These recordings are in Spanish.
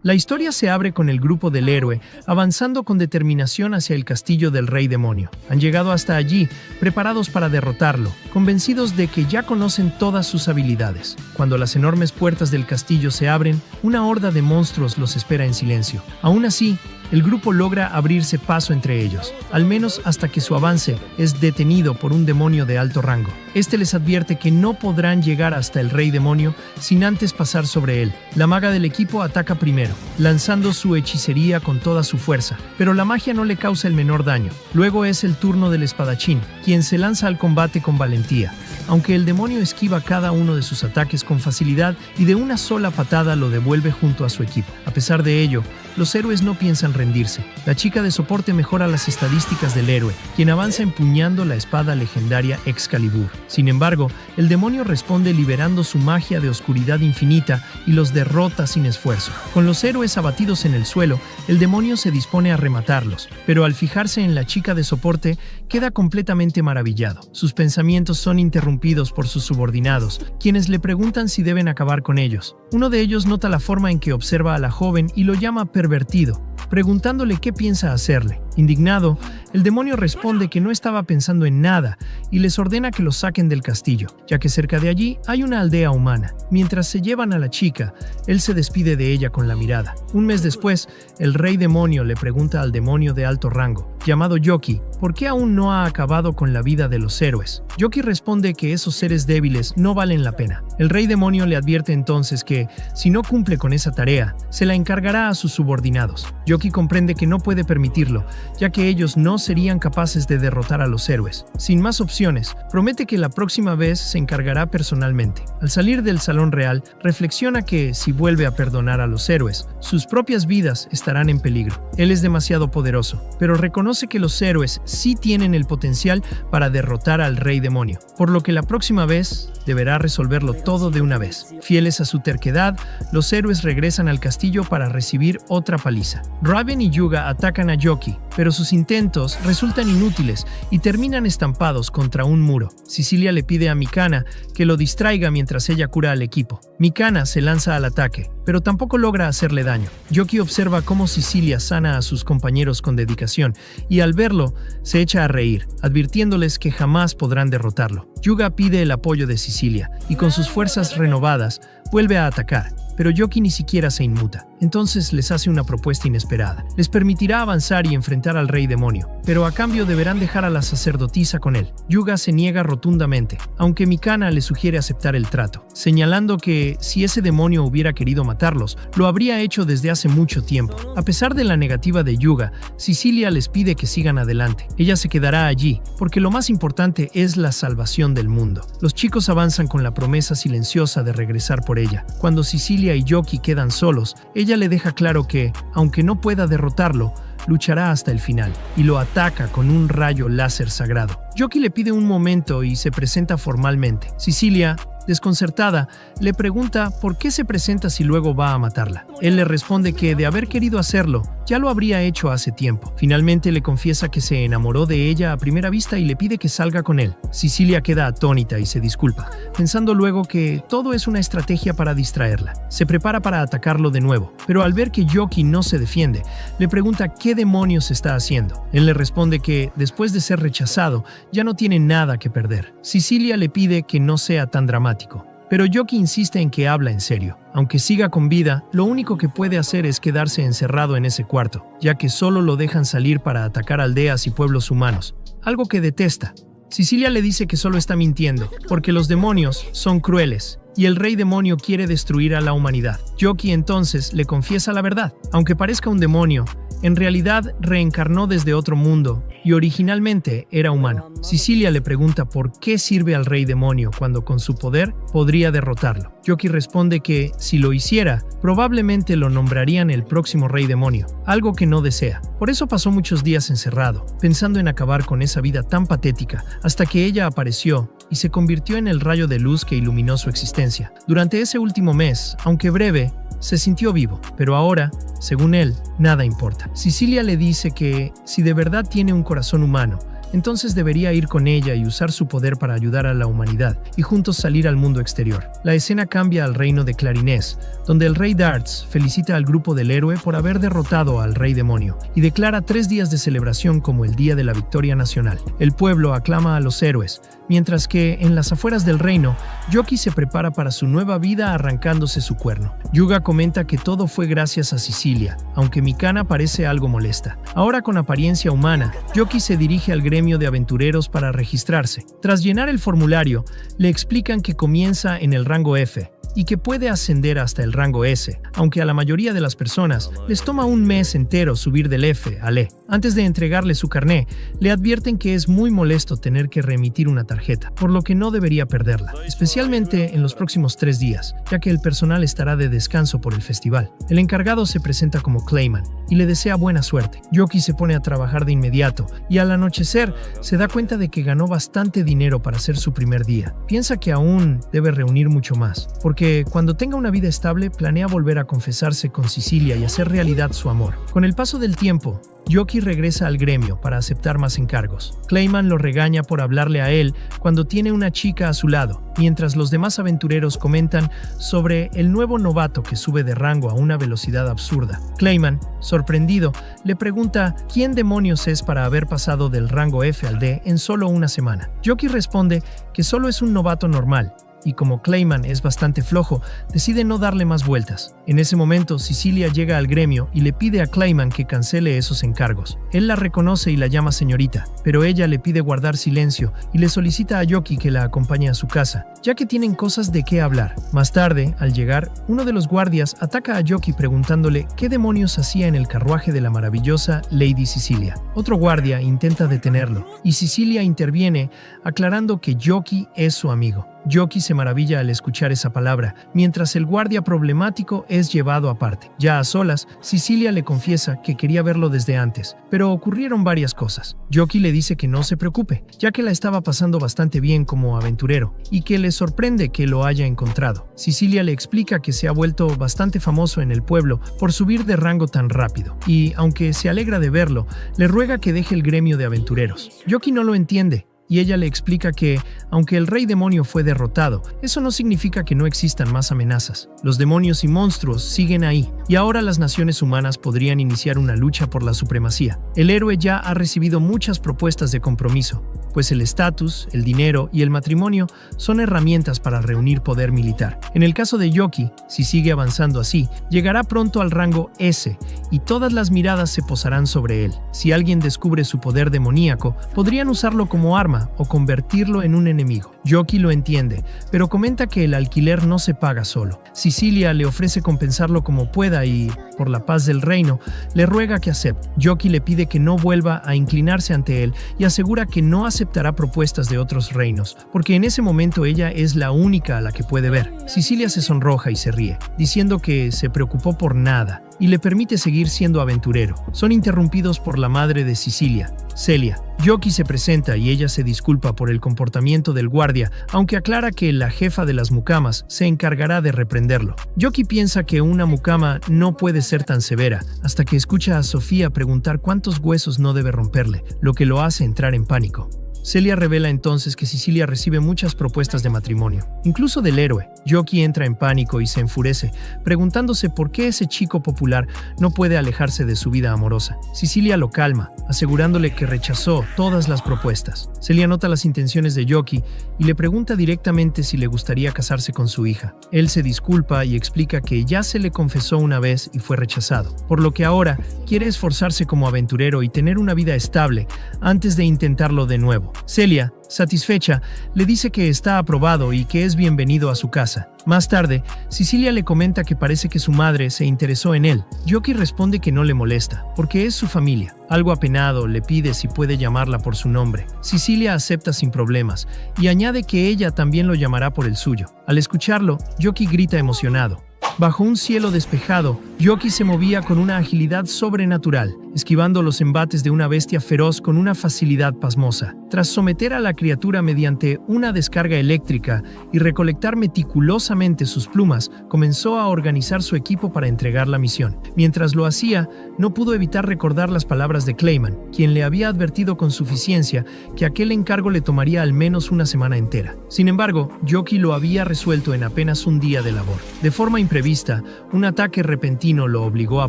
La historia se abre con el grupo del héroe avanzando con determinación hacia el castillo del Rey Demonio. Han llegado hasta allí, preparados para derrotarlo, convencidos de que ya conocen todas sus habilidades. Cuando las enormes puertas del castillo se abren, una horda de monstruos los espera en silencio. Aún así, el grupo logra abrirse paso entre ellos, al menos hasta que su avance es detenido por un demonio de alto rango. Este les advierte que no podrán llegar hasta el Rey Demonio sin antes pasar sobre él. La maga del equipo ataca primero, lanzando su hechicería con toda su fuerza, pero la magia no le causa el menor daño. Luego es el turno del espadachín, quien se lanza al combate con valentía. Aunque el demonio esquiva cada uno de sus ataques con facilidad y de una sola patada lo devuelve junto a su equipo. A pesar de ello, los héroes no piensan rendirse. La chica de soporte mejora las estadísticas del héroe, quien avanza empuñando la espada legendaria Excalibur. Sin embargo, el demonio responde liberando su magia de oscuridad infinita y los derrota sin esfuerzo. Con los héroes abatidos en el suelo, el demonio se dispone a rematarlos, pero al fijarse en la chica de soporte, queda completamente maravillado. Sus pensamientos son interrumpidos por sus subordinados, quienes le preguntan si deben acabar con ellos. Uno de ellos nota la forma en que observa a la joven y lo llama pervertido, preguntándole qué piensa hacerle. Indignado, el demonio responde que no estaba pensando en nada y les ordena que lo saquen del castillo, ya que cerca de allí hay una aldea humana. Mientras se llevan a la chica, él se despide de ella con la mirada. Un mes después, el Rey Demonio le pregunta al demonio de alto rango, llamado Yoki, ¿por qué aún no ha acabado con la vida de los héroes? Yoki responde que esos seres débiles no valen la pena. El Rey Demonio le advierte entonces que, si no cumple con esa tarea, se la encargará a sus subordinados. Yoki comprende que no puede permitirlo, ya que ellos no serían capaces de derrotar a los héroes. Sin más opciones, promete que la próxima vez se encargará personalmente. Al salir del salón real, reflexiona que, si vuelve a perdonar a los héroes, sus propias vidas estarán en peligro. Él es demasiado poderoso, pero reconoce que los héroes sí tienen el potencial para derrotar al Rey Demonio, por lo que la próxima vez deberá resolverlo todo de una vez. Fieles a su terquedad, los héroes regresan al castillo para recibir otra paliza. Raven y Yuga atacan a Yoki, pero sus intentos resultan inútiles y terminan estampados contra un muro. Sicilia le pide a Mikana que lo distraiga mientras ella cura al equipo. Mikana se lanza al ataque, pero tampoco logra hacerle daño. Yoki observa cómo Sicilia sana a sus compañeros con dedicación y al verlo, se echa a reír, advirtiéndoles que jamás podrán derrotarlo. Yuga pide el apoyo de Sicilia y con sus fuerzas renovadas vuelve a atacar, pero Yoki ni siquiera se inmuta. Entonces les hace una propuesta inesperada. Les permitirá avanzar y enfrentar al Rey Demonio, pero a cambio deberán dejar a la sacerdotisa con él. Yuga se niega rotundamente, aunque Mikana le sugiere aceptar el trato, señalando que si ese demonio hubiera querido matarlos, lo habría hecho desde hace mucho tiempo. A pesar de la negativa de Yuga, Sicilia les pide que sigan adelante. Ella se quedará allí, porque lo más importante es la salvación del mundo. Los chicos avanzan con la promesa silenciosa de regresar por ella. Cuando Sicilia y Yoki quedan solos, ella le deja claro que, aunque no pueda derrotarlo, luchará hasta el final, y lo ataca con un rayo láser sagrado. Yoki le pide un momento y se presenta formalmente. Sicilia, desconcertada, le pregunta por qué se presenta si luego va a matarla. Él le responde que, de haber querido hacerlo, ya lo habría hecho hace tiempo. Finalmente le confiesa que se enamoró de ella a primera vista y le pide que salga con él. Sicilia queda atónita y se disculpa, pensando luego que todo es una estrategia para distraerla. Se prepara para atacarlo de nuevo, pero al ver que Yoki no se defiende, le pregunta qué demonios está haciendo. Él le responde que, después de ser rechazado, ya no tiene nada que perder. Sicilia le pide que no sea tan dramático, pero Yoki insiste en que habla en serio. Aunque siga con vida, lo único que puede hacer es quedarse encerrado en ese cuarto, ya que solo lo dejan salir para atacar aldeas y pueblos humanos, algo que detesta. Sicilia le dice que solo está mintiendo, porque los demonios son crueles y el Rey Demonio quiere destruir a la humanidad. Yoki entonces le confiesa la verdad. Aunque parezca un demonio, en realidad reencarnó desde otro mundo y originalmente era humano. Sicilia le pregunta por qué sirve al Rey Demonio cuando con su poder podría derrotarlo. Yoki responde que, si lo hiciera, probablemente lo nombrarían el próximo Rey Demonio, algo que no desea. Por eso pasó muchos días encerrado, pensando en acabar con esa vida tan patética, hasta que ella apareció y se convirtió en el rayo de luz que iluminó su existencia. Durante ese último mes, aunque breve, se sintió vivo, pero ahora, según él, nada importa. Sicilia le dice que, si de verdad tiene un corazón humano, entonces debería ir con ella y usar su poder para ayudar a la humanidad y juntos salir al mundo exterior. La escena cambia al reino de Clarinés, donde el rey Darts felicita al grupo del héroe por haber derrotado al rey demonio y declara 3 días de celebración como el Día de la Victoria Nacional. El pueblo aclama a los héroes, mientras que en las afueras del reino, Yoki se prepara para su nueva vida arrancándose su cuerno. Yuga comenta que todo fue gracias a Sicilia, aunque Mikana parece algo molesta. Ahora con apariencia humana, Yoki se dirige al gremio de aventureros para registrarse. Tras llenar el formulario, le explican que comienza en el rango F y que puede ascender hasta el rango S, aunque a la mayoría de las personas les toma un mes entero subir del F al E. Antes de entregarle su carné, le advierten que es muy molesto tener que reemitir una tarjeta, por lo que no debería perderla, especialmente en los próximos 3 días, ya que el personal estará de descanso por el festival. El encargado se presenta como Clayman y le desea buena suerte. Yoki se pone a trabajar de inmediato y al anochecer se da cuenta de que ganó bastante dinero para hacer su primer día. Piensa que aún debe reunir mucho más, porque cuando tenga una vida estable planea volver a confesarse con Sicilia y hacer realidad su amor. Con el paso del tiempo, Yoki regresa al gremio para aceptar más encargos. Clayman lo regaña por hablarle a él cuando tiene una chica a su lado, mientras los demás aventureros comentan sobre el nuevo novato que sube de rango a una velocidad absurda. Clayman, sorprendido, le pregunta quién demonios es para haber pasado del rango F al D en solo una semana. Yoki responde que solo es un novato normal, y como Clayman es bastante flojo, decide no darle más vueltas. En ese momento, Sicilia llega al gremio y le pide a Clayman que cancele esos encargos. Él la reconoce y la llama señorita, pero ella le pide guardar silencio y le solicita a Yoki que la acompañe a su casa, ya que tienen cosas de qué hablar. Más tarde, al llegar, uno de los guardias ataca a Yoki preguntándole qué demonios hacía en el carruaje de la maravillosa Lady Sicilia. Otro guardia intenta detenerlo, y Sicilia interviene aclarando que Yoki es su amigo. Yoki se maravilla al escuchar esa palabra, mientras el guardia problemático es llevado aparte. Ya a solas, Sicilia le confiesa que quería verlo desde antes, pero ocurrieron varias cosas. Yoki le dice que no se preocupe, ya que la estaba pasando bastante bien como aventurero, y que le sorprende que lo haya encontrado. Sicilia le explica que se ha vuelto bastante famoso en el pueblo por subir de rango tan rápido, y aunque se alegra de verlo, le ruega que deje el gremio de aventureros. Yoki no lo entiende, y ella le explica que, aunque el rey demonio fue derrotado, eso no significa que no existan más amenazas. Los demonios y monstruos siguen ahí, y ahora las naciones humanas podrían iniciar una lucha por la supremacía. El héroe ya ha recibido muchas propuestas de compromiso, pues el estatus, el dinero y el matrimonio son herramientas para reunir poder militar. En el caso de Yoki, si sigue avanzando así, llegará pronto al rango S, y todas las miradas se posarán sobre él. Si alguien descubre su poder demoníaco, podrían usarlo como arma o convertirlo en un enemigo. Yoki lo entiende, pero comenta que el alquiler no se paga solo. Sicilia le ofrece compensarlo como pueda y, por la paz del reino, le ruega que acepte. Yoki le pide que no vuelva a inclinarse ante él y asegura que no aceptará propuestas de otros reinos, porque en ese momento ella es la única a la que puede ver. Sicilia se sonroja y se ríe, diciendo que se preocupó por nada y le permite seguir siendo aventurero. Son interrumpidos por la madre de Sicilia, Celia. Yoki se presenta y ella se disculpa por el comportamiento del guardia, aunque aclara que la jefa de las mucamas se encargará de reprenderlo. Yoki piensa que una mucama no puede ser tan severa, hasta que escucha a Sofía preguntar cuántos huesos no debe romperle, lo que lo hace entrar en pánico. Celia revela entonces que Sicilia recibe muchas propuestas de matrimonio, incluso del héroe. Yoki entra en pánico y se enfurece, preguntándose por qué ese chico popular no puede alejarse de su vida amorosa. Sicilia lo calma, asegurándole que rechazó todas las propuestas. Celia nota las intenciones de Yoki y le pregunta directamente si le gustaría casarse con su hija. Él se disculpa y explica que ya se le confesó una vez y fue rechazado, por lo que ahora quiere esforzarse como aventurero y tener una vida estable antes de intentarlo de nuevo. Celia, satisfecha, le dice que está aprobado y que es bienvenido a su casa. Más tarde, Sicilia le comenta que parece que su madre se interesó en él. Yoki responde que no le molesta, porque es su familia. Algo apenado, le pide si puede llamarla por su nombre. Sicilia acepta sin problemas y añade que ella también lo llamará por el suyo. Al escucharlo, Yoki grita emocionado. Bajo un cielo despejado, Yoki se movía con una agilidad sobrenatural. esquivando los embates de una bestia feroz con una facilidad pasmosa. Tras someter a la criatura mediante una descarga eléctrica y recolectar meticulosamente sus plumas, comenzó a organizar su equipo para entregar la misión. Mientras lo hacía, no pudo evitar recordar las palabras de Clayman, quien le había advertido con suficiencia que aquel encargo le tomaría al menos una semana entera. Sin embargo, Yoki lo había resuelto en apenas un día de labor. De forma imprevista, un ataque repentino lo obligó a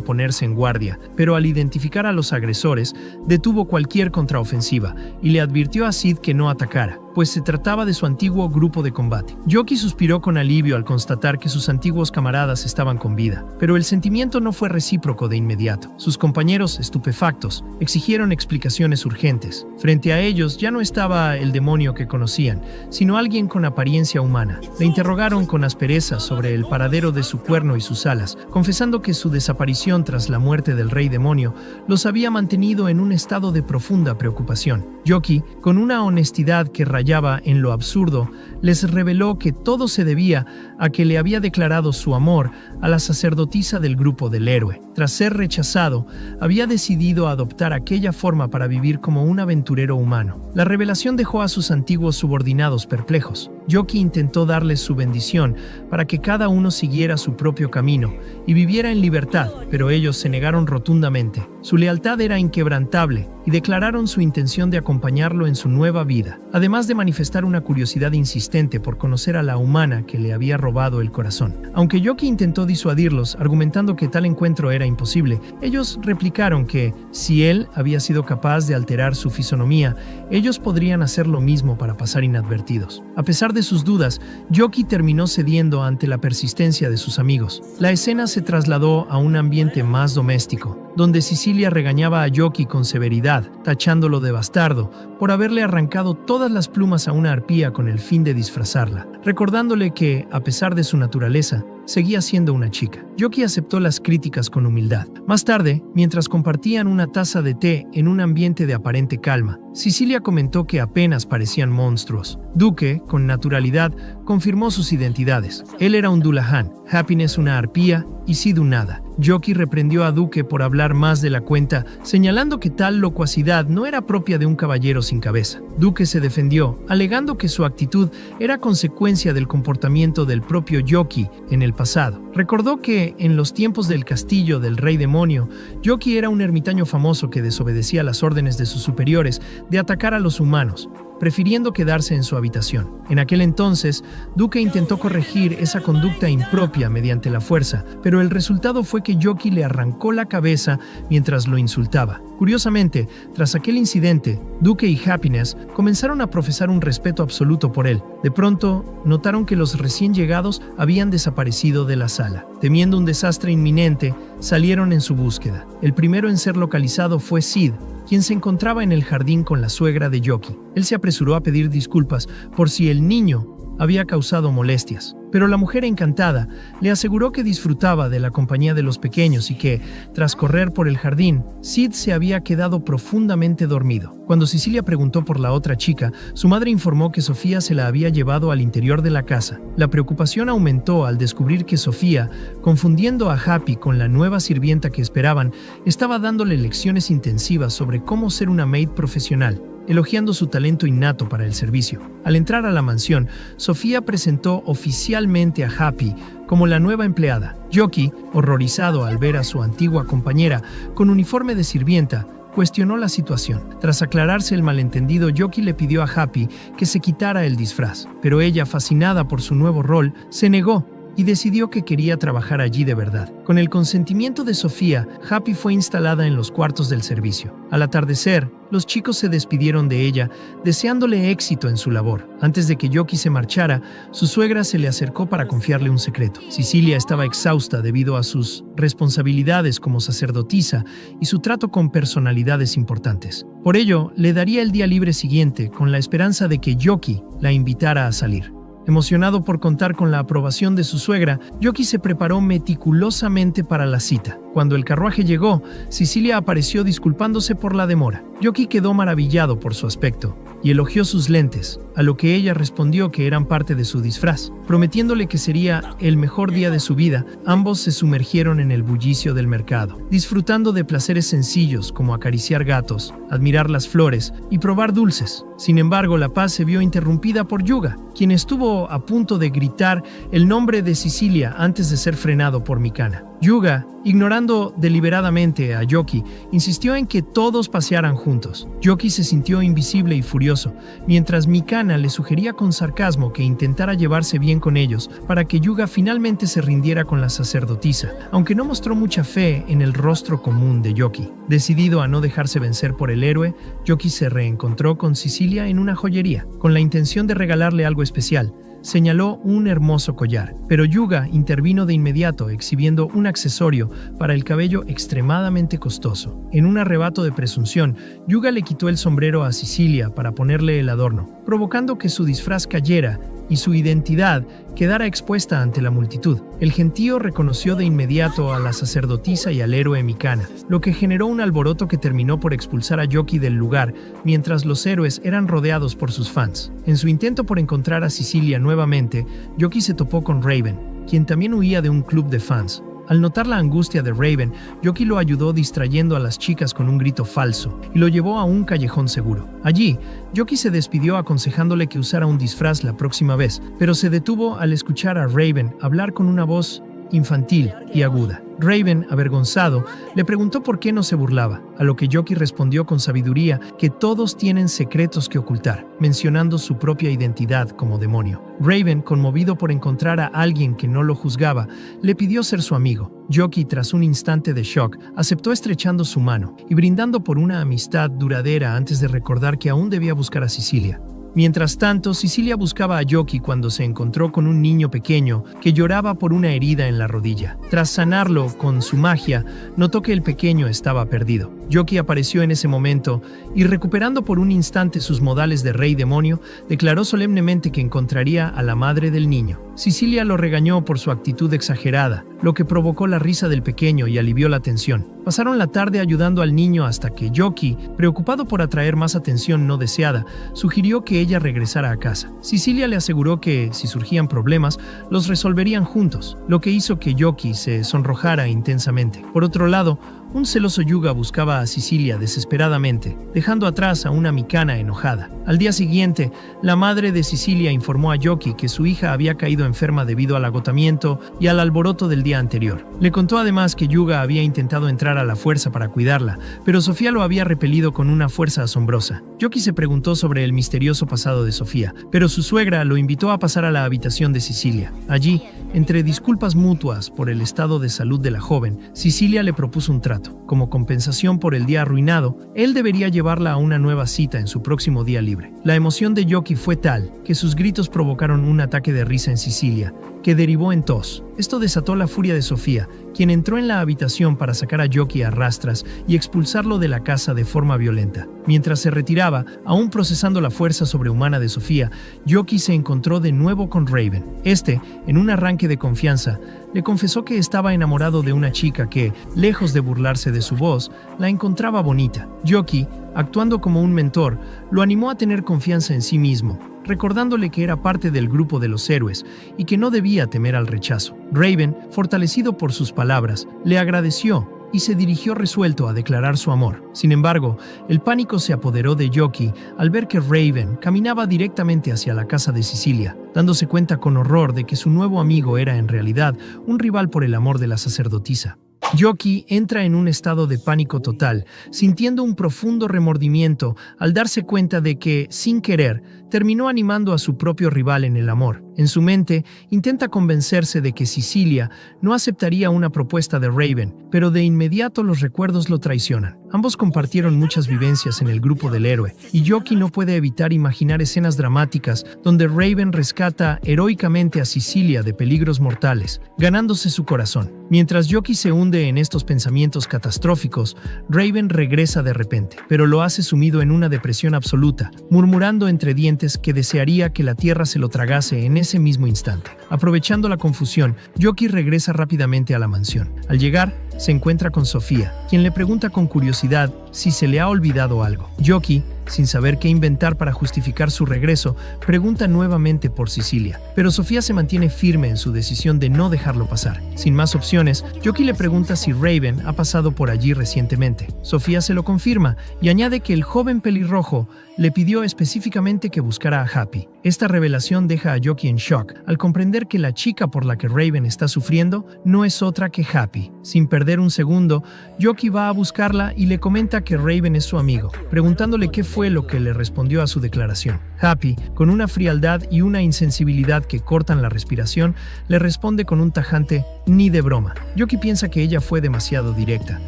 ponerse en guardia, pero al identificar a los agresores, detuvo cualquier contraofensiva y le advirtió a Sid que no atacara, pues se trataba de su antiguo grupo de combate. Yoki suspiró con alivio al constatar que sus antiguos camaradas estaban con vida, pero el sentimiento no fue recíproco de inmediato. Sus compañeros, estupefactos, exigieron explicaciones urgentes. Frente a ellos ya no estaba el demonio que conocían, sino alguien con apariencia humana. Le interrogaron con aspereza sobre el paradero de su cuerno y sus alas, confesando que su desaparición tras la muerte del rey demonio los había mantenido en un estado de profunda preocupación. Yoki, con una honestidad que rayaba en lo absurdo, les reveló que todo se debía a que le había declarado su amor a la sacerdotisa del grupo del héroe. Tras ser rechazado, había decidido adoptar aquella forma para vivir como un aventurero humano. La revelación dejó a sus antiguos subordinados perplejos. Yoki intentó darles su bendición para que cada uno siguiera su propio camino y viviera en libertad, pero ellos se negaron rotundamente. Su lealtad era inquebrantable y declararon su intención de acompañarlo en su nueva vida, además de manifestar una curiosidad insistente por conocer a la humana que le había robado el corazón. Aunque Yoki intentó disuadirlos, argumentando que tal encuentro era imposible, ellos replicaron que, si él había sido capaz de alterar su fisonomía, ellos podrían hacer lo mismo para pasar inadvertidos. A pesar de sus dudas, Yoki terminó cediendo ante la persistencia de sus amigos. La escena se trasladó a un ambiente más doméstico, donde Cecilia regañaba a Yoki con severidad, tachándolo de bastardo por haberle arrancado todas las plumas a una arpía con el fin de disfrazarla, recordándole que, a pesar de su naturaleza, seguía siendo una chica. Yoki aceptó las críticas con humildad. Más tarde, mientras compartían una taza de té en un ambiente de aparente calma, Cecilia comentó que apenas parecían monstruos. Duque, con naturalidad, confirmó sus identidades. Él era un Dullahan, Happiness una arpía y Sid un hada. Yoki reprendió a Duque por hablar más de la cuenta, señalando que tal locuacidad no era propia de un caballero sin cabeza. Duque se defendió, alegando que su actitud era consecuencia del comportamiento del propio Yoki en el pasado. Recordó que, en los tiempos del castillo del rey demonio, Yoki era un ermitaño famoso que desobedecía las órdenes de sus superiores de atacar a los humanos, prefiriendo quedarse en su habitación. En aquel entonces, Duque intentó corregir esa conducta impropia mediante la fuerza, pero el resultado fue que Yoki le arrancó la cabeza mientras lo insultaba. Curiosamente, tras aquel incidente, Duque y Happiness comenzaron a profesar un respeto absoluto por él. De pronto, notaron que los recién llegados habían desaparecido de la sala. Temiendo un desastre inminente, salieron en su búsqueda. El primero en ser localizado fue Sid, quien se encontraba en el jardín con la suegra de Yoki. Él se apresuró a pedir disculpas por si el niño había causado molestias, pero la mujer encantada le aseguró que disfrutaba de la compañía de los pequeños y que, tras correr por el jardín, Sid se había quedado profundamente dormido. Cuando Cecilia preguntó por la otra chica, su madre informó que Sofía se la había llevado al interior de la casa. La preocupación aumentó al descubrir que Sofía, confundiendo a Happy con la nueva sirvienta que esperaban, estaba dándole lecciones intensivas sobre cómo ser una maid profesional, elogiando su talento innato para el servicio. Al entrar a la mansión, Sofía presentó oficialmente a Happy como la nueva empleada. Yoki, horrorizado al ver a su antigua compañera con uniforme de sirvienta, cuestionó la situación. Tras aclararse el malentendido, Yoki le pidió a Happy que se quitara el disfraz, pero ella, fascinada por su nuevo rol, se negó y decidió que quería trabajar allí de verdad. Con el consentimiento de Sofía, Happy fue instalada en los cuartos del servicio. Al atardecer, los chicos se despidieron de ella, deseándole éxito en su labor. Antes de que Yoki se marchara, su suegra se le acercó para confiarle un secreto. Cecilia estaba exhausta debido a sus responsabilidades como sacerdotisa y su trato con personalidades importantes. Por ello, le daría el día libre siguiente con la esperanza de que Yoki la invitara a salir. Emocionado por contar con la aprobación de su suegra, Yoki se preparó meticulosamente para la cita. Cuando el carruaje llegó, Cecilia apareció disculpándose por la demora. Yoki quedó maravillado por su aspecto y elogió sus lentes, a lo que ella respondió que eran parte de su disfraz. Prometiéndole que sería el mejor día de su vida, ambos se sumergieron en el bullicio del mercado, disfrutando de placeres sencillos como acariciar gatos, admirar las flores y probar dulces. Sin embargo, la paz se vio interrumpida por Yuga, quien estuvo a punto de gritar el nombre de Sicilia antes de ser frenado por Mikana. Yuga, ignorando deliberadamente a Yoki, insistió en que todos pasearan juntos. Yoki se sintió invisible y furioso, mientras Mikana le sugería con sarcasmo que intentara llevarse bien con ellos para que Yuga finalmente se rindiera con la sacerdotisa, aunque no mostró mucha fe en el rostro común de Yoki. Decidido a no dejarse vencer por el héroe, Yoki se reencontró con Sicilia en una joyería, con la intención de regalarle algo especial. Señaló un hermoso collar, pero Yuga intervino de inmediato exhibiendo un accesorio para el cabello extremadamente costoso. En un arrebato de presunción, Yuga le quitó el sombrero a Sicilia para ponerle el adorno, provocando que su disfraz cayera y su identidad quedara expuesta ante la multitud. El gentío reconoció de inmediato a la sacerdotisa y al héroe Mikana, lo que generó un alboroto que terminó por expulsar a Yoki del lugar, mientras los héroes eran rodeados por sus fans. En su intento por encontrar a Sicilia nuevamente, Yoki se topó con Raven, quien también huía de un club de fans. Al notar la angustia de Raven, Yoki lo ayudó distrayendo a las chicas con un grito falso y lo llevó a un callejón seguro. Allí, Yoki se despidió aconsejándole que usara un disfraz la próxima vez, pero se detuvo al escuchar a Raven hablar con una voz infantil y aguda. Raven, avergonzado, le preguntó por qué no se burlaba, a lo que Yoki respondió con sabiduría que todos tienen secretos que ocultar, mencionando su propia identidad como demonio. Raven, conmovido por encontrar a alguien que no lo juzgaba, le pidió ser su amigo. Yoki, tras un instante de shock, aceptó estrechando su mano y brindando por una amistad duradera antes de recordar que aún debía buscar a Sicilia. Mientras tanto, Sicilia buscaba a Yoki cuando se encontró con un niño pequeño que lloraba por una herida en la rodilla. Tras sanarlo con su magia, notó que el pequeño estaba perdido. Yoki apareció en ese momento y, recuperando por un instante sus modales de rey demonio, declaró solemnemente que encontraría a la madre del niño. Sicilia lo regañó por su actitud exagerada, lo que provocó la risa del pequeño y alivió la tensión. Pasaron la tarde ayudando al niño hasta que Yoki, preocupado por atraer más atención no deseada, sugirió que ella regresara a casa. Sicilia le aseguró que, si surgían problemas, los resolverían juntos, lo que hizo que Yoki se sonrojara intensamente. Por otro lado, un celoso Yuga buscaba a Sicilia desesperadamente, dejando atrás a una Mikana enojada. Al día siguiente, la madre de Sicilia informó a Yoki que su hija había caído enferma debido al agotamiento y al alboroto del día anterior. Le contó además que Yuga había intentado entrar a la fuerza para cuidarla, pero Sofía lo había repelido con una fuerza asombrosa. Yoki se preguntó sobre el misterioso pasado de Sofía, pero su suegra lo invitó a pasar a la habitación de Sicilia. Allí, entre disculpas mutuas por el estado de salud de la joven, Sicilia le propuso un trato. Como compensación por el día arruinado, él debería llevarla a una nueva cita en su próximo día libre. La emoción de Yoki fue tal que sus gritos provocaron un ataque de risa en Sicilia, que derivó en tos. Esto desató la furia de Sofía, quien entró en la habitación para sacar a Yoki a rastras y expulsarlo de la casa de forma violenta. Mientras se retiraba, aún procesando la fuerza sobrehumana de Sofía, Yoki se encontró de nuevo con Raven. Este, en un arranque de confianza, le confesó que estaba enamorado de una chica que, lejos de burlarse de su voz, la encontraba bonita. Yoki, actuando como un mentor, lo animó a tener confianza en sí mismo, recordándole que era parte del grupo de los héroes y que no debía temer al rechazo. Raven, fortalecido por sus palabras, le agradeció y se dirigió resuelto a declarar su amor. Sin embargo, el pánico se apoderó de Yoki al ver que Raven caminaba directamente hacia la casa de Sicilia, dándose cuenta con horror de que su nuevo amigo era en realidad un rival por el amor de la sacerdotisa. Yoki entra en un estado de pánico total, sintiendo un profundo remordimiento al darse cuenta de que, sin querer, terminó animando a su propio rival en el amor. En su mente, intenta convencerse de que Sicilia no aceptaría una propuesta de Raven, pero de inmediato los recuerdos lo traicionan. Ambos compartieron muchas vivencias en el grupo del héroe, y Yoki no puede evitar imaginar escenas dramáticas donde Raven rescata heroicamente a Sicilia de peligros mortales, ganándose su corazón. Mientras Yoki se hunde en estos pensamientos catastróficos, Raven regresa de repente, pero lo hace sumido en una depresión absoluta, murmurando entre dientes que desearía que la tierra se lo tragase en ese mismo instante. Aprovechando la confusión, Yoki regresa rápidamente a la mansión. Al llegar, se encuentra con Sofía, quien le pregunta con curiosidad si se le ha olvidado algo. Yoki, sin saber qué inventar para justificar su regreso, pregunta nuevamente por Cecilia, pero Sofía se mantiene firme en su decisión de no dejarlo pasar. Sin más opciones, Yoki le pregunta si Raven ha pasado por allí recientemente. Sofía se lo confirma y añade que el joven pelirrojo le pidió específicamente que buscara a Happy. Esta revelación deja a Yoki en shock al comprender que la chica por la que Raven está sufriendo no es otra que Happy. Sin perder un segundo, Yoki va a buscarla y le comenta que Raven es su amigo, preguntándole qué fue lo que le respondió a su declaración. Happy, con una frialdad y una insensibilidad que cortan la respiración, le responde con un tajante "ni de broma". Yoki piensa que ella fue demasiado directa,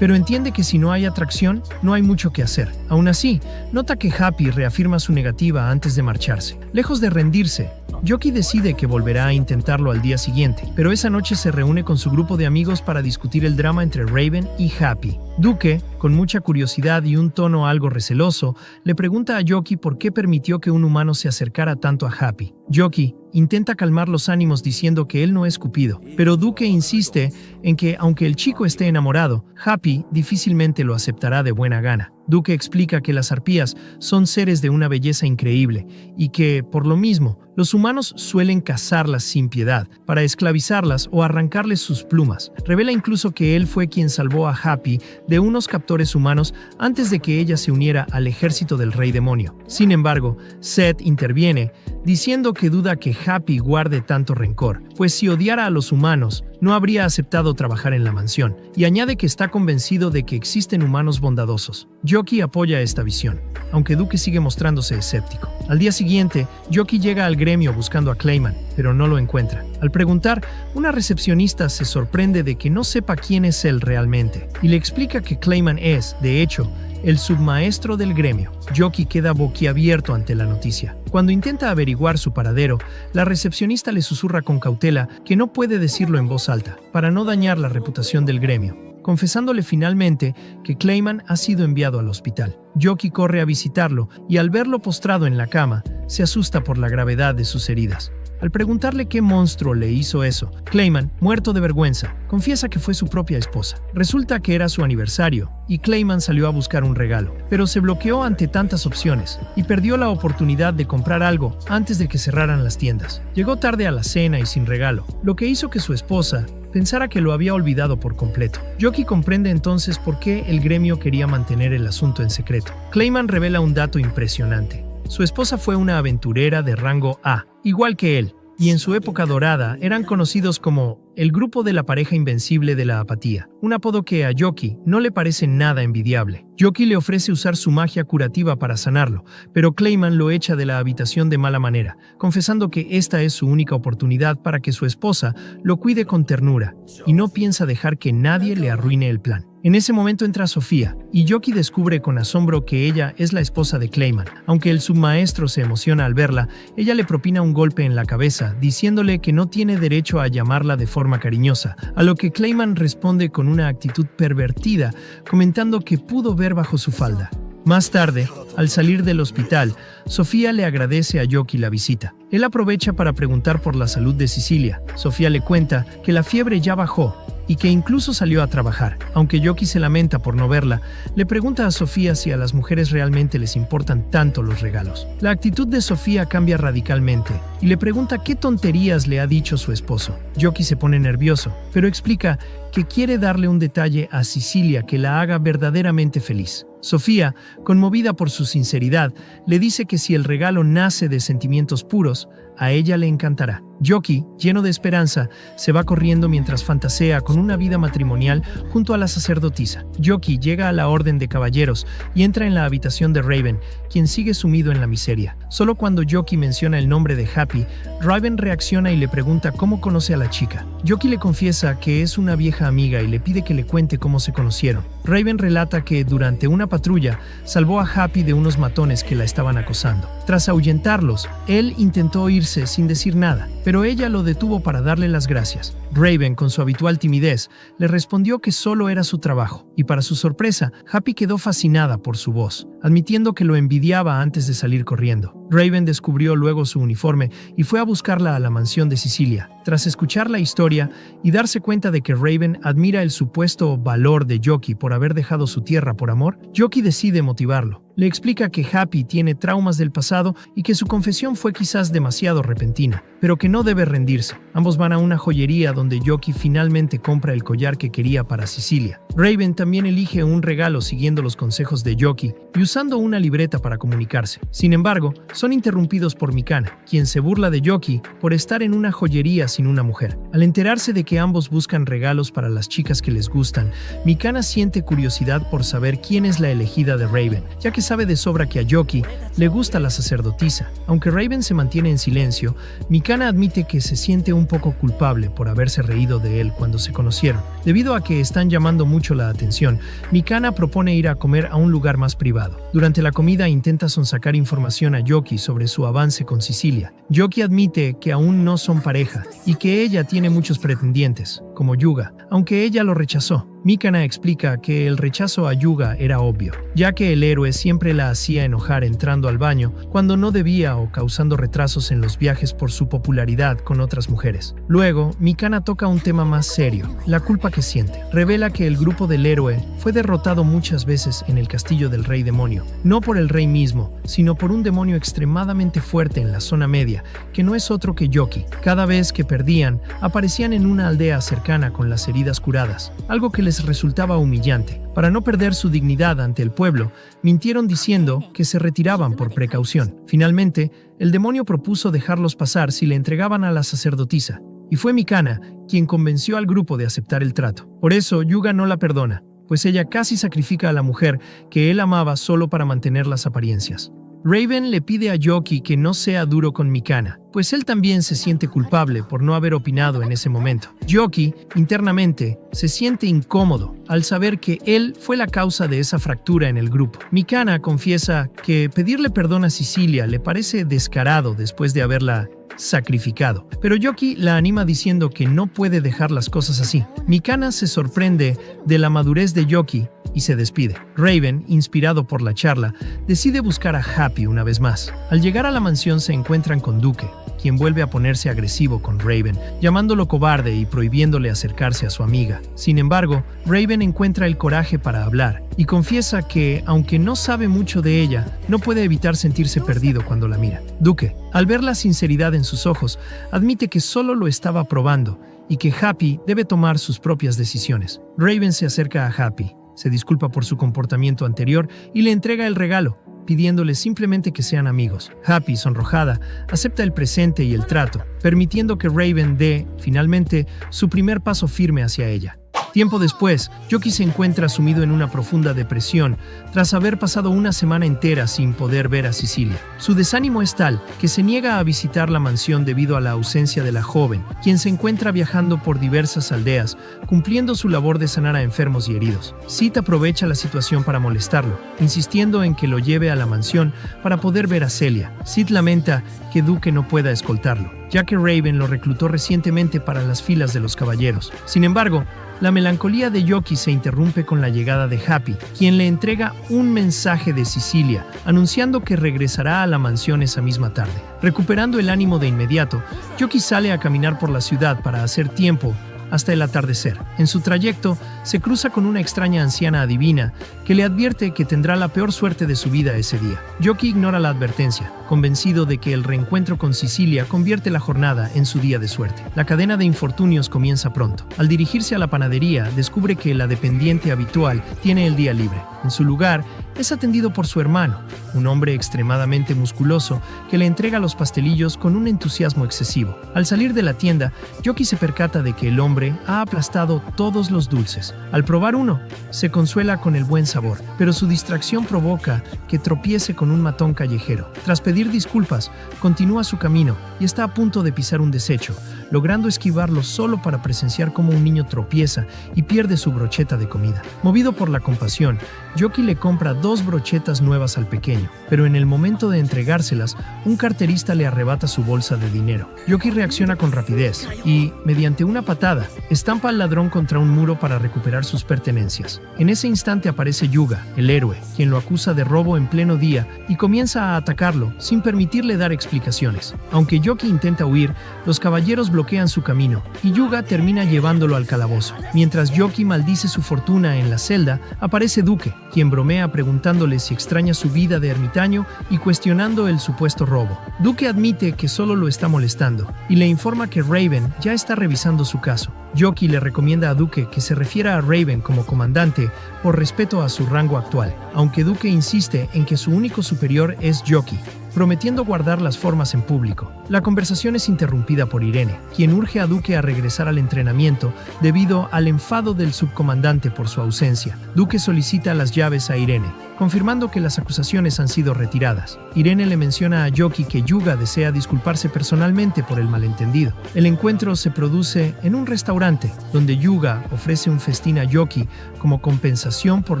pero entiende que si no hay atracción, no hay mucho que hacer. Aún así, nota que Happy reafirma su negativa antes de marcharse. Lejos de rendirse, Yoki decide que volverá a intentarlo al día siguiente, pero esa noche se reúne con su grupo de amigos para discutir el drama entre Raven y Happy. Duke, con mucha curiosidad y un tono algo receloso, le pregunta a Yoki por qué permitió que un humano se acercara tanto a Happy. Yoki intenta calmar los ánimos diciendo que él no es Cupido, pero Duke insiste en que, aunque el chico esté enamorado, Happy difícilmente lo aceptará de buena gana. Duke explica que las arpías son seres de una belleza increíble y que, por lo mismo, los humanos suelen cazarlas sin piedad para esclavizarlas o arrancarles sus plumas. Revela incluso que él fue quien salvó a Happy de unos captores humanos antes de que ella se uniera al ejército del Rey Demonio. Sin embargo, Seth interviene, diciendo que duda que Happy guarde tanto rencor, pues si odiara a los humanos, no habría aceptado trabajar en la mansión, y añade que está convencido de que existen humanos bondadosos. Yoki apoya esta visión, aunque Duke sigue mostrándose escéptico. Al día siguiente, Yoki llega al gremio buscando a Clayman, pero no lo encuentra. Al preguntar, una recepcionista se sorprende de que no sepa quién es él realmente, y le explica que Clayman es, de hecho, el submaestro del gremio. Yoki queda boquiabierto ante la noticia. Cuando intenta averiguar su paradero, la recepcionista le susurra con cautela que no puede decirlo en voz alta, para no dañar la reputación del gremio, confesándole finalmente que Clayman ha sido enviado al hospital. Yoki corre a visitarlo y al verlo postrado en la cama, se asusta por la gravedad de sus heridas. Al preguntarle qué monstruo le hizo eso, Clayman, muerto de vergüenza, confiesa que fue su propia esposa. Resulta que era su aniversario, y Clayman salió a buscar un regalo, pero se bloqueó ante tantas opciones, y perdió la oportunidad de comprar algo antes de que cerraran las tiendas. Llegó tarde a la cena y sin regalo, lo que hizo que su esposa pensara que lo había olvidado por completo. Yoki comprende entonces por qué el gremio quería mantener el asunto en secreto. Clayman revela un dato impresionante. Su esposa fue una aventurera de rango A, igual que él, y en su época dorada eran conocidos como el grupo de la pareja invencible de la apatía, un apodo que a Yoki no le parece nada envidiable. Yoki le ofrece usar su magia curativa para sanarlo, pero Clayman lo echa de la habitación de mala manera, confesando que esta es su única oportunidad para que su esposa lo cuide con ternura, y no piensa dejar que nadie le arruine el plan. En ese momento entra Sofía, y Yoki descubre con asombro que ella es la esposa de Clayman. Aunque el submaestro se emociona al verla, ella le propina un golpe en la cabeza, diciéndole que no tiene derecho a llamarla de forma cariñosa, a lo que Clayman responde con una actitud pervertida, comentando que pudo ver bajo su falda. Más tarde, al salir del hospital, Sofía le agradece a Yoki la visita. Él aprovecha para preguntar por la salud de Cecilia. Sofía le cuenta que la fiebre ya bajó y que incluso salió a trabajar. Aunque Yoki se lamenta por no verla, le pregunta a Sofía si a las mujeres realmente les importan tanto los regalos. La actitud de Sofía cambia radicalmente y le pregunta qué tonterías le ha dicho su esposo. Yoki se pone nervioso, pero explica que quiere darle un detalle a Cecilia que la haga verdaderamente feliz. Sofía, conmovida por su sinceridad, le dice que si el regalo nace de sentimientos puros, a ella le encantará. Yoki, lleno de esperanza, se va corriendo mientras fantasea con una vida matrimonial junto a la sacerdotisa. Yoki llega a la Orden de Caballeros y entra en la habitación de Raven, quien sigue sumido en la miseria. Solo cuando Yoki menciona el nombre de Happy, Raven reacciona y le pregunta cómo conoce a la chica. Yoki le confiesa que es una vieja amiga y le pide que le cuente cómo se conocieron. Raven relata que durante una patrulla salvó a Happy de unos matones que la estaban acosando. Tras ahuyentarlos, él intentó irse sin decir nada, pero ella lo detuvo para darle las gracias. Raven, con su habitual timidez, le respondió que solo era su trabajo, y para su sorpresa, Happy quedó fascinada por su voz, admitiendo que lo envidiaba antes de salir corriendo. Raven descubrió luego su uniforme y fue a buscarla a la mansión de Cecilia. Tras escuchar la historia y darse cuenta de que Raven admira el supuesto valor de Yoki por haber dejado su tierra por amor, Yoki decide motivarlo. Le explica que Happy tiene traumas del pasado y que su confesión fue quizás demasiado repentina, pero que no debe rendirse. Ambos van a una joyería donde Yoki finalmente compra el collar que quería para Cecilia. Raven también elige un regalo siguiendo los consejos de Yoki y usando una libreta para comunicarse. Sin embargo, son interrumpidos por Mikana, quien se burla de Yoki por estar en una joyería sin una mujer. Al enterarse de que ambos buscan regalos para las chicas que les gustan, Mikana siente curiosidad por saber quién es la elegida de Raven, ya que sabe de sobra que a Yoki le gusta la sacerdotisa. Aunque Raven se mantiene en silencio, Mikana admite que se siente un poco culpable por haberse reído de él cuando se conocieron. Debido a que están llamando mucho la atención, Mikana propone ir a comer a un lugar más privado. Durante la comida intenta sonsacar información a Yoki sobre su avance con Cecilia. Yoki admite que aún no son pareja y que ella tiene muchos pretendientes, como Yuga, aunque ella lo rechazó. Mikana explica que el rechazo a Yuga era obvio, ya que el héroe siempre la hacía enojar entrando al baño cuando no debía o causando retrasos en los viajes por su popularidad con otras mujeres. Luego, Mikana toca un tema más serio, la culpa que siente. Revela que el grupo del héroe fue derrotado muchas veces en el castillo del rey demonio, no por el rey mismo, sino por un demonio extremadamente fuerte en la zona media, que no es otro que Yoki. Cada vez que perdían, aparecían en una aldea cercana con las heridas curadas, algo que les resultaba humillante. Para no perder su dignidad ante el pueblo, mintieron diciendo que se retiraban por precaución. Finalmente, el demonio propuso dejarlos pasar si le entregaban a la sacerdotisa, y fue Mikana quien convenció al grupo de aceptar el trato. Por eso, Yuga no la perdona, pues ella casi sacrifica a la mujer que él amaba solo para mantener las apariencias. Raven le pide a Yoki que no sea duro con Mikana, pues él también se siente culpable por no haber opinado en ese momento. Yoki, internamente, se siente incómodo al saber que él fue la causa de esa fractura en el grupo. Mikana confiesa que pedirle perdón a Cecilia le parece descarado después de haberla sacrificado, pero Yoki la anima diciendo que no puede dejar las cosas así. Mikana se sorprende de la madurez de Yoki y se despide. Raven, inspirado por la charla, decide buscar a Happy una vez más. Al llegar a la mansión se encuentran con Duke, quien vuelve a ponerse agresivo con Raven, llamándolo cobarde y prohibiéndole acercarse a su amiga. Sin embargo, Raven encuentra el coraje para hablar y confiesa que, aunque no sabe mucho de ella, no puede evitar sentirse perdido cuando la mira. Duke, al ver la sinceridad en sus ojos, admite que solo lo estaba probando y que Happy debe tomar sus propias decisiones. Raven se acerca a Happy, se disculpa por su comportamiento anterior y le entrega el regalo, pidiéndole simplemente que sean amigos. Happy, sonrojada, acepta el presente y el trato, permitiendo que Raven dé, finalmente, su primer paso firme hacia ella. Tiempo después, Yoki se encuentra sumido en una profunda depresión tras haber pasado una semana entera sin poder ver a Cecilia. Su desánimo es tal que se niega a visitar la mansión debido a la ausencia de la joven, quien se encuentra viajando por diversas aldeas, cumpliendo su labor de sanar a enfermos y heridos. Sid aprovecha la situación para molestarlo, insistiendo en que lo lleve a la mansión para poder ver a Celia. Sid lamenta que Duke no pueda escoltarlo, ya que Raven lo reclutó recientemente para las filas de los caballeros. Sin embargo, la melancolía de Yoki se interrumpe con la llegada de Happy, quien le entrega un mensaje de Cecilia, anunciando que regresará a la mansión esa misma tarde. Recuperando el ánimo de inmediato, Yoki sale a caminar por la ciudad para hacer tiempo hasta el atardecer. En su trayecto, se cruza con una extraña anciana adivina que le advierte que tendrá la peor suerte de su vida ese día. Yoki ignora la advertencia, convencido de que el reencuentro con Cecilia convierte la jornada en su día de suerte. La cadena de infortunios comienza pronto. Al dirigirse a la panadería, descubre que la dependiente habitual tiene el día libre. En su lugar, es atendido por su hermano, un hombre extremadamente musculoso que le entrega los pastelillos con un entusiasmo excesivo. Al salir de la tienda, Yoki se percata de que el hombre ha aplastado todos los dulces. Al probar uno, se consuela con el buen sabor, pero su distracción provoca que tropiece con un matón callejero. Tras pedir disculpas, continúa su camino y está a punto de pisar un desecho, logrando esquivarlo solo para presenciar cómo un niño tropieza y pierde su brocheta de comida. Movido por la compasión, Yoki le compra 2 brochetas nuevas al pequeño, pero en el momento de entregárselas, un carterista le arrebata su bolsa de dinero. Yoki reacciona con rapidez y, mediante una patada, estampa al ladrón contra un muro para recuperar sus pertenencias. En ese instante aparece Yuga, el héroe, quien lo acusa de robo en pleno día y comienza a atacarlo sin permitirle dar explicaciones. Aunque Yoki intenta huir, los caballeros bloquean su camino y Yuga termina llevándolo al calabozo. Mientras Yoki maldice su fortuna en la celda, aparece Duke, quien bromea preguntándole si extraña su vida de ermitaño y cuestionando el supuesto robo. Duke admite que solo lo está molestando y le informa que Raven ya está revisando su caso. Yoki le recomienda a Duke que se refiera a Raven como comandante por respeto a su rango actual, aunque Duke insiste en que su único superior es Yoki, prometiendo guardar las formas en público. La conversación es interrumpida por Irene, quien urge a Duke a regresar al entrenamiento debido al enfado del subcomandante por su ausencia. Duke solicita las llaves a Irene, confirmando que las acusaciones han sido retiradas. Irene le menciona a Yoki que Yuga desea disculparse personalmente por el malentendido. El encuentro se produce en un restaurante, donde Yuga ofrece un festín a Yoki como compensación por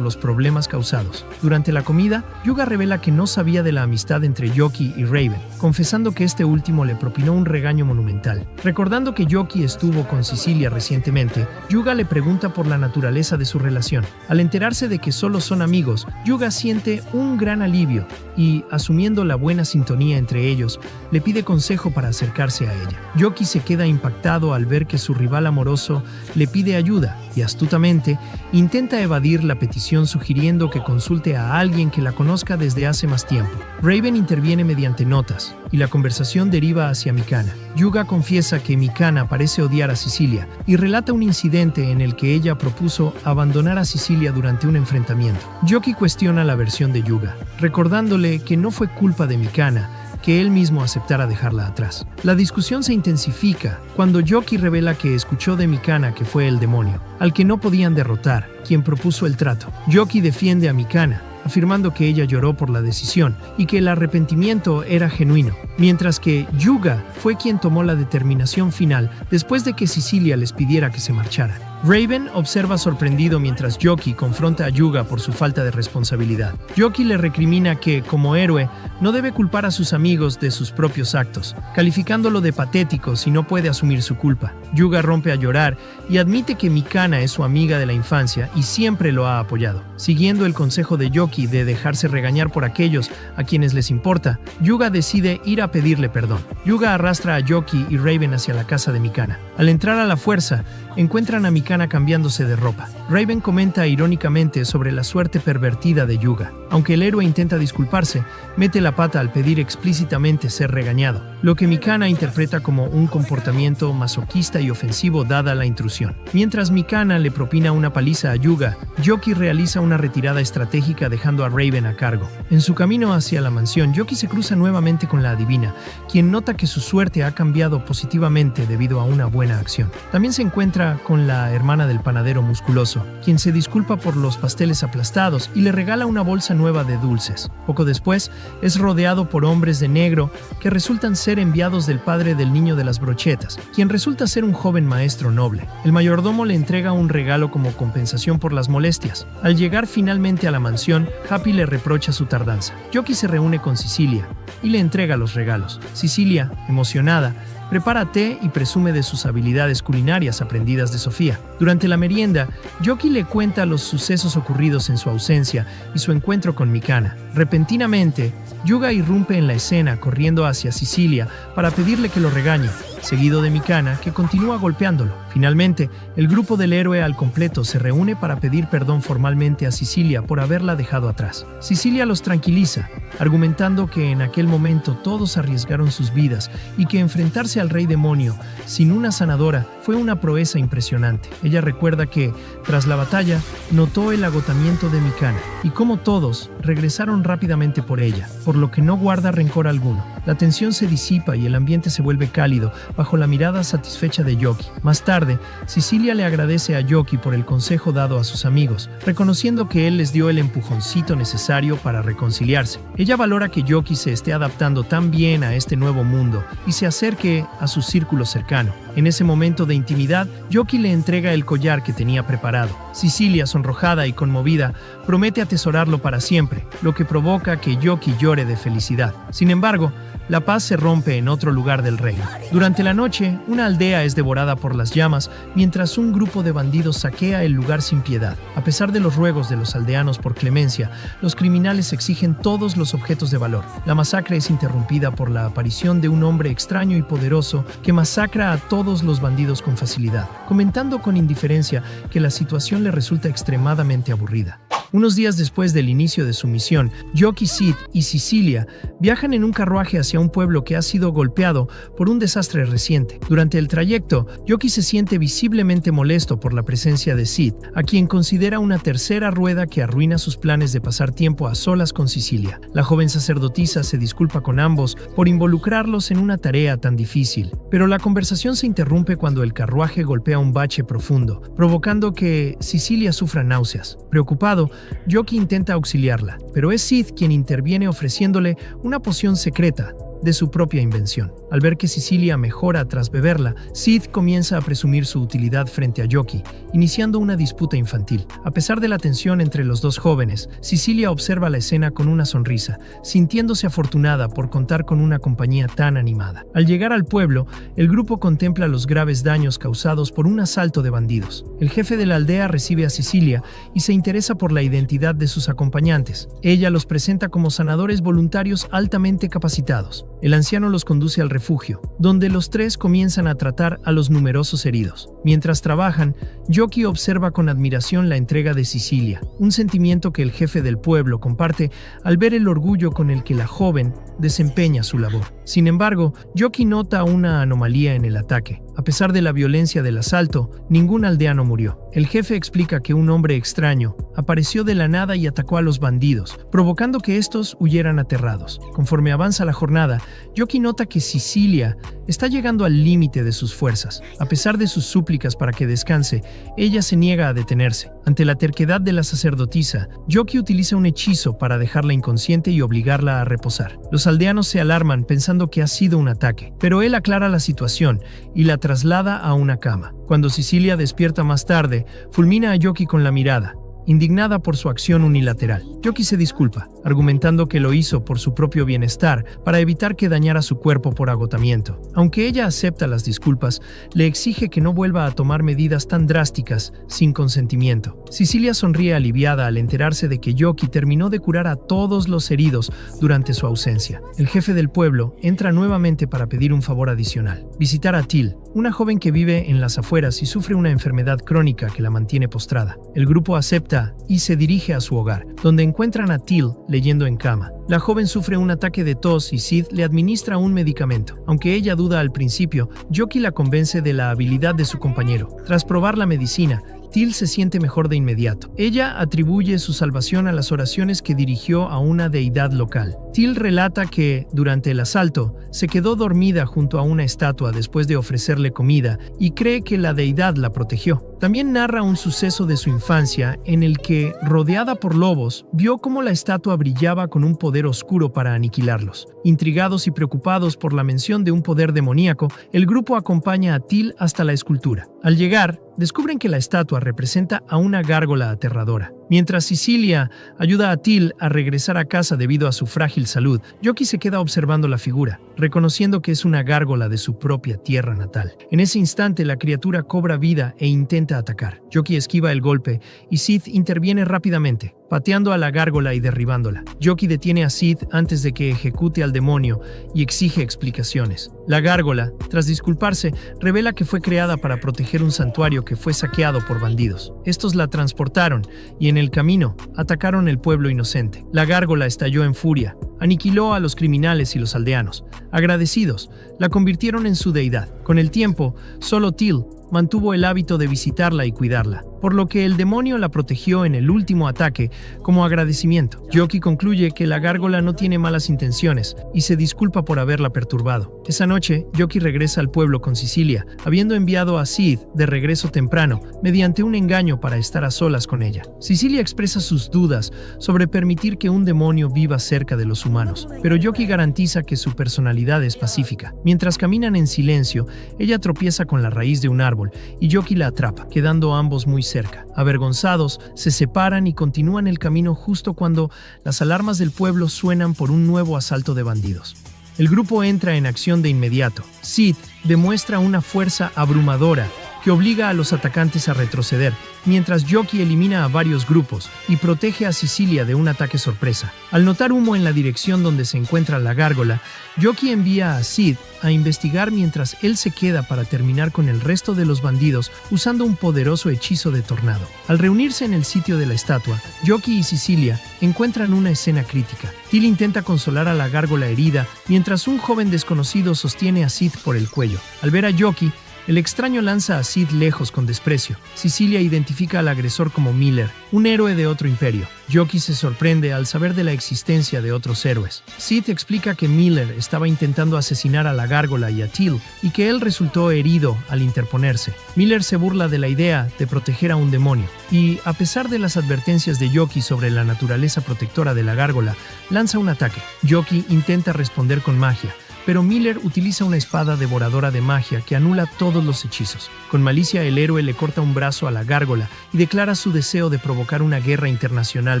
los problemas causados. Durante la comida, Yuga revela que no sabía de la amistad entre Yoki y Raven, confesando que este último le propinó un regaño monumental. Recordando que Yoki estuvo con Cecilia recientemente, Yuga le pregunta por la naturaleza de su relación. Al enterarse de que solo son amigos, Yuga siente un gran alivio y, asumiendo la buena sintonía entre ellos, le pide consejo para acercarse a ella. Yoki se queda impactado al ver que su rival amoroso le pide ayuda y, astutamente, intenta evadir la petición sugiriendo que consulte a alguien que la conozca desde hace más tiempo. Raven interviene mediante notas y la conversación deriva hacia Mikana. Yuga confiesa que Mikana parece odiar a Cecilia y relata un incidente en el que ella propuso abandonar a Cecilia durante un enfrentamiento. Yoki cuestiona la versión de Yuga, recordándole que no fue culpa de Mikana que él mismo aceptara dejarla atrás. La discusión se intensifica cuando Yoki revela que escuchó de Mikana que fue el demonio, al que no podían derrotar, quien propuso el trato. Yoki defiende a Mikana, afirmando que ella lloró por la decisión y que el arrepentimiento era genuino, mientras que Yuga fue quien tomó la determinación final después de que Cecilia les pidiera que se marcharan. Raven observa sorprendido mientras Yoki confronta a Yuga por su falta de responsabilidad. Yoki le recrimina que, como héroe, no debe culpar a sus amigos de sus propios actos, calificándolo de patético si no puede asumir su culpa. Yuga rompe a llorar y admite que Mikana es su amiga de la infancia y siempre lo ha apoyado. Siguiendo el consejo de Yoki de dejarse regañar por aquellos a quienes les importa, Yuga decide ir a pedirle perdón. Yuga arrastra a Yoki y Raven hacia la casa de Mikana. Al entrar a la fuerza, encuentran a Mikana cambiándose de ropa. Raven comenta irónicamente sobre la suerte pervertida de Yuga. Aunque el héroe intenta disculparse, mete la pata al pedir explícitamente ser regañado, lo que Mikana interpreta como un comportamiento masoquista y ofensivo dada la intrusión. Mientras Mikana le propina una paliza a Yuga, Yoki realiza una retirada estratégica dejando a Raven a cargo. En su camino hacia la mansión, Yoki se cruza nuevamente con la adivina, quien nota que su suerte ha cambiado positivamente debido a una buena acción. También se encuentra con la hermana del panadero musculoso, quien se disculpa por los pasteles aplastados y le regala una bolsa nueva de dulces. Poco después, es rodeado por hombres de negro que resultan ser enviados del padre del niño de las brochetas, quien resulta ser un joven maestro noble. El mayordomo le entrega un regalo como compensación por las molestias. Al llegar finalmente a la mansión, Happy le reprocha su tardanza. Yoki se reúne con Cecilia y le entrega los regalos. Cecilia, emocionada, prepara té y presume de sus habilidades culinarias aprendidas de Sofía. Durante la merienda, Yoki le cuenta los sucesos ocurridos en su ausencia y su encuentro con Mikana. Repentinamente, Yuga irrumpe en la escena corriendo hacia Cecilia para pedirle que lo regañe, seguido de Mikana, que continúa golpeándolo. Finalmente, el grupo del héroe al completo se reúne para pedir perdón formalmente a Sicilia por haberla dejado atrás. Sicilia los tranquiliza, argumentando que en aquel momento todos arriesgaron sus vidas y que enfrentarse al rey demonio sin una sanadora fue una proeza impresionante. Ella recuerda que, tras la batalla, notó el agotamiento de Mikana y cómo todos regresaron rápidamente por ella, por lo que no guarda rencor alguno. La tensión se disipa y el ambiente se vuelve cálido bajo la mirada satisfecha de Yoki. Más tarde, Sicilia le agradece a Yoki por el consejo dado a sus amigos, reconociendo que él les dio el empujoncito necesario para reconciliarse. Ella valora que Yoki se esté adaptando tan bien a este nuevo mundo y se acerque a su círculo cercano. En ese momento de intimidad, Yoki le entrega el collar que tenía preparado. Sicilia, sonrojada y conmovida, promete atesorarlo para siempre, lo que provoca que Yoki llore de felicidad. Sin embargo, la paz se rompe en otro lugar del reino. Durante la noche, una aldea es devorada por las llamas, mientras un grupo de bandidos saquea el lugar sin piedad. A pesar de los ruegos de los aldeanos por clemencia, los criminales exigen todos los objetos de valor. La masacre es interrumpida por la aparición de un hombre extraño y poderoso que masacra a todos los bandidos con facilidad, comentando con indiferencia que la situación le resulta extremadamente aburrida. Unos días después del inicio de su misión, Yoki, Sid y Sicilia viajan en un carruaje hacia un pueblo que ha sido golpeado por un desastre reciente. Durante el trayecto, Yoki se siente visiblemente molesto por la presencia de Sid, a quien considera una tercera rueda que arruina sus planes de pasar tiempo a solas con Sicilia. La joven sacerdotisa se disculpa con ambos por involucrarlos en una tarea tan difícil, pero la conversación se interrumpe cuando el carruaje golpea un bache profundo, provocando que Sicilia sufra náuseas. Preocupado, Yoki intenta auxiliarla, pero es Sid quien interviene ofreciéndole una poción secreta de su propia invención. Al ver que Sicilia mejora tras beberla, Sid comienza a presumir su utilidad frente a Yoki, iniciando una disputa infantil. A pesar de la tensión entre los dos jóvenes, Sicilia observa la escena con una sonrisa, sintiéndose afortunada por contar con una compañía tan animada. Al llegar al pueblo, el grupo contempla los graves daños causados por un asalto de bandidos. El jefe de la aldea recibe a Sicilia y se interesa por la identidad de sus acompañantes. Ella los presenta como sanadores voluntarios altamente capacitados. El anciano los conduce al refugio, donde los tres comienzan a tratar a los numerosos heridos. Mientras trabajan, Yoki observa con admiración la entrega de Sicilia, un sentimiento que el jefe del pueblo comparte al ver el orgullo con el que la joven desempeña su labor. Sin embargo, Yoki nota una anomalía en el ataque. A pesar de la violencia del asalto, ningún aldeano murió. El jefe explica que un hombre extraño apareció de la nada y atacó a los bandidos, provocando que estos huyeran aterrados. Conforme avanza la jornada, Yoki nota que Sicilia está llegando al límite de sus fuerzas. A pesar de sus súplicas para que descanse, ella se niega a detenerse. Ante la terquedad de la sacerdotisa, Yoki utiliza un hechizo para dejarla inconsciente y obligarla a reposar. Los aldeanos se alarman pensando que ha sido un ataque, pero él aclara la situación y la traslada a una cama. Cuando Sicilia despierta más tarde, fulmina a Yoki con la mirada, indignada por su acción unilateral. Yoki se disculpa, argumentando que lo hizo por su propio bienestar para evitar que dañara su cuerpo por agotamiento. Aunque ella acepta las disculpas, le exige que no vuelva a tomar medidas tan drásticas sin consentimiento. Sicilia sonríe aliviada al enterarse de que Yoki terminó de curar a todos los heridos durante su ausencia. El jefe del pueblo entra nuevamente para pedir un favor adicional: visitar a Til, una joven que vive en las afueras y sufre una enfermedad crónica que la mantiene postrada. El grupo acepta y se dirige a su hogar, donde encuentran a Til leyendo en cama. La joven sufre un ataque de tos y Sid le administra un medicamento. Aunque ella duda al principio, Yoki la convence de la habilidad de su compañero. Tras probar la medicina, Til se siente mejor de inmediato. Ella atribuye su salvación a las oraciones que dirigió a una deidad local. Til relata que, durante el asalto, se quedó dormida junto a una estatua después de ofrecerle comida y cree que la deidad la protegió. También narra un suceso de su infancia en el que, rodeada por lobos, vio cómo la estatua brillaba con un poder oscuro para aniquilarlos. Intrigados y preocupados por la mención de un poder demoníaco, el grupo acompaña a Til hasta la escultura. Al llegar, descubren que la estatua representa a una gárgola aterradora. Mientras Sicilia ayuda a Til a regresar a casa debido a su frágil salud, Yoki se queda observando la figura, reconociendo que es una gárgola de su propia tierra natal. En ese instante, la criatura cobra vida e intenta atacar. Yoki esquiva el golpe y Sid interviene rápidamente, pateando a la gárgola y derribándola. Yoki detiene a Sid antes de que ejecute al demonio y exige explicaciones. La gárgola, tras disculparse, revela que fue creada para proteger un santuario que fue saqueado por bandidos. Estos la transportaron y en el camino atacaron el pueblo inocente. La gárgola estalló en furia, aniquiló a los criminales y los aldeanos. Agradecidos, la convirtieron en su deidad. Con el tiempo, solo Till mantuvo el hábito de visitarla y cuidarla, por lo que el demonio la protegió en el último ataque como agradecimiento. Yoki concluye que la gárgola no tiene malas intenciones y se disculpa por haberla perturbado. Esa noche, Yoki regresa al pueblo con Cecilia, habiendo enviado a Sid de regreso temprano mediante un engaño para estar a solas con ella. Cecilia expresa sus dudas sobre permitir que un demonio viva cerca de los humanos, pero Yoki garantiza que su personalidad es pacífica. Mientras caminan en silencio, ella tropieza con la raíz de un árbol y Yoki la atrapa, quedando ambos muy cerca. Avergonzados, se separan y continúan el camino justo cuando las alarmas del pueblo suenan por un nuevo asalto de bandidos. El grupo entra en acción de inmediato. Sid demuestra una fuerza abrumadora que obliga a los atacantes a retroceder, mientras Yoki elimina a varios grupos y protege a Cecilia de un ataque sorpresa. Al notar humo en la dirección donde se encuentra la gárgola, Yoki envía a Sid a investigar mientras él se queda para terminar con el resto de los bandidos usando un poderoso hechizo de tornado. Al reunirse en el sitio de la estatua, Yoki y Cecilia encuentran una escena crítica. Till intenta consolar a la gárgola herida, mientras un joven desconocido sostiene a Sid por el cuello. Al ver a Yoki, el extraño lanza a Sid lejos con desprecio. Cecilia identifica al agresor como Miller, un héroe de otro imperio. Yoki se sorprende al saber de la existencia de otros héroes. Sid explica que Miller estaba intentando asesinar a la gárgola y a Till, y que él resultó herido al interponerse. Miller se burla de la idea de proteger a un demonio, y, a pesar de las advertencias de Yoki sobre la naturaleza protectora de la gárgola, lanza un ataque. Yoki intenta responder con magia, pero Miller utiliza una espada devoradora de magia que anula todos los hechizos. Con malicia, el héroe le corta un brazo a la gárgola y declara su deseo de provocar una guerra internacional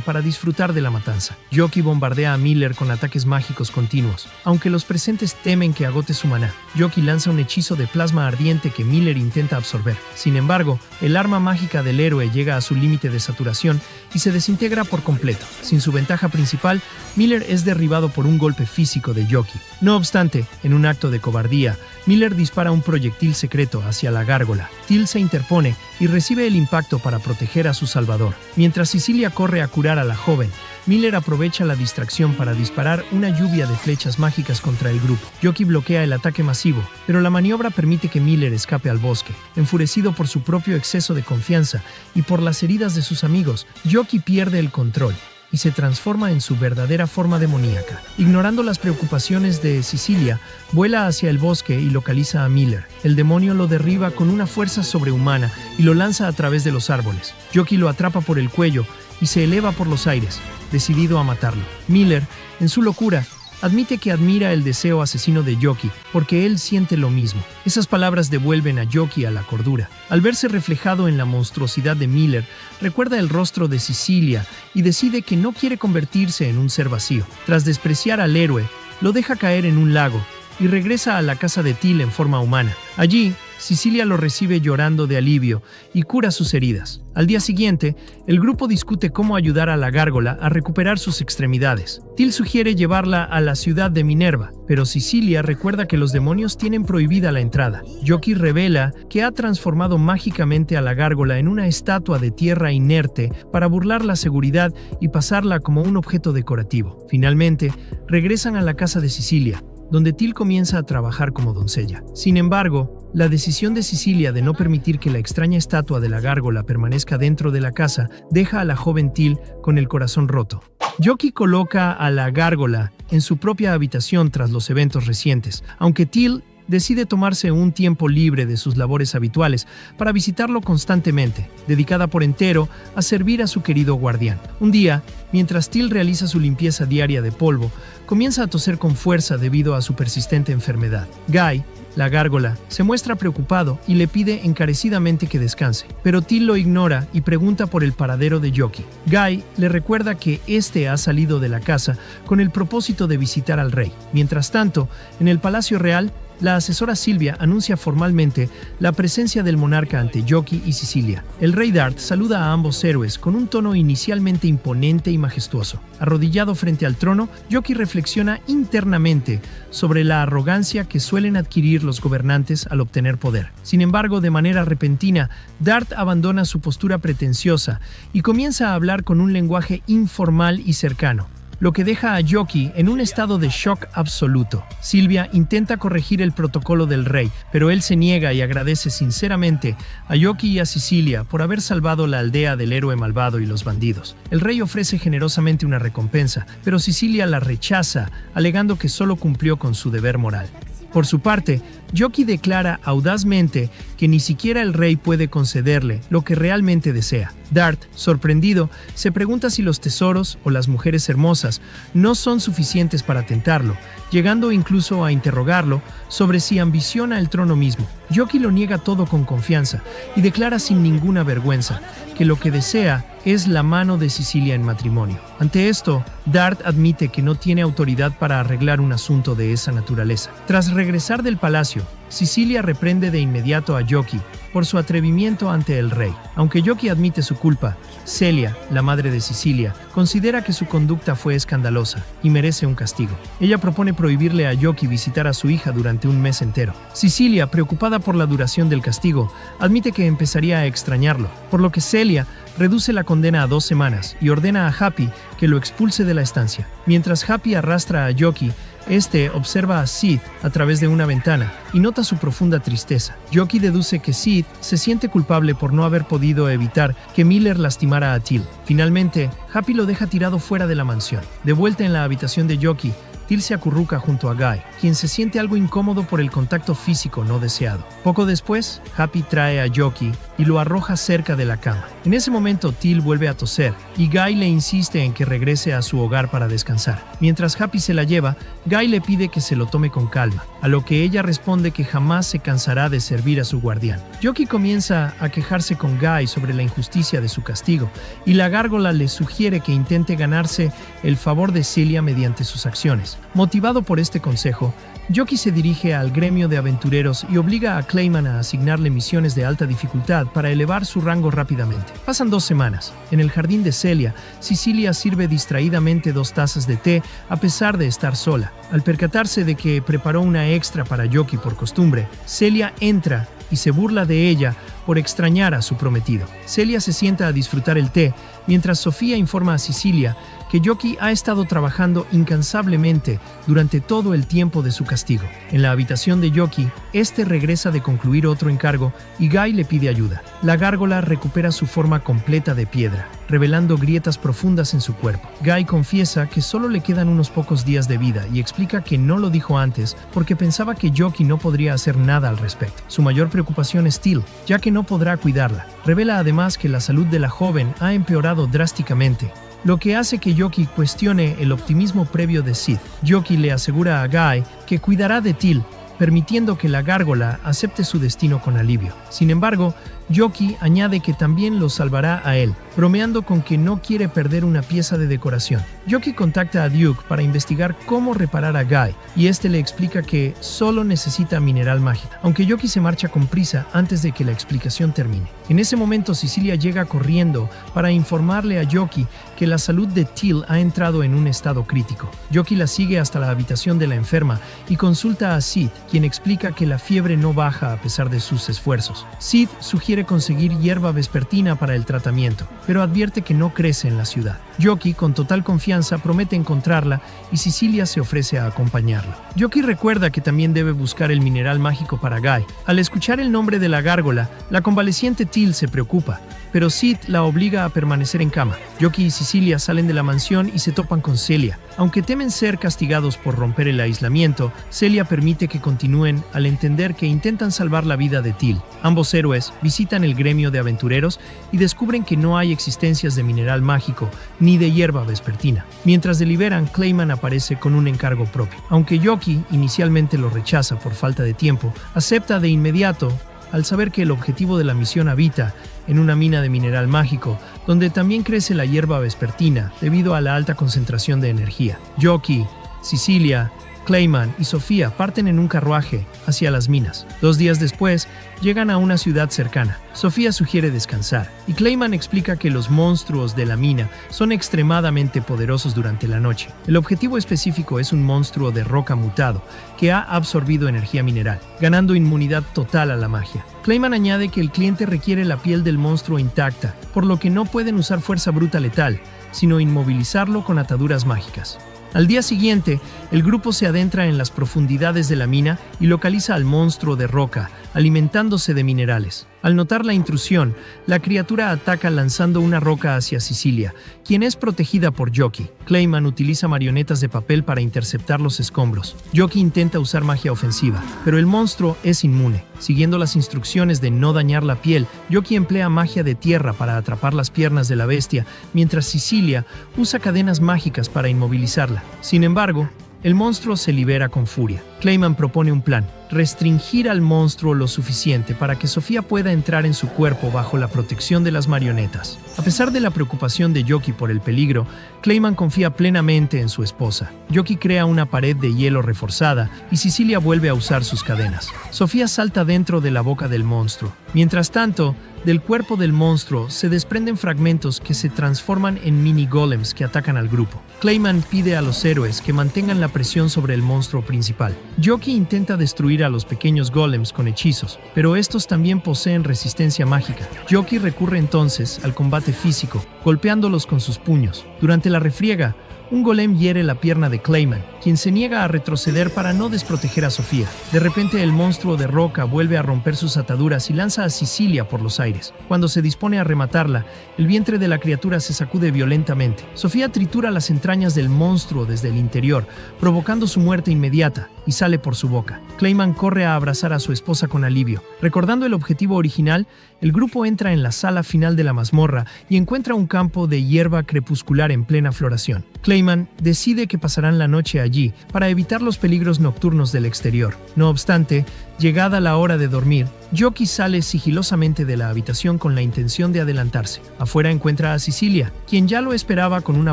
para disfrutar de la matanza. Yoki bombardea a Miller con ataques mágicos continuos. Aunque los presentes temen que agote su maná, Yoki lanza un hechizo de plasma ardiente que Miller intenta absorber. Sin embargo, el arma mágica del héroe llega a su límite de saturación y se desintegra por completo. Sin su ventaja principal, Miller es derribado por un golpe físico de Yoki. No obstante, en un acto de cobardía, Miller dispara un proyectil secreto hacia la gárgola. Till se interpone y recibe el impacto para proteger a su salvador. Mientras Cecilia corre a curar a la joven, Miller aprovecha la distracción para disparar una lluvia de flechas mágicas contra el grupo. Yoki bloquea el ataque masivo, pero la maniobra permite que Miller escape al bosque. Enfurecido por su propio exceso de confianza y por las heridas de sus amigos, Yoki pierde el control y se transforma en su verdadera forma demoníaca. Ignorando las preocupaciones de Cecilia, vuela hacia el bosque y localiza a Miller. El demonio lo derriba con una fuerza sobrehumana y lo lanza a través de los árboles. Yoki lo atrapa por el cuello y se eleva por los aires, decidido a matarlo. Miller, en su locura, admite que admira el deseo asesino de Yoki porque él siente lo mismo. Esas palabras devuelven a Yoki a la cordura. Al verse reflejado en la monstruosidad de Miller, recuerda el rostro de Cecilia y decide que no quiere convertirse en un ser vacío. Tras despreciar al héroe, lo deja caer en un lago y regresa a la casa de Till en forma humana. Allí, Cecilia lo recibe llorando de alivio y cura sus heridas. Al día siguiente, el grupo discute cómo ayudar a la gárgola a recuperar sus extremidades. Till sugiere llevarla a la ciudad de Minerva, pero Cecilia recuerda que los demonios tienen prohibida la entrada. Yoki revela que ha transformado mágicamente a la gárgola en una estatua de tierra inerte para burlar la seguridad y pasarla como un objeto decorativo. Finalmente, regresan a la casa de Cecilia, donde Till comienza a trabajar como doncella. Sin embargo, la decisión de Cecilia de no permitir que la extraña estatua de la gárgola permanezca dentro de la casa deja a la joven Till con el corazón roto. Yoki coloca a la gárgola en su propia habitación tras los eventos recientes, aunque Till decide tomarse un tiempo libre de sus labores habituales para visitarlo constantemente, dedicada por entero a servir a su querido guardián. Un día, mientras Till realiza su limpieza diaria de polvo, comienza a toser con fuerza debido a su persistente enfermedad. Guy, la gárgola, se muestra preocupado y le pide encarecidamente que descanse, pero Till lo ignora y pregunta por el paradero de Yoki. Guy le recuerda que éste ha salido de la casa con el propósito de visitar al rey. Mientras tanto, en el Palacio Real, la asesora Sylvia anuncia formalmente la presencia del monarca ante Yoki y Cecilia. El rey Dart saluda a ambos héroes con un tono inicialmente imponente y majestuoso. Arrodillado frente al trono, Yoki reflexiona internamente sobre la arrogancia que suelen adquirir los gobernantes al obtener poder. Sin embargo, de manera repentina, Dart abandona su postura pretenciosa y comienza a hablar con un lenguaje informal y cercano, lo que deja a Yoki en un estado de shock absoluto. Sylvia intenta corregir el protocolo del rey, pero él se niega y agradece sinceramente a Yoki y a Cecilia por haber salvado la aldea del héroe malvado y los bandidos. El rey ofrece generosamente una recompensa, pero Cecilia la rechaza, alegando que solo cumplió con su deber moral. Por su parte, Yoki declara audazmente que ni siquiera el rey puede concederle lo que realmente desea. Dart, sorprendido, se pregunta si los tesoros o las mujeres hermosas no son suficientes para tentarlo, llegando incluso a interrogarlo sobre si ambiciona el trono mismo. Yoki lo niega todo con confianza y declara sin ninguna vergüenza que lo que desea es la mano de Cecilia en matrimonio. Ante esto, Dart admite que no tiene autoridad para arreglar un asunto de esa naturaleza. Tras regresar del palacio, Cecilia reprende de inmediato a Yoki por su atrevimiento ante el rey. Aunque Yoki admite su culpa, Celia, la madre de Cecilia, considera que su conducta fue escandalosa y merece un castigo. Ella propone prohibirle a Yoki visitar a su hija durante un mes entero. Cecilia, preocupada por la duración del castigo, admite que empezaría a extrañarlo, por lo que Celia reduce la condena a 2 semanas y ordena a Happy que lo expulse de la estancia. Mientras Happy arrastra a Yoki, este observa a Sid a través de una ventana y nota su profunda tristeza. Yoki deduce que Sid se siente culpable por no haber podido evitar que Miller lastimara a Till. Finalmente, Happy lo deja tirado fuera de la mansión. De vuelta en la habitación de Yoki, Till se acurruca junto a Guy, quien se siente algo incómodo por el contacto físico no deseado. Poco después, Happy trae a Yoki y lo arroja cerca de la cama. En ese momento, Till vuelve a toser y Guy le insiste en que regrese a su hogar para descansar. Mientras Happy se la lleva, Guy le pide que se lo tome con calma, a lo que ella responde que jamás se cansará de servir a su guardián. Yoki comienza a quejarse con Guy sobre la injusticia de su castigo y la gárgola le sugiere que intente ganarse el favor de Celia mediante sus acciones. Motivado por este consejo, Yoki se dirige al gremio de aventureros y obliga a Clayman a asignarle misiones de alta dificultad para elevar su rango rápidamente. Pasan 2 semanas. En el jardín de Celia, Cecilia sirve distraídamente 2 tazas de té a pesar de estar sola. Al percatarse de que preparó una extra para Yoki por costumbre, Celia entra y se burla de ella por extrañar a su prometido. Celia se sienta a disfrutar el té, mientras Sofía informa a Cecilia que Yoki ha estado trabajando incansablemente durante todo el tiempo de su castigo. En la habitación de Yoki, este regresa de concluir otro encargo y Guy le pide ayuda. La gárgola recupera su forma completa de piedra, revelando grietas profundas en su cuerpo. Guy confiesa que solo le quedan unos pocos días de vida y explica que no lo dijo antes porque pensaba que Yoki no podría hacer nada al respecto. Su mayor preocupación es Till, ya que no podrá cuidarla. Revela además que la salud de la joven ha empeorado drásticamente, lo que hace que Yoki cuestione el optimismo previo de Sid. Yoki le asegura a Guy que cuidará de Till, permitiendo que la gárgola acepte su destino con alivio. Sin embargo, Yoki añade que también lo salvará a él, bromeando con que no quiere perder una pieza de decoración. Yoki contacta a Duke para investigar cómo reparar a Guy, y este le explica que solo necesita mineral mágico, aunque Yoki se marcha con prisa antes de que la explicación termine. En ese momento, Cecilia llega corriendo para informarle a Yoki que la salud de Till ha entrado en un estado crítico. Yoki la sigue hasta la habitación de la enferma y consulta a Sid, quien explica que la fiebre no baja a pesar de sus esfuerzos. Sid sugiere conseguir hierba vespertina para el tratamiento, pero advierte que no crece en la ciudad. Yoki, con total confianza, promete encontrarla y Cecilia se ofrece a acompañarlo. Yoki recuerda que también debe buscar el mineral mágico para Guy. Al escuchar el nombre de la gárgola, la convaleciente Till se preocupa, pero Sid la obliga a permanecer en cama. Yoki y Cecilia salen de la mansión y se topan con Celia. Aunque temen ser castigados por romper el aislamiento, Celia permite que continúen al entender que intentan salvar la vida de Till. Ambos héroes visitan el gremio de aventureros y descubren que no hay existencias de mineral mágico ni de hierba vespertina. Mientras deliberan, Clayman aparece con un encargo propio. Aunque Yoki inicialmente lo rechaza por falta de tiempo, acepta de inmediato al saber que el objetivo de la misión habita en una mina de mineral mágico, donde también crece la hierba vespertina debido a la alta concentración de energía. Yoki, Cecilia, Clayman y Sofía parten en un carruaje hacia las minas. 2 días después, llegan a una ciudad cercana. Sofía sugiere descansar, y Clayman explica que los monstruos de la mina son extremadamente poderosos durante la noche. El objetivo específico es un monstruo de roca mutado que ha absorbido energía mineral, ganando inmunidad total a la magia. Clayman añade que el cliente requiere la piel del monstruo intacta, por lo que no pueden usar fuerza bruta letal, sino inmovilizarlo con ataduras mágicas. Al día siguiente, el grupo se adentra en las profundidades de la mina y localiza al monstruo de roca, alimentándose de minerales. Al notar la intrusión, la criatura ataca lanzando una roca hacia Cecilia, quien es protegida por Yoki. Clayman utiliza marionetas de papel para interceptar los escombros. Yoki intenta usar magia ofensiva, pero el monstruo es inmune. Siguiendo las instrucciones de no dañar la piel, Yoki emplea magia de tierra para atrapar las piernas de la bestia, mientras Cecilia usa cadenas mágicas para inmovilizarla. Sin embargo, el monstruo se libera con furia. Clayman propone un plan: restringir al monstruo lo suficiente para que Sofía pueda entrar en su cuerpo bajo la protección de las marionetas. A pesar de la preocupación de Yoki por el peligro, Clayman confía plenamente en su esposa. Yoki crea una pared de hielo reforzada y Cecilia vuelve a usar sus cadenas. Sofía salta dentro de la boca del monstruo. Mientras tanto, del cuerpo del monstruo se desprenden fragmentos que se transforman en mini golems que atacan al grupo. Clayman pide a los héroes que mantengan la presión sobre el monstruo principal. Yoki intenta destruir a los pequeños golems con hechizos, pero estos también poseen resistencia mágica. Yoki recurre entonces al combate físico, golpeándolos con sus puños. Durante la refriega, un golem hiere la pierna de Clayman, quien se niega a retroceder para no desproteger a Sofía. De repente, el monstruo de roca vuelve a romper sus ataduras y lanza a Cecilia por los aires. Cuando se dispone a rematarla, el vientre de la criatura se sacude violentamente. Sofía tritura las entrañas del monstruo desde el interior, provocando su muerte inmediata, y sale por su boca. Clayman corre a abrazar a su esposa con alivio. Recordando el objetivo original, el grupo entra en la sala final de la mazmorra y encuentra un campo de hierba crepuscular en plena floración. Clayman decide que pasarán la noche allí para evitar los peligros nocturnos del exterior. No obstante, llegada la hora de dormir, Yoki sale sigilosamente de la habitación con la intención de adelantarse. Afuera encuentra a Cecilia, quien ya lo esperaba con una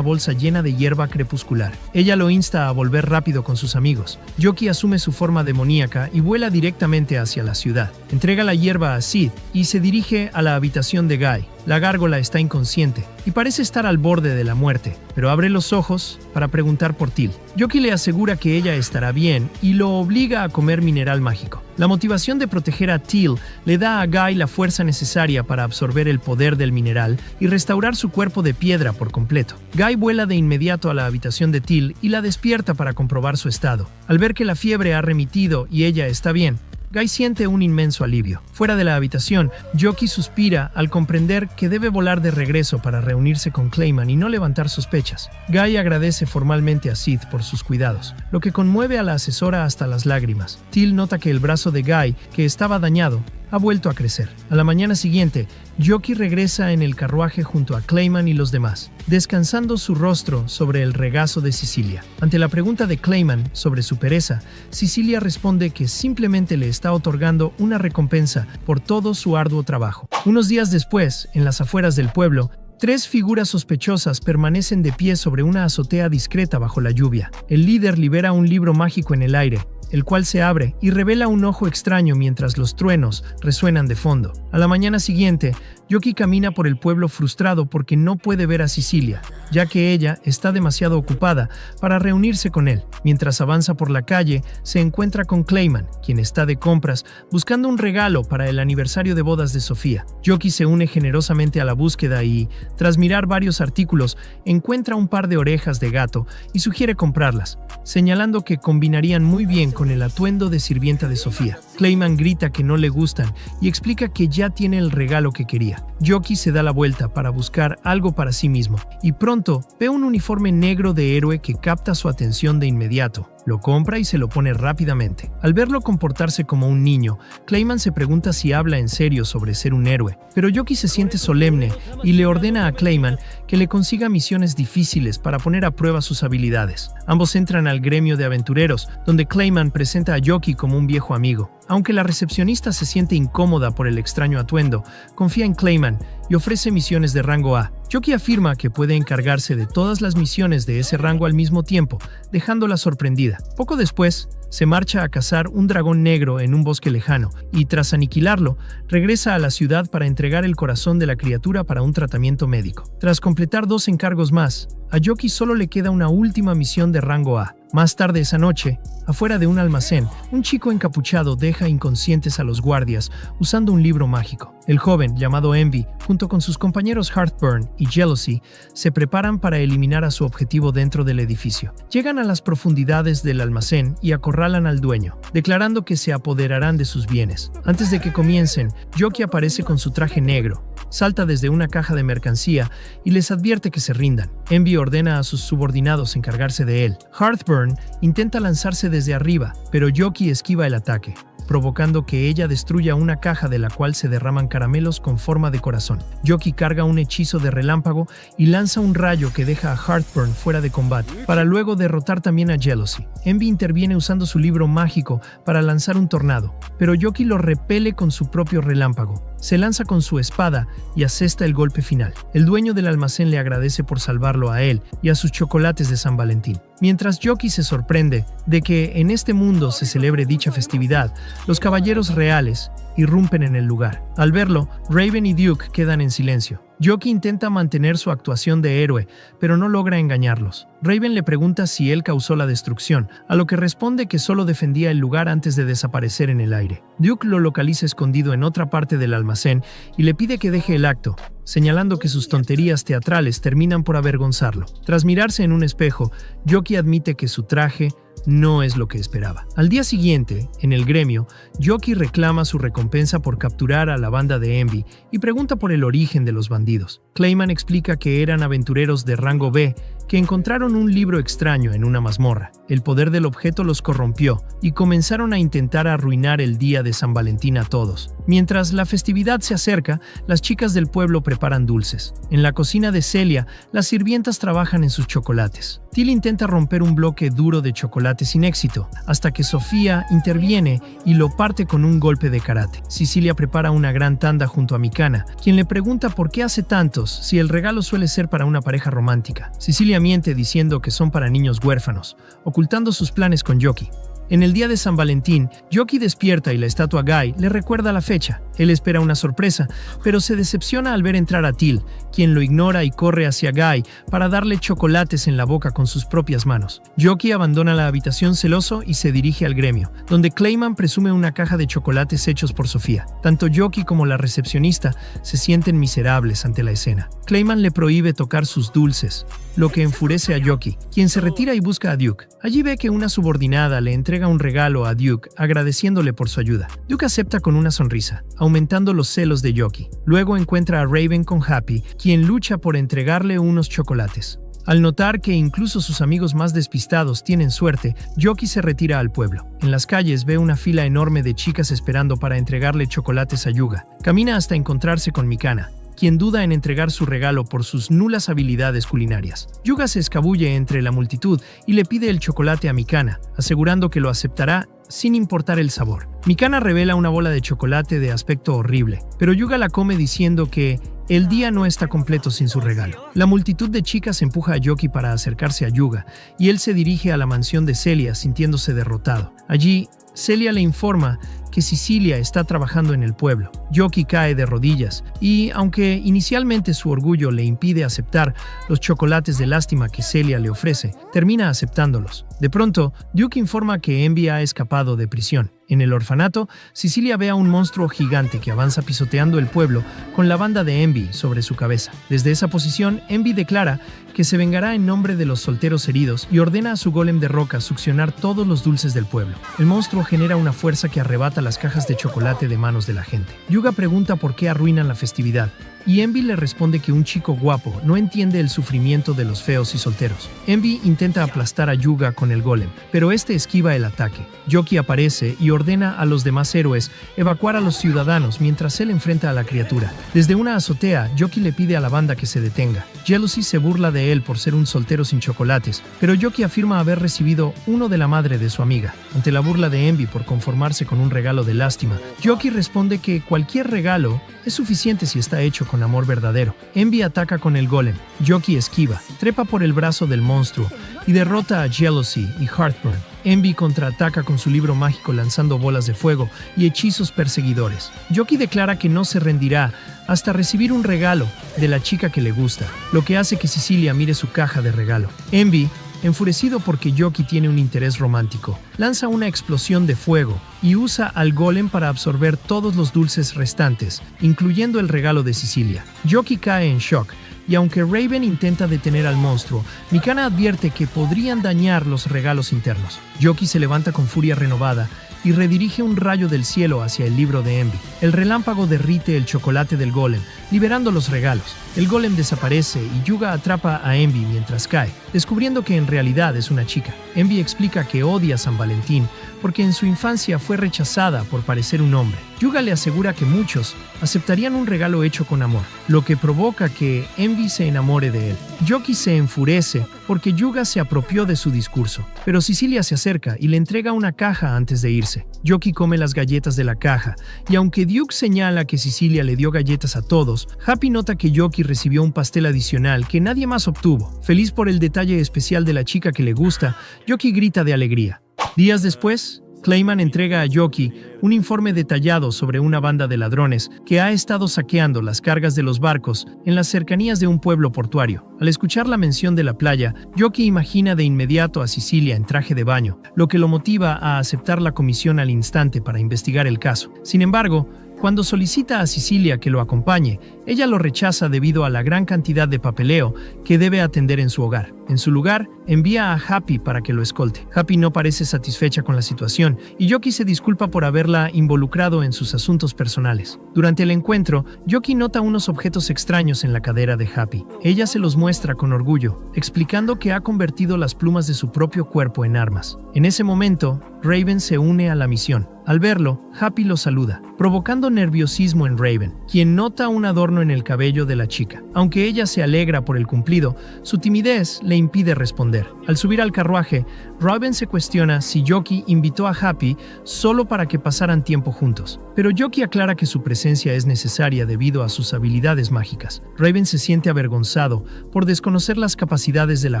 bolsa llena de hierba crepuscular. Ella lo insta a volver rápido con sus amigos. Yoki asume su forma demoníaca y vuela directamente hacia la ciudad. Entrega la hierba a Sid y se dirige a la habitación de Guy. La gárgola está inconsciente y parece estar al borde de la muerte, pero abre los ojos para preguntar por Teal. Yoki le asegura que ella estará bien y lo obliga a comer mineral mágico. La motivación de proteger a Teal le da a Guy la fuerza necesaria para absorber el poder del mineral y restaurar su cuerpo de piedra por completo. Guy vuela de inmediato a la habitación de Teal y la despierta para comprobar su estado. Al ver que la fiebre ha remitido y ella está bien, Guy siente un inmenso alivio. Fuera de la habitación, Yoki suspira al comprender que debe volar de regreso para reunirse con Clayman y no levantar sospechas. Guy agradece formalmente a Sid por sus cuidados, lo que conmueve a la asesora hasta las lágrimas. Teal nota que el brazo de Guy, que estaba dañado, ha vuelto a crecer. A la mañana siguiente, Yoki regresa en el carruaje junto a Clayman y los demás, descansando su rostro sobre el regazo de Cecilia. Ante la pregunta de Clayman sobre su pereza, Cecilia responde que simplemente le está otorgando una recompensa por todo su arduo trabajo. Unos días después, en las afueras del pueblo, 3 figuras sospechosas permanecen de pie sobre una azotea discreta bajo la lluvia. El líder libera un libro mágico en el aire, el cual se abre y revela un ojo extraño mientras los truenos resuenan de fondo. A la mañana siguiente, Yoki camina por el pueblo frustrado porque no puede ver a Cecilia, ya que ella está demasiado ocupada para reunirse con él. Mientras avanza por la calle, se encuentra con Clayman, quien está de compras buscando un regalo para el aniversario de bodas de Sofía. Yoki se une generosamente a la búsqueda y, tras mirar varios artículos, encuentra un par de orejas de gato y sugiere comprarlas, señalando que combinarían muy bien con el atuendo de sirvienta de Sofía. Clayman grita que no le gustan y explica que ya tiene el regalo que quería. Yoki se da la vuelta para buscar algo para sí mismo y pronto ve un uniforme negro de héroe que capta su atención de inmediato. Lo compra y se lo pone rápidamente. Al verlo comportarse como un niño, Clayman se pregunta si habla en serio sobre ser un héroe, pero Yoki se siente solemne y le ordena a Clayman que le consiga misiones difíciles para poner a prueba sus habilidades. Ambos entran al gremio de aventureros, donde Clayman presenta a Yoki como un viejo amigo. Aunque la recepcionista se siente incómoda por el extraño atuendo, confía en Clayman y ofrece misiones de rango A. Yoki afirma que puede encargarse de todas las misiones de ese rango al mismo tiempo, dejándola sorprendida. Poco después, se marcha a cazar un dragón negro en un bosque lejano y, tras aniquilarlo, regresa a la ciudad para entregar el corazón de la criatura para un tratamiento médico. Tras completar 2 encargos más, a Yoki solo le queda una última misión de rango A. Más tarde esa noche, afuera de un almacén, un chico encapuchado deja inconscientes a los guardias usando un libro mágico. El joven, llamado Envy, junto con sus compañeros Heartburn y Jealousy, se preparan para eliminar a su objetivo dentro del edificio. Llegan a las profundidades del almacén y acorralan al dueño, declarando que se apoderarán de sus bienes. Antes de que comiencen, Yoki aparece con su traje negro, salta desde una caja de mercancía y les advierte que se rindan. Envy ordena a sus subordinados encargarse de él. Heartburn intenta lanzarse desde arriba, pero Yoki esquiva el ataque, provocando que ella destruya una caja de la cual se derraman caramelos con forma de corazón. Yoki carga un hechizo de relámpago y lanza un rayo que deja a Heartburn fuera de combate, para luego derrotar también a Jealousy. Envy interviene usando su libro mágico para lanzar un tornado, pero Yoki lo repele con su propio relámpago. Se lanza con su espada y asesta el golpe final. El dueño del almacén le agradece por salvarlo a él y a sus chocolates de San Valentín. Mientras Yoki se sorprende de que en este mundo se celebre dicha festividad, los caballeros reales irrumpen en el lugar. Al verlo, Raven y Duke quedan en silencio. Yoki intenta mantener su actuación de héroe, pero no logra engañarlos. Raven le pregunta si él causó la destrucción, a lo que responde que solo defendía el lugar antes de desaparecer en el aire. Duke lo localiza escondido en otra parte del almacén y le pide que deje el acto, señalando que sus tonterías teatrales terminan por avergonzarlo. Tras mirarse en un espejo, Yoki admite que su traje no es lo que esperaba. Al día siguiente, en el gremio, Yoki reclama su recompensa por capturar a la banda de Envy y pregunta por el origen de los bandidos. Clayman explica que eran aventureros de rango B que encontraron un libro extraño en una mazmorra. El poder del objeto los corrompió y comenzaron a intentar arruinar el día de San Valentín a todos. Mientras la festividad se acerca, las chicas del pueblo preparan dulces. En la cocina de Celia, las sirvientas trabajan en sus chocolates. Till intenta romper un bloque duro de chocolate sin éxito, hasta que Sofía interviene y lo parte con un golpe de karate. Cecilia prepara una gran tanda junto a Mikana, quien le pregunta por qué hace tantos si el regalo suele ser para una pareja romántica. Cecilia miente diciendo que son para niños huérfanos, ocultando sus planes con Yoki. En el día de San Valentín, Yoki despierta y la estatua Guy le recuerda la fecha. Él espera una sorpresa, pero se decepciona al ver entrar a Till, quien lo ignora y corre hacia Guy para darle chocolates en la boca con sus propias manos. Yoki abandona la habitación celoso y se dirige al gremio, donde Clayman presume una caja de chocolates hechos por Sofía. Tanto Yoki como la recepcionista se sienten miserables ante la escena. Clayman le prohíbe tocar sus dulces, lo que enfurece a Yoki, quien se retira y busca a Duke. Allí ve que una subordinada le entrega un regalo a Duke agradeciéndole por su ayuda. Duke acepta con una sonrisa, aumentando los celos de Yoki. Luego encuentra a Raven con Happy, quien lucha por entregarle unos chocolates. Al notar que incluso sus amigos más despistados tienen suerte, Yoki se retira al pueblo. En las calles ve una fila enorme de chicas esperando para entregarle chocolates a Yuga. Camina hasta encontrarse con Mikana, quien duda en entregar su regalo por sus nulas habilidades culinarias. Yuga se escabulle entre la multitud y le pide el chocolate a Mikana, asegurando que lo aceptará sin importar el sabor. Mikana revela una bola de chocolate de aspecto horrible, pero Yuga la come diciendo que el día no está completo sin su regalo. La multitud de chicas empuja a Yoki para acercarse a Yuga, y él se dirige a la mansión de Celia sintiéndose derrotado. Allí, Celia le informa que Cecilia está trabajando en el pueblo. Yoki cae de rodillas y, aunque inicialmente su orgullo le impide aceptar los chocolates de lástima que Celia le ofrece, termina aceptándolos. De pronto, Duke informa que Envy ha escapado de prisión. En el orfanato, Cecilia ve a un monstruo gigante que avanza pisoteando el pueblo con la banda de Envy sobre su cabeza. Desde esa posición, Envy declara que se vengará en nombre de los solteros heridos y ordena a su golem de roca succionar todos los dulces del pueblo. El monstruo genera una fuerza que arrebata las cajas de chocolate de manos de la gente. Yuga pregunta por qué arruinan la festividad, y Envy le responde que un chico guapo no entiende el sufrimiento de los feos y solteros. Envy intenta aplastar a Yuga con el golem, pero este esquiva el ataque. Yoki aparece y ordena a los demás héroes evacuar a los ciudadanos mientras él enfrenta a la criatura. Desde una azotea, Yoki le pide a la banda que se detenga. Jealousy se burla de de él por ser un soltero sin chocolates, pero Yoki afirma haber recibido uno de la madre de su amiga. Ante la burla de Envy por conformarse con un regalo de lástima, Yoki responde que cualquier regalo es suficiente si está hecho con amor verdadero. Envy ataca con el golem. Yoki esquiva, trepa por el brazo del monstruo y derrota a Jealousy y Heartburn. Envy contraataca con su libro mágico lanzando bolas de fuego y hechizos perseguidores. Yoki declara que no se rendirá hasta recibir un regalo de la chica que le gusta, lo que hace que Cecilia mire su caja de regalo. Envy, enfurecido porque Yoki tiene un interés romántico, lanza una explosión de fuego y usa al golem para absorber todos los dulces restantes, incluyendo el regalo de Cecilia. Yoki cae en shock, y aunque Raven intenta detener al monstruo, Mikana advierte que podrían dañar los regalos internos. Yoki se levanta con furia renovada y redirige un rayo del cielo hacia el libro de Envy. El relámpago derrite el chocolate del golem, liberando los regalos. El golem desaparece y Yuga atrapa a Envy mientras cae, descubriendo que en realidad es una chica. Envy explica que odia a San Valentín porque en su infancia fue rechazada por parecer un hombre. Yuga le asegura que muchos aceptarían un regalo hecho con amor, lo que provoca que Envy se enamore de él. Yoki se enfurece porque Yuga se apropió de su discurso, pero Cecilia se acerca y le entrega una caja antes de irse. Yoki come las galletas de la caja, y aunque Duke señala que Cecilia le dio galletas a todos, Happy nota que Yoki recibió un pastel adicional que nadie más obtuvo. Feliz por el detalle especial de la chica que le gusta, Yoki grita de alegría. Días después, Clayman entrega a Yoki un informe detallado sobre una banda de ladrones que ha estado saqueando las cargas de los barcos en las cercanías de un pueblo portuario. Al escuchar la mención de la playa, Yoki imagina de inmediato a Cecilia en traje de baño, lo que lo motiva a aceptar la comisión al instante para investigar el caso. Sin embargo, cuando solicita a Cecilia que lo acompañe, ella lo rechaza debido a la gran cantidad de papeleo que debe atender en su hogar. En su lugar, envía a Happy para que lo escolte. Happy no parece satisfecha con la situación y Yoki se disculpa por haberla involucrado en sus asuntos personales. Durante el encuentro, Yoki nota unos objetos extraños en la cadera de Happy. Ella se los muestra con orgullo, explicando que ha convertido las plumas de su propio cuerpo en armas. En ese momento, Raven se une a la misión. Al verlo, Happy lo saluda, provocando nerviosismo en Raven, quien nota un adorno en el cabello de la chica. Aunque ella se alegra por el cumplido, su timidez le impide responder. Al subir al carruaje, Raven se cuestiona si Yoki invitó a Happy solo para que pasaran tiempo juntos. Pero Yoki aclara que su presencia es necesaria debido a sus habilidades mágicas. Raven se siente avergonzado por desconocer las capacidades de la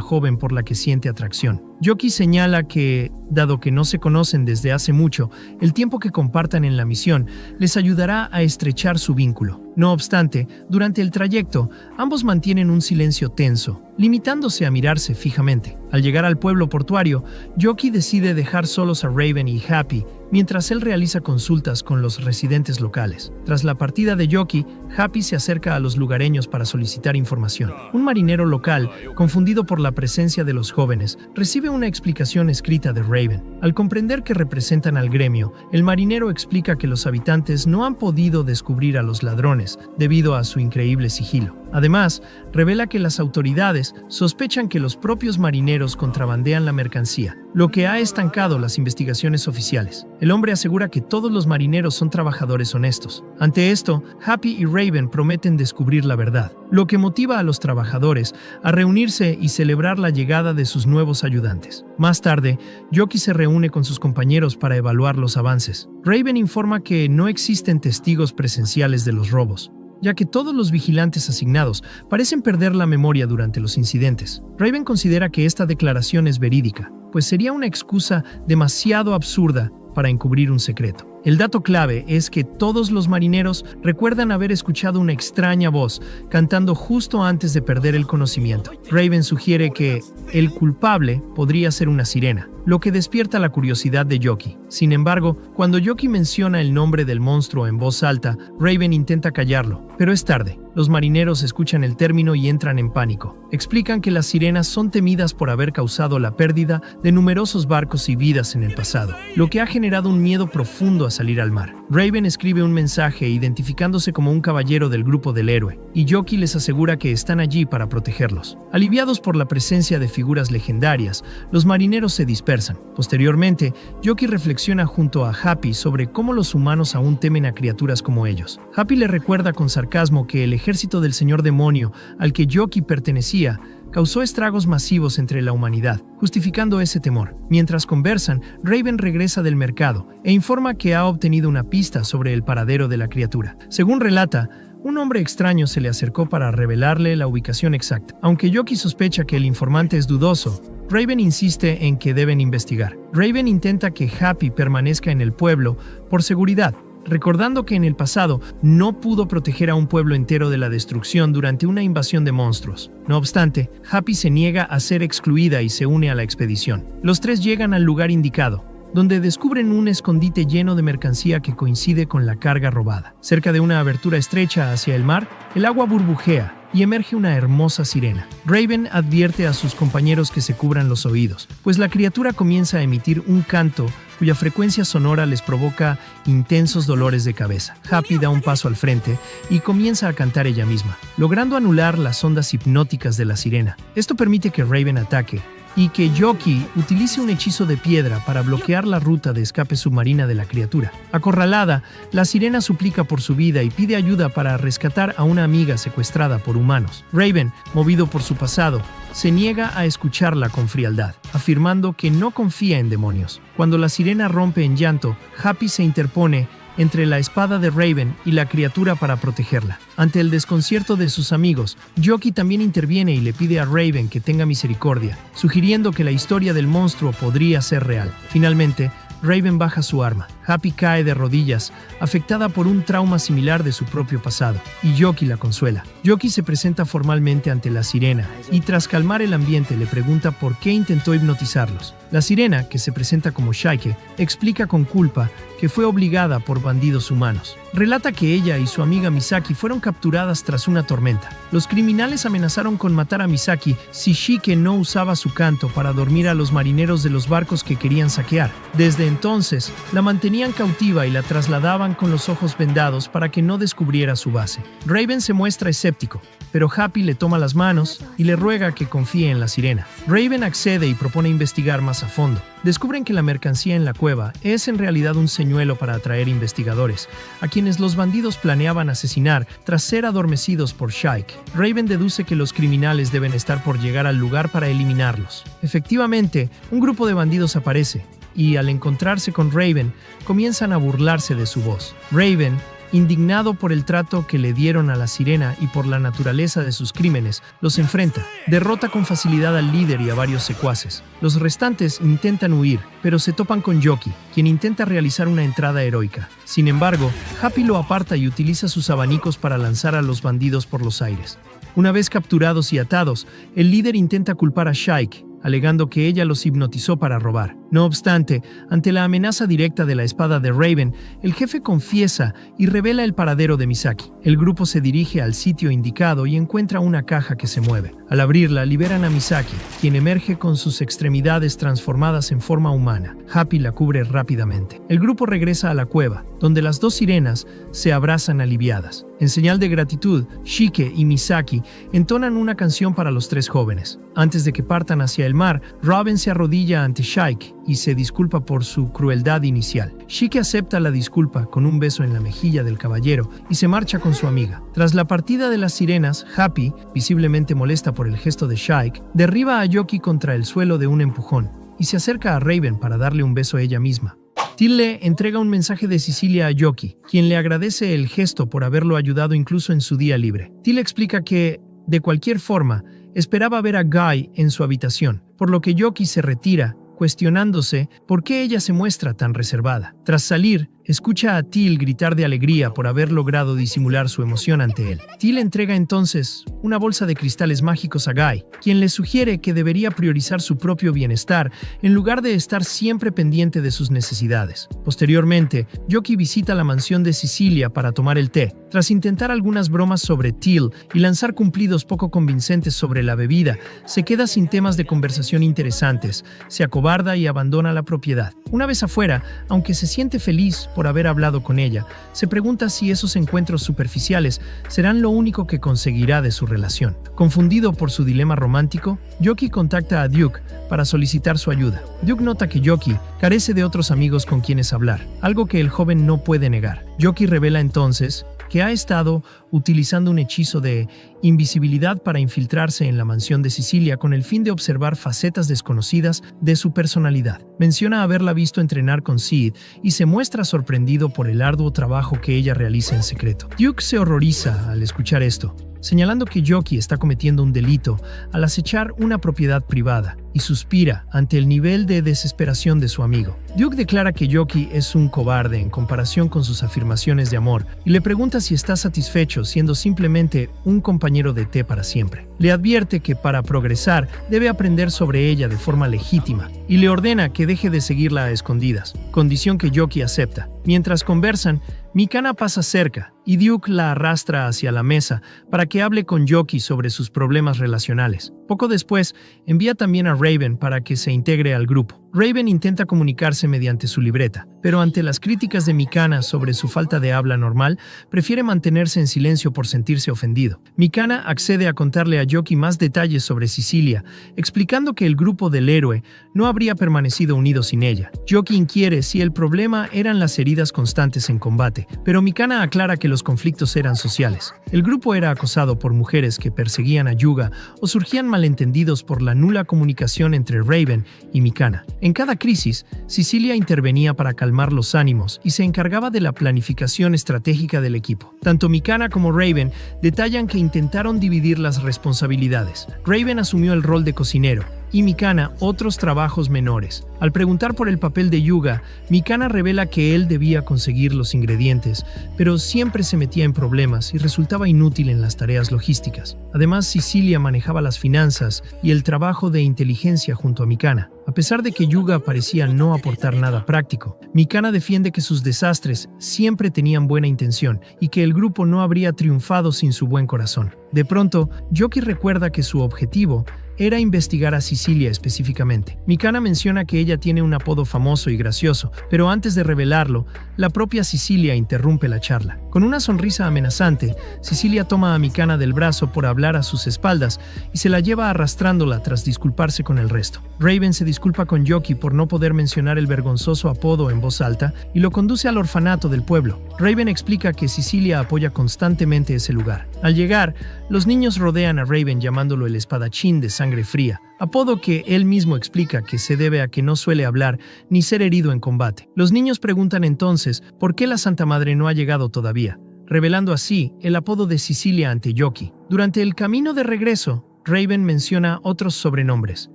joven por la que siente atracción. Yoki señala que, dado que no se conocen desde hace mucho, el tiempo que compartan en la misión les ayudará a estrechar su vínculo. No obstante, durante el trayecto, ambos mantienen un silencio tenso, limitándose a mirarse fijamente. Al llegar al pueblo portuario, Yoki decide dejar solos a Raven y Happy mientras él realiza consultas con los residentes locales. Tras la partida de Yoki, Happy se acerca a los lugareños para solicitar información. Un marinero local, confundido por la presencia de los jóvenes, recibe una explicación escrita de Raven. Al comprender que representan al gremio, el marinero explica que los habitantes no han podido descubrir a los ladrones debido a su increíble sigilo. Además, revela que las autoridades sospechan que los propios marineros contrabandean la mercancía, lo que ha estancado las investigaciones oficiales. El hombre asegura que todos los marineros son trabajadores honestos. Ante esto, Happy y Raven prometen descubrir la verdad, lo que motiva a los trabajadores a reunirse y celebrar la llegada de sus nuevos ayudantes. Más tarde, Yoki se reúne con sus compañeros para evaluar los avances. Raven informa que no existen testigos presenciales de los robos, ya que todos los vigilantes asignados parecen perder la memoria durante los incidentes. Raven considera que esta declaración es verídica, pues sería una excusa demasiado absurda para encubrir un secreto. El dato clave es que todos los marineros recuerdan haber escuchado una extraña voz cantando justo antes de perder el conocimiento. Raven sugiere que el culpable podría ser una sirena, lo que despierta la curiosidad de Yoki. Sin embargo, cuando Yoki menciona el nombre del monstruo en voz alta, Raven intenta callarlo, pero es tarde. Los marineros escuchan el término y entran en pánico. Explican que las sirenas son temidas por haber causado la pérdida de numerosos barcos y vidas en el pasado, lo que ha generado un miedo profundo a salir al mar. Raven escribe un mensaje identificándose como un caballero del grupo del héroe, y Yoki les asegura que están allí para protegerlos. Aliviados por la presencia de figuras legendarias, los marineros se dispersan. Posteriormente, Yoki reflexiona junto a Happy sobre cómo los humanos aún temen a criaturas como ellos. Happy le recuerda con sarcasmo que el ejército del señor demonio al que Yoki pertenecía causó estragos masivos entre la humanidad, justificando ese temor. Mientras conversan, Raven regresa del mercado e informa que ha obtenido una pista sobre el paradero de la criatura. Según relata, un hombre extraño se le acercó para revelarle la ubicación exacta. Aunque Yoki sospecha que el informante es dudoso, Raven insiste en que deben investigar. Raven intenta que Happy permanezca en el pueblo por seguridad, recordando que en el pasado no pudo proteger a un pueblo entero de la destrucción durante una invasión de monstruos. No obstante, Happy se niega a ser excluida y se une a la expedición. Los tres llegan al lugar indicado, donde descubren un escondite lleno de mercancía que coincide con la carga robada. Cerca de una abertura estrecha hacia el mar, el agua burbujea y emerge una hermosa sirena. Raven advierte a sus compañeros que se cubran los oídos, pues la criatura comienza a emitir un canto cuya frecuencia sonora les provoca intensos dolores de cabeza. Happy da un paso al frente y comienza a cantar ella misma, logrando anular las ondas hipnóticas de la sirena. Esto permite que Raven ataque y que Yoki utilice un hechizo de piedra para bloquear la ruta de escape submarina de la criatura. Acorralada, la sirena suplica por su vida y pide ayuda para rescatar a una amiga secuestrada por humanos. Raven, movido por su pasado, se niega a escucharla con frialdad, afirmando que no confía en demonios. Cuando la sirena rompe en llanto, Happy se interpone entre la espada de Raven y la criatura para protegerla. Ante el desconcierto de sus amigos, Yoki también interviene y le pide a Raven que tenga misericordia, sugiriendo que la historia del monstruo podría ser real. Finalmente, Raven baja su arma. Happy cae de rodillas, afectada por un trauma similar de su propio pasado, y Yoki la consuela. Yoki se presenta formalmente ante la sirena y tras calmar el ambiente le pregunta por qué intentó hipnotizarlos. La sirena, que se presenta como Shaike, explica con culpa que fue obligada por bandidos humanos. Relata que ella y su amiga Misaki fueron capturadas tras una tormenta. Los criminales amenazaron con matar a Misaki si Shike no usaba su canto para dormir a los marineros de los barcos que querían saquear. Desde entonces, la mantenían cautiva y la trasladaban con los ojos vendados para que no descubriera su base. Raven se muestra escéptico, pero Happy le toma las manos y le ruega que confíe en la sirena. Raven accede y propone investigar más a fondo. Descubren que la mercancía en la cueva es en realidad un señuelo para atraer investigadores, a quienes los bandidos planeaban asesinar tras ser adormecidos por Shaike. Raven deduce que los criminales deben estar por llegar al lugar para eliminarlos. Efectivamente, un grupo de bandidos aparece, y al encontrarse con Raven, comienzan a burlarse de su voz. Raven, indignado por el trato que le dieron a la sirena y por la naturaleza de sus crímenes, los enfrenta. Derrota con facilidad al líder y a varios secuaces. Los restantes intentan huir, pero se topan con Yoki, quien intenta realizar una entrada heroica. Sin embargo, Happy lo aparta y utiliza sus abanicos para lanzar a los bandidos por los aires. Una vez capturados y atados, el líder intenta culpar a Shaike, alegando que ella los hipnotizó para robar. No obstante, ante la amenaza directa de la espada de Raven, el jefe confiesa y revela el paradero de Misaki. El grupo se dirige al sitio indicado y encuentra una caja que se mueve. Al abrirla, liberan a Misaki, quien emerge con sus extremidades transformadas en forma humana. Happy la cubre rápidamente. El grupo regresa a la cueva, donde las dos sirenas se abrazan aliviadas. En señal de gratitud, Shike y Misaki entonan una canción para los tres jóvenes. Antes de que partan hacia el mar, Raven se arrodilla ante Shaike y se disculpa por su crueldad inicial. Shike acepta la disculpa con un beso en la mejilla del caballero y se marcha con su amiga. Tras la partida de las sirenas, Happy, visiblemente molesta por el gesto de Shaike, derriba a Yoki contra el suelo de un empujón y se acerca a Raven para darle un beso a ella misma. Till le entrega un mensaje de Sicilia a Yoki, quien le agradece el gesto por haberlo ayudado incluso en su día libre. Till explica que, de cualquier forma, esperaba ver a Guy en su habitación, por lo que Yoki se retira, cuestionándose por qué ella se muestra tan reservada. Tras salir, escucha a Till gritar de alegría por haber logrado disimular su emoción ante él. Till entrega entonces una bolsa de cristales mágicos a Guy, quien le sugiere que debería priorizar su propio bienestar en lugar de estar siempre pendiente de sus necesidades. Posteriormente, Yoki visita la mansión de Sicilia para tomar el té. Tras intentar algunas bromas sobre Till y lanzar cumplidos poco convincentes sobre la bebida, se queda sin temas de conversación interesantes, se acobarda y abandona la propiedad. Una vez afuera, aunque se siente feliz por haber hablado con ella, se pregunta si esos encuentros superficiales serán lo único que conseguirá de su relación. Confundido por su dilema romántico, Yoki contacta a Duke para solicitar su ayuda. Duke nota que Yoki carece de otros amigos con quienes hablar, algo que el joven no puede negar. Yoki revela entonces que ha estado utilizando un hechizo de invisibilidad para infiltrarse en la mansión de Cecilia con el fin de observar facetas desconocidas de su personalidad. Menciona haberla visto entrenar con Sid y se muestra sorprendido por el arduo trabajo que ella realiza en secreto. Duke se horroriza al escuchar esto, señalando que Yoki está cometiendo un delito al acechar una propiedad privada, y suspira ante el nivel de desesperación de su amigo. Duke declara que Yoki es un cobarde en comparación con sus afirmaciones de amor y le pregunta si está satisfecho siendo simplemente un compañero de té para siempre. Le advierte que para progresar debe aprender sobre ella de forma legítima y le ordena que deje de seguirla a escondidas, condición que Yoki acepta. Mientras conversan, Mikana pasa cerca y Duke la arrastra hacia la mesa para que hable con Yoki sobre sus problemas relacionales. Poco después, envía también a Raven para que se integre al grupo. Raven intenta comunicarse mediante su libreta, pero ante las críticas de Mikana sobre su falta de habla normal, prefiere mantenerse en silencio por sentirse ofendido. Mikana accede a contarle a Yoki más detalles sobre Cecilia, explicando que el grupo del héroe no habría permanecido unido sin ella. Yoki inquiere si el problema eran las heridas constantes en combate, pero Mikana aclara que los conflictos eran sociales. El grupo era acosado por mujeres que perseguían a Yuga o surgían malentendidos por la nula comunicación entre Raven y Mikana. En cada crisis, Cecilia intervenía para calmar los ánimos y se encargaba de la planificación estratégica del equipo. Tanto Mikana como Raven detallan que intentaron dividir las responsabilidades. Raven asumió el rol de cocinero y Mikana otros trabajos menores. Al preguntar por el papel de Yuga, Mikana revela que él debía conseguir los ingredientes, pero siempre se metía en problemas y resultaba inútil en las tareas logísticas. Además, Cecilia manejaba las finanzas y el trabajo de inteligencia junto a Mikana. A pesar de que Yuga parecía no aportar nada práctico, Mikana defiende que sus desastres siempre tenían buena intención y que el grupo no habría triunfado sin su buen corazón. De pronto, Yoki recuerda que su objetivo era investigar a Cecilia específicamente. Mikana menciona que ella tiene un apodo famoso y gracioso, pero antes de revelarlo, la propia Cecilia interrumpe la charla. Con una sonrisa amenazante, Cecilia toma a Mikana del brazo por hablar a sus espaldas y se la lleva arrastrándola tras disculparse con el resto. Raven se disculpa con Yoki por no poder mencionar el vergonzoso apodo en voz alta y lo conduce al orfanato del pueblo. Raven explica que Cecilia apoya constantemente ese lugar. Al llegar, los niños rodean a Raven llamándolo el espadachín de sangre fría, apodo que él mismo explica que se debe a que no suele hablar ni ser herido en combate. Los niños preguntan entonces por qué la Santa Madre no ha llegado todavía, revelando así el apodo de Cecilia ante Yoki. Durante el camino de regreso, Raven menciona otros sobrenombres.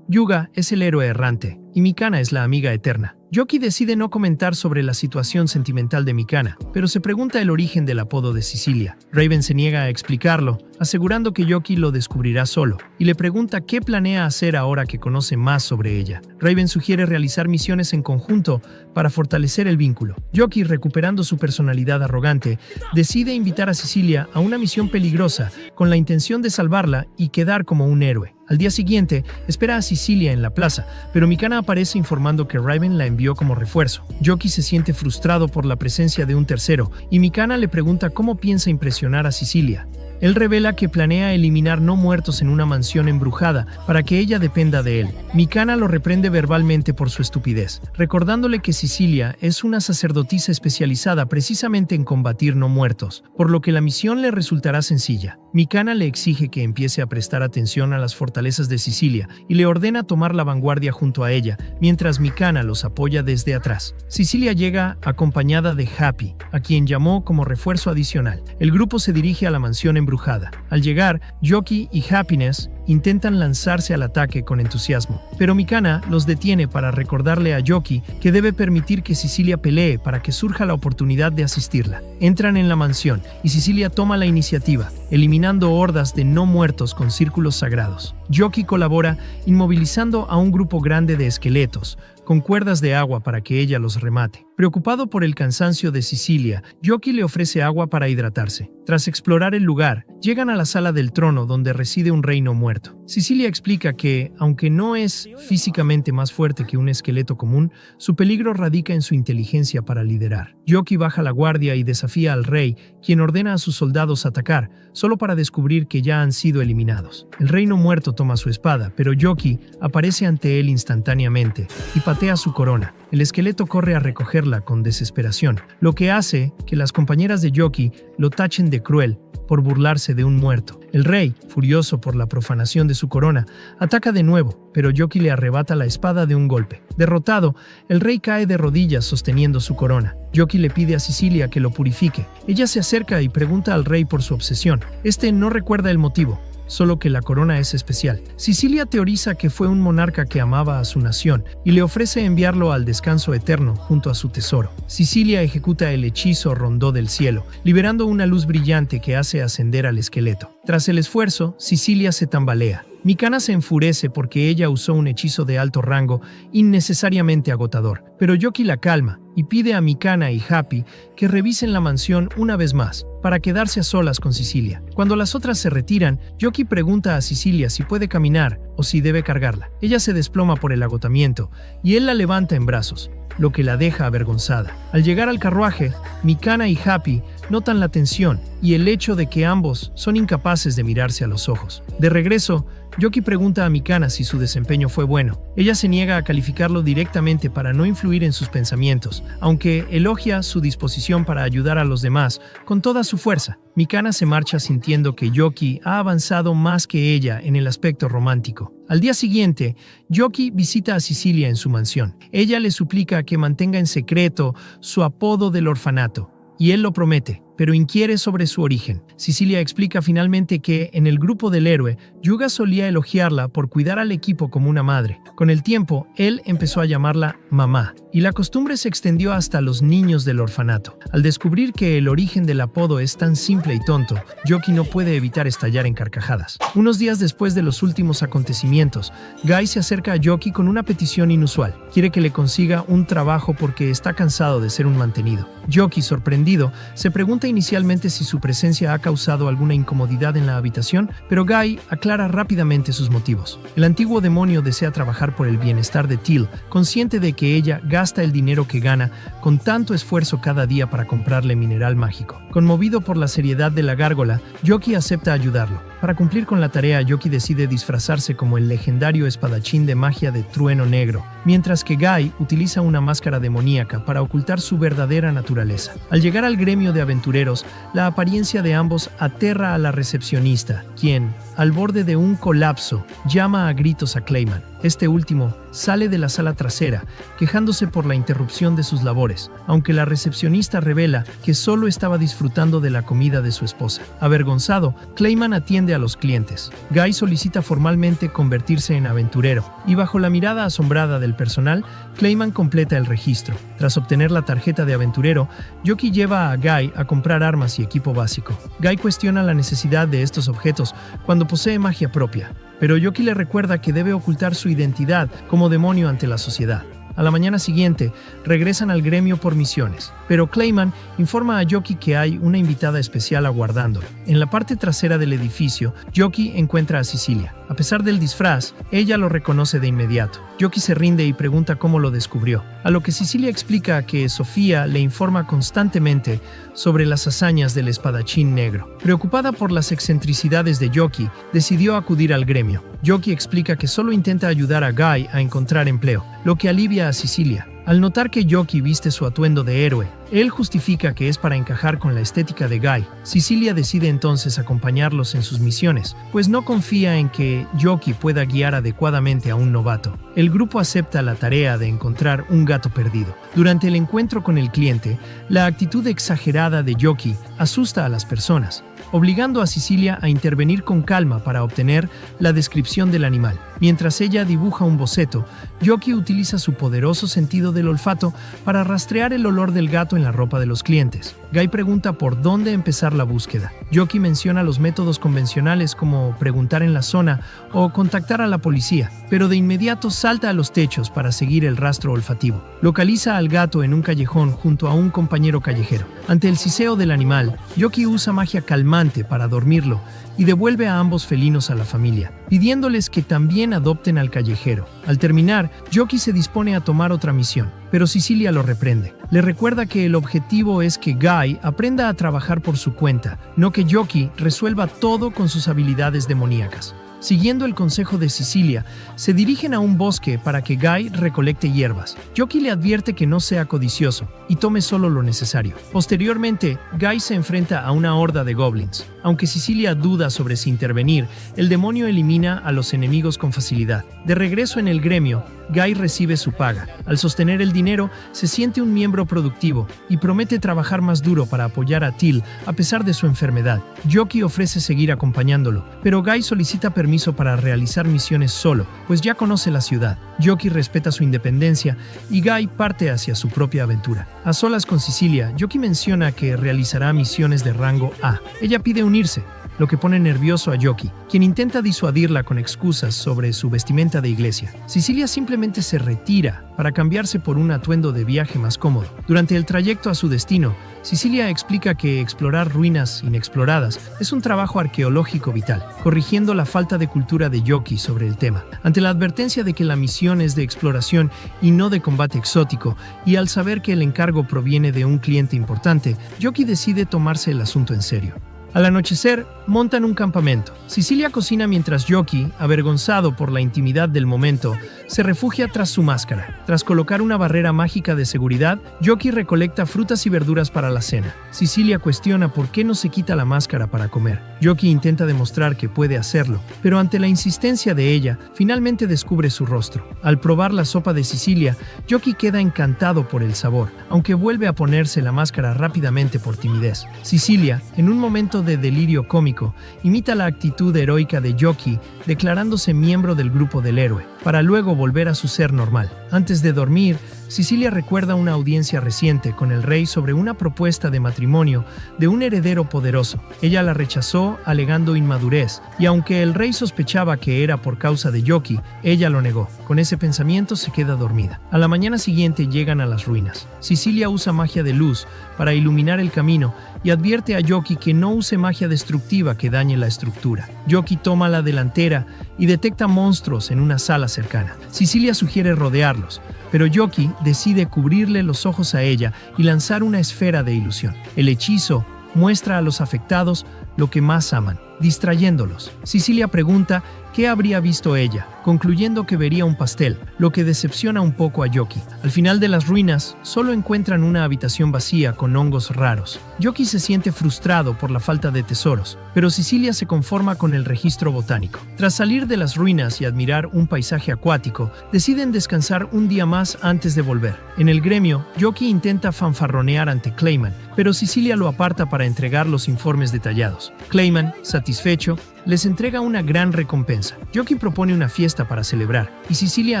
Yuga es el héroe errante y Mikana es la amiga eterna. Yoki decide no comentar sobre la situación sentimental de Mikana, pero se pregunta el origen del apodo de Cecilia. Raven se niega a explicarlo, asegurando que Yoki lo descubrirá solo, y le pregunta qué planea hacer ahora que conoce más sobre ella. Raven sugiere realizar misiones en conjunto para fortalecer el vínculo. Yoki, recuperando su personalidad arrogante, decide invitar a Cecilia a una misión peligrosa con la intención de salvarla y quedar como un héroe. Al día siguiente, espera a Cecilia en la plaza, pero Mikana aparece informando que Raven la envió como refuerzo. Yoki se siente frustrado por la presencia de un tercero, y Mikana le pregunta cómo piensa impresionar a Cecilia. Él revela que planea eliminar no muertos en una mansión embrujada para que ella dependa de él. Mikana lo reprende verbalmente por su estupidez, recordándole que Cecilia es una sacerdotisa especializada precisamente en combatir no muertos, por lo que la misión le resultará sencilla. Mikana le exige que empiece a prestar atención a las fortalezas de Cecilia y le ordena tomar la vanguardia junto a ella, mientras Mikana los apoya desde atrás. Cecilia llega acompañada de Happy, a quien llamó como refuerzo adicional. El grupo se dirige a la mansión embrujada. Al llegar, Yoki y Happiness intentan lanzarse al ataque con entusiasmo, pero Mikana los detiene para recordarle a Yoki que debe permitir que Cecilia pelee para que surja la oportunidad de asistirla. Entran en la mansión y Cecilia toma la iniciativa, eliminando hordas de no muertos con círculos sagrados. Yoki colabora inmovilizando a un grupo grande de esqueletos, con cuerdas de agua para que ella los remate. Preocupado por el cansancio de Cecilia, Yoki le ofrece agua para hidratarse. Tras explorar el lugar, llegan a la sala del trono donde reside un reino muerto. muerto. Cecilia explica que, aunque no es físicamente más fuerte que un esqueleto común, su peligro radica en su inteligencia para liderar. Yoki baja la guardia y desafía al rey, quien ordena a sus soldados atacar, solo para descubrir que ya han sido eliminados. El rey no muerto toma su espada, pero Yoki aparece ante él instantáneamente y patea su corona. El esqueleto corre a recogerla con desesperación, lo que hace que las compañeras de Yoki lo tachen de cruel por burlarse de un muerto. El rey, furioso por la profanación de su corona, ataca de nuevo, pero Yoki le arrebata la espada de un golpe. Derrotado, el rey cae de rodillas sosteniendo su corona. Yoki le pide a Cecilia que lo purifique. Ella se acerca y pregunta al rey por su obsesión. Este no recuerda el motivo, solo que la corona es especial. Cecilia teoriza que fue un monarca que amaba a su nación y le ofrece enviarlo al descanso eterno junto a su tesoro. Cecilia ejecuta el hechizo Rondó del cielo, liberando una luz brillante que hace ascender al esqueleto. Tras el esfuerzo, Cecilia se tambalea. Mikana se enfurece porque ella usó un hechizo de alto rango innecesariamente agotador, pero Yoki la calma y pide a Mikana y Happy que revisen la mansión una vez más, para quedarse a solas con Cecilia. Cuando las otras se retiran, Yoki pregunta a Cecilia si puede caminar o si debe cargarla. Ella se desploma por el agotamiento y él la levanta en brazos, lo que la deja avergonzada. Al llegar al carruaje, Mikana y Happy notan la tensión y el hecho de que ambos son incapaces de mirarse a los ojos. De regreso, Yoki pregunta a Mikana si su desempeño fue bueno. Ella se niega a calificarlo directamente para no influir en sus pensamientos, aunque elogia su disposición para ayudar a los demás con toda su fuerza. Mikana se marcha sintiendo que Yoki ha avanzado más que ella en el aspecto romántico. Al día siguiente, Yoki visita a Cecilia en su mansión. Ella le suplica que mantenga en secreto su apodo del orfanato, y él lo promete, pero inquiere sobre su origen. Cecilia explica finalmente que, en el grupo del héroe, Yuga solía elogiarla por cuidar al equipo como una madre. Con el tiempo, él empezó a llamarla mamá, y la costumbre se extendió hasta los niños del orfanato. Al descubrir que el origen del apodo es tan simple y tonto, Yoki no puede evitar estallar en carcajadas. Unos días después de los últimos acontecimientos, Gai se acerca a Yoki con una petición inusual. Quiere que le consiga un trabajo porque está cansado de ser un mantenido. Yoki, sorprendido, se pregunta inicialmente si su presencia ha causado alguna incomodidad en la habitación, pero Gai aclara rápidamente sus motivos. El antiguo demonio desea trabajar por el bienestar de Teal, consciente de que ella gasta el dinero que gana con tanto esfuerzo cada día para comprarle mineral mágico. Conmovido por la seriedad de la gárgola, Yoki acepta ayudarlo. Para cumplir con la tarea, Yoki decide disfrazarse como el legendario espadachín de magia de Trueno Negro, mientras que Gai utiliza una máscara demoníaca para ocultar su verdadera naturaleza. Al llegar al gremio de aventureros, la apariencia de ambos aterra a la recepcionista, quien, al borde de un colapso, llama a gritos a Clayman. Este último sale de la sala trasera, quejándose por la interrupción de sus labores, aunque la recepcionista revela que solo estaba disfrutando de la comida de su esposa. Avergonzado, Clayman atiende a los clientes. Gai solicita formalmente convertirse en aventurero, y bajo la mirada asombrada del personal, Clayman completa el registro. Tras obtener la tarjeta de aventurero, Yoki lleva a Gai a comprar armas y equipo básico. Gai cuestiona la necesidad de estos objetos cuando posee magia propia, pero Yoki le recuerda que debe ocultar su identidad como demonio ante la sociedad. A la mañana siguiente, regresan al gremio por misiones, pero Clayman informa a Yoki que hay una invitada especial aguardándolo. En la parte trasera del edificio, Yoki encuentra a Cecilia. A pesar del disfraz, ella lo reconoce de inmediato. Yoki se rinde y pregunta cómo lo descubrió, a lo que Cecilia explica que Sofía le informa constantemente sobre las hazañas del espadachín negro. Preocupada por las excentricidades de Yoki, decidió acudir al gremio. Yoki explica que solo intenta ayudar a Gai a encontrar empleo, lo que alivia a Cecilia. Al notar que Yoki viste su atuendo de héroe, él justifica que es para encajar con la estética de Gai. Cecilia decide entonces acompañarlos en sus misiones, pues no confía en que Yoki pueda guiar adecuadamente a un novato. El grupo acepta la tarea de encontrar un gato perdido. Durante el encuentro con el cliente, la actitud exagerada de Yoki asusta a las personas, obligando a Cecilia a intervenir con calma para obtener la descripción del animal. Mientras ella dibuja un boceto, Yoki utiliza su poderoso sentido del olfato para rastrear el olor del gato en la ropa de los clientes. Gai pregunta por dónde empezar la búsqueda. Yoki menciona los métodos convencionales como preguntar en la zona o contactar a la policía, pero de inmediato salta a los techos para seguir el rastro olfativo. Localiza al gato en un callejón junto a un compañero callejero. Ante el siseo del animal, Yoki usa magia calmante para dormirlo y devuelve a ambos felinos a la familia. pidiéndoles que también adopten al callejero. Al terminar, Yoki se dispone a tomar otra misión, pero Cecilia lo reprende. Le recuerda que el objetivo es que Guy aprenda a trabajar por su cuenta, no que Yoki resuelva todo con sus habilidades demoníacas. Siguiendo el consejo de Cecilia, se dirigen a un bosque para que Guy recolecte hierbas. Yoki le advierte que no sea codicioso y tome solo lo necesario. Posteriormente, Guy se enfrenta a una horda de goblins. Aunque Cecilia duda sobre si intervenir, el demonio elimina a los enemigos con facilidad. De regreso en el gremio, Guy recibe su paga. Al sostener el dinero, se siente un miembro productivo y promete trabajar más duro para apoyar a Till a pesar de su enfermedad. Yoki ofrece seguir acompañándolo, pero Guy solicita permiso para realizar misiones solo, pues ya conoce la ciudad. Yoki respeta su independencia y Guy parte hacia su propia aventura. A solas con Cecilia, Yoki menciona que realizará misiones de rango A. Ella pide unirse, lo que pone nervioso a Yoki, quien intenta disuadirla con excusas sobre su vestimenta de iglesia. Cecilia simplemente se retira para cambiarse por un atuendo de viaje más cómodo. Durante el trayecto a su destino, Cecilia explica que explorar ruinas inexploradas es un trabajo arqueológico vital, corrigiendo la falta de cultura de Yoki sobre el tema. Ante la advertencia de que la misión es de exploración y no de combate exótico, y al saber que el encargo proviene de un cliente importante, Yoki decide tomarse el asunto en serio. Al anochecer, montan un campamento. Cecilia cocina mientras Yoki, avergonzado por la intimidad del momento, se refugia tras su máscara. Tras colocar una barrera mágica de seguridad, Yoki recolecta frutas y verduras para la cena. Cecilia cuestiona por qué no se quita la máscara para comer. Yoki intenta demostrar que puede hacerlo, pero ante la insistencia de ella, finalmente descubre su rostro. Al probar la sopa de Cecilia, Yoki queda encantado por el sabor, aunque vuelve a ponerse la máscara rápidamente por timidez. Cecilia, en un momento de delirio cómico, imita la actitud heroica de Yoki, declarándose miembro del grupo del héroe, para luego volver a su ser normal. Antes de dormir, Cecilia recuerda una audiencia reciente con el rey sobre una propuesta de matrimonio de un heredero poderoso. Ella la rechazó alegando inmadurez, y aunque el rey sospechaba que era por causa de Yoki, ella lo negó. Con ese pensamiento se queda dormida. A la mañana siguiente llegan a las ruinas. Cecilia usa magia de luz para iluminar el camino y advierte a Yoki que no use magia destructiva que dañe la estructura. Yoki toma la delantera y detecta monstruos en una sala cercana. Cecilia sugiere rodearlos, pero Yoki decide cubrirle los ojos a ella y lanzar una esfera de ilusión. El hechizo muestra a los afectados lo que más aman, distrayéndolos. Cecilia pregunta qué habría visto ella, concluyendo que vería un pastel, lo que decepciona un poco a Yoki. Al final de las ruinas, solo encuentran una habitación vacía con hongos raros. Yoki se siente frustrado por la falta de tesoros, pero Cecilia se conforma con el registro botánico. Tras salir de las ruinas y admirar un paisaje acuático, deciden descansar un día más antes de volver. En el gremio, Yoki intenta fanfarronear ante Clayman, pero Cecilia lo aparta para entregar los informes detallados. Clayman, satisfecho, les entrega una gran recompensa. Yoki propone una fiesta para celebrar, y Cecilia